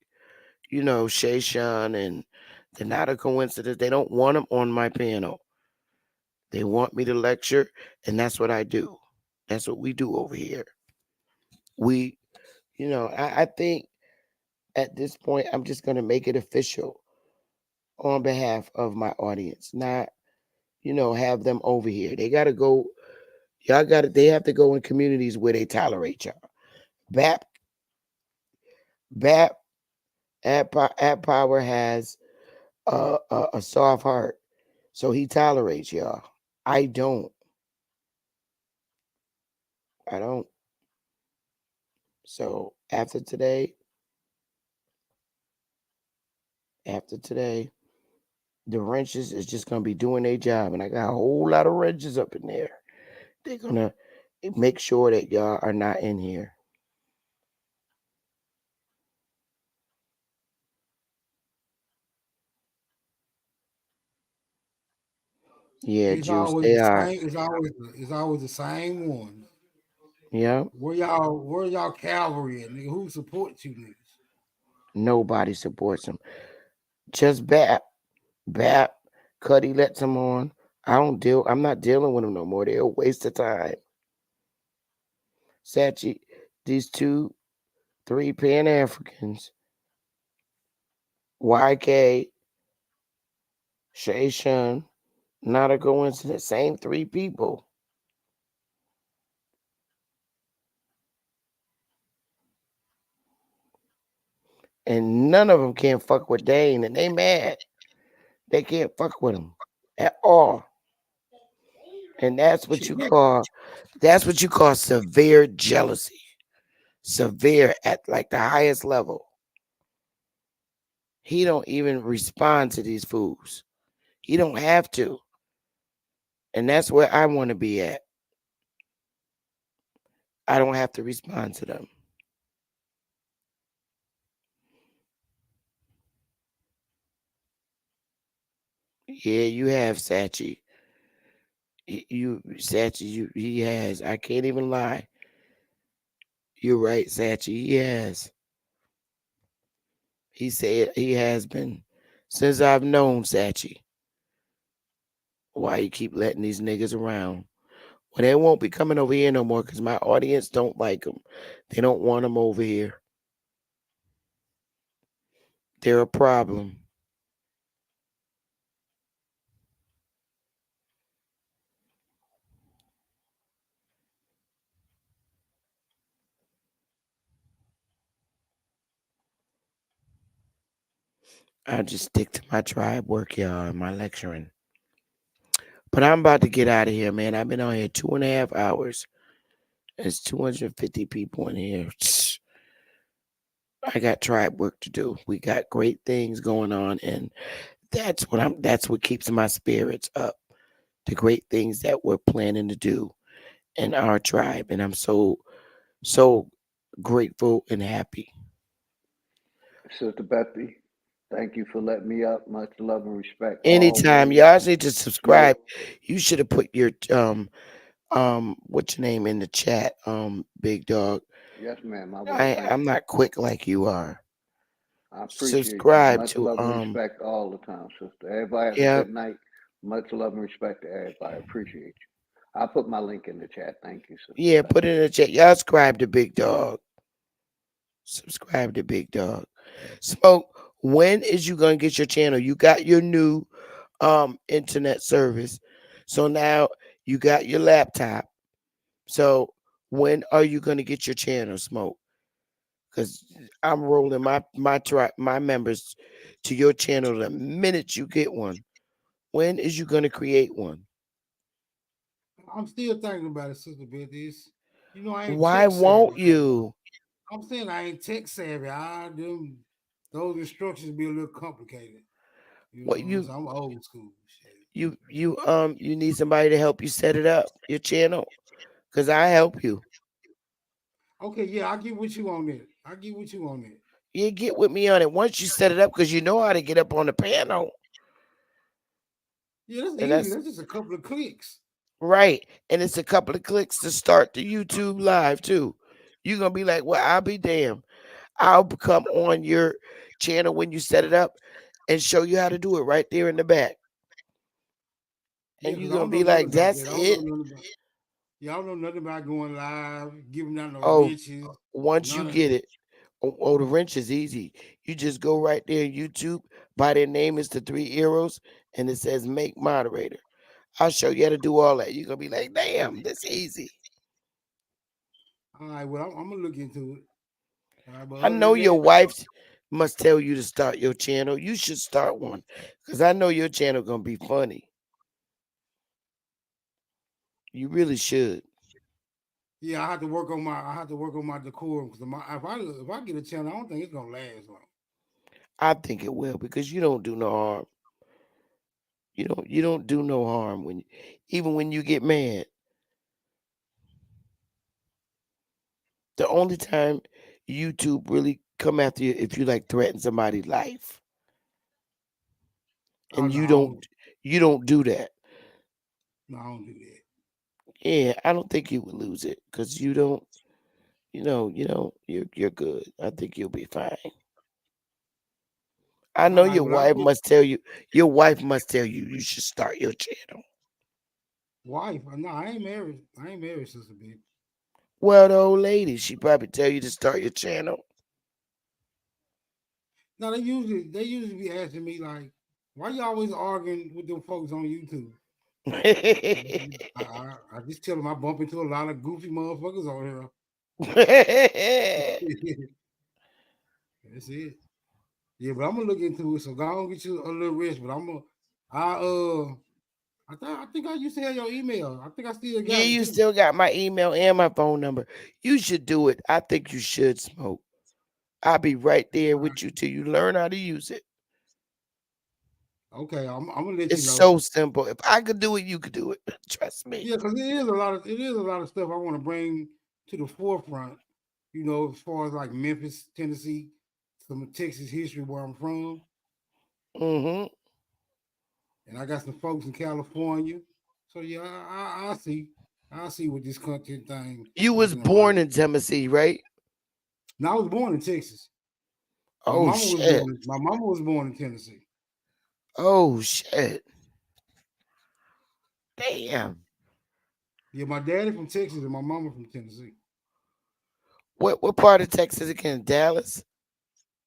you know, Shay Shun, and they're not a coincidence. They don't want them on my panel. They want me to lecture, and that's what I do. That's what we do over here. We, you know, I think at this point, I'm just going to make it official on behalf of my audience, not, you know, have them over here. They got to go. Y'all got to, they have to go in communities where they tolerate y'all. BAP, BAP at Power has a soft heart, so he tolerates y'all. I don't. I don't. So after today, the wrenches is just gonna be doing their job, and I got a whole lot of wrenches up in there. They're gonna make sure that y'all are not in here. Yeah, It's Juice, always they the are. same. It's always the same one. Yeah, Where y'all cavalry at, nigga? Who supports you niggas? nobody supports them. Just BAP. Cuddy lets them on. I'm not dealing with them no more. They're a waste of time. Sachi, these 3 Pan Africans, YK, Shay Shun, not a coincidence. Same 3 people. And none of them can fuck with Dane, and they mad. They can't fuck with him at all. And that's what you call severe jealousy. Severe at like the highest level. He don't even respond to these fools. He don't have to. And that's where I want to be at. I don't have to respond to them. Yeah, you have Sachi. He has. I can't even lie. You're right, Sachi. He has. He said he has been since I've known Sachi. Why you keep letting these niggas around? Well, they won't be coming over here no more because my audience don't like them. They don't want them over here. They're a problem. I just stick to my tribe work, y'all, and my lecturing. But I'm about to get out of here, man. I've been on here 2.5 hours. There's 250 people in here. I got tribe work to do. We got great things going on, and that's what keeps my spirits up. The great things that we're planning to do in our tribe. And I'm so grateful and happy. Sister Bethy, thank you for letting me up. Much love and respect Anytime. always. Y'all need to You subscribe. You should have put your what's your name in the chat, big dog. yes, ma'am. I will. Thank I'm you. not quick like you are. I appreciate you. Subscribe Much to love and respect all the time, sister. Everybody have a yeah, good night. Much love and respect to everybody. Appreciate you. I'll put my link in the chat. Thank you, sister. yeah, put it in the chat. Y'all subscribe to Big Dog. Subscribe to Big Dog. Smoke, when is you gonna get your channel? You got your new internet service. So now you got your laptop. So when are you gonna get your channel, Smoke? Because I'm rolling my members to your channel the minute you get one. When is you gonna create one? I'm still thinking about it, Sister Betty. I ain't Why tech savvy. won't you? I'm saying I ain't tech savvy. Those instructions be a little complicated. What So I'm old school. Shit. you need somebody to help you set it up, your channel? Because I help you. Okay, yeah, I'll get with you on that. I'll get with you on that. You get with me on it once you set it up because you know how to get up on the panel. Yeah, that's And easy. that's That's just a couple of clicks. right. And it's a couple of clicks to start the YouTube live too. You're gonna be like, well, I'll be damned. I'll come on your channel when you set it up and show you how to do it right there in the back. Yeah, And because you're I gonna don't know be nothing like, about that's that. I don't know it. nothing about. Yeah, I don't know nothing about going live, giving out no Oh, wrenches, once you none of get that. it, the wrench is easy. You just go right there on YouTube, by their name is the 3 arrows, and it says make moderator. I'll show you how to do all that. You're gonna be like, damn, this easy. All right, well, I'm gonna look into it. All right, but I other know than your that, wife must tell you to start your channel. You should start one. Because I know your channel gonna be funny. You really should. yeah, I have to work on my decorum because if I get a channel, I don't think it's gonna last long. I think it will because you don't do no harm. You don't do no harm even when you get mad. The only time YouTube really come after you if you like threaten somebody's life. Oh And no, you don't do that. no, I don't do that. Yeah, I don't think you would lose it because you don't, you're good. I think you'll be fine. I All know right, well, I'll get your wife must tell you you should start your channel. wife. No, I ain't married. I ain't married, Sister B. Well, the old lady, she probably tell you to start your channel. No, they usually be asking me like, why you always arguing with them folks on YouTube? I just tell them I bump into a lot of goofy motherfuckers on here. That's it. Yeah, but I'm gonna look into it. So go on get you a little rest. But I think I used to have your email. I think I still Yeah, got it you too. still got my email and my phone number. You should do it. I think you should, Smoke. I'll be right there All right. with you till you learn how to use it. Okay, I'm gonna let you It's know. so simple. If I could do it, you could do it. Trust me. Yeah, because it is a lot of stuff I want to bring to the forefront. As far as like Memphis, Tennessee, some Texas history where I'm from, Mm-hmm. and I got some folks in California. So yeah, I see what this content thing You was looking like. born in Tennessee, right? Now I was born in Texas. My Oh mama was shit. born. My mama was born in Tennessee. Oh shit. Damn. Yeah, my daddy from Texas and my mama from Tennessee. What part of Texas again? Dallas?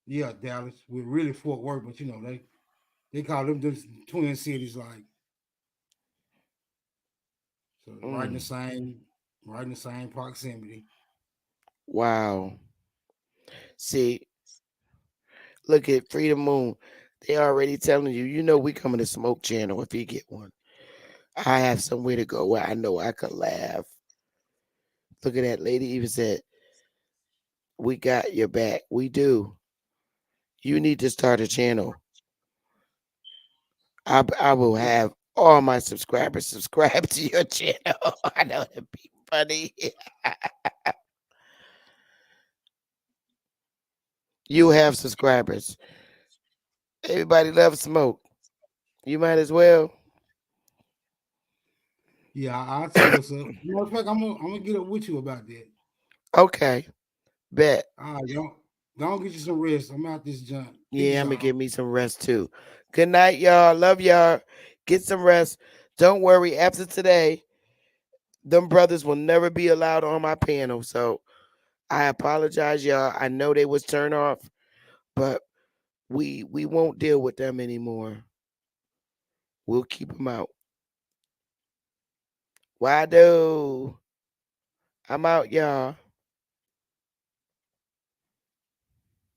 Yeah, Dallas. We're really Fort Worth, but they call them the twin cities, like so Mm. right in the same proximity. Wow. See, look at Freedom Moon. They already telling you, we coming to Smoke Channel if you get one. I have somewhere to go where I know I could laugh. Look at that lady even said, we got your back. We do. You need to start a channel. I will have all my subscribers subscribe to your channel. I know it'd be funny. You have subscribers. Everybody loves Smoke. You might as well. Yeah, I'll see what's up. Matter of fact, I'm gonna get up with you about that. Okay. Bet. All right, y'all. Go get you some rest. I'm out this junk. Yeah, Peace, I'm gonna y'all. give me some rest too. Good night, y'all. Love y'all. Get some rest. Don't worry. After today, them brothers will never be allowed on my panel. So I apologize, y'all. I know they was turned off, but we won't deal with them anymore. We'll keep them out. Why do? I'm out, y'all.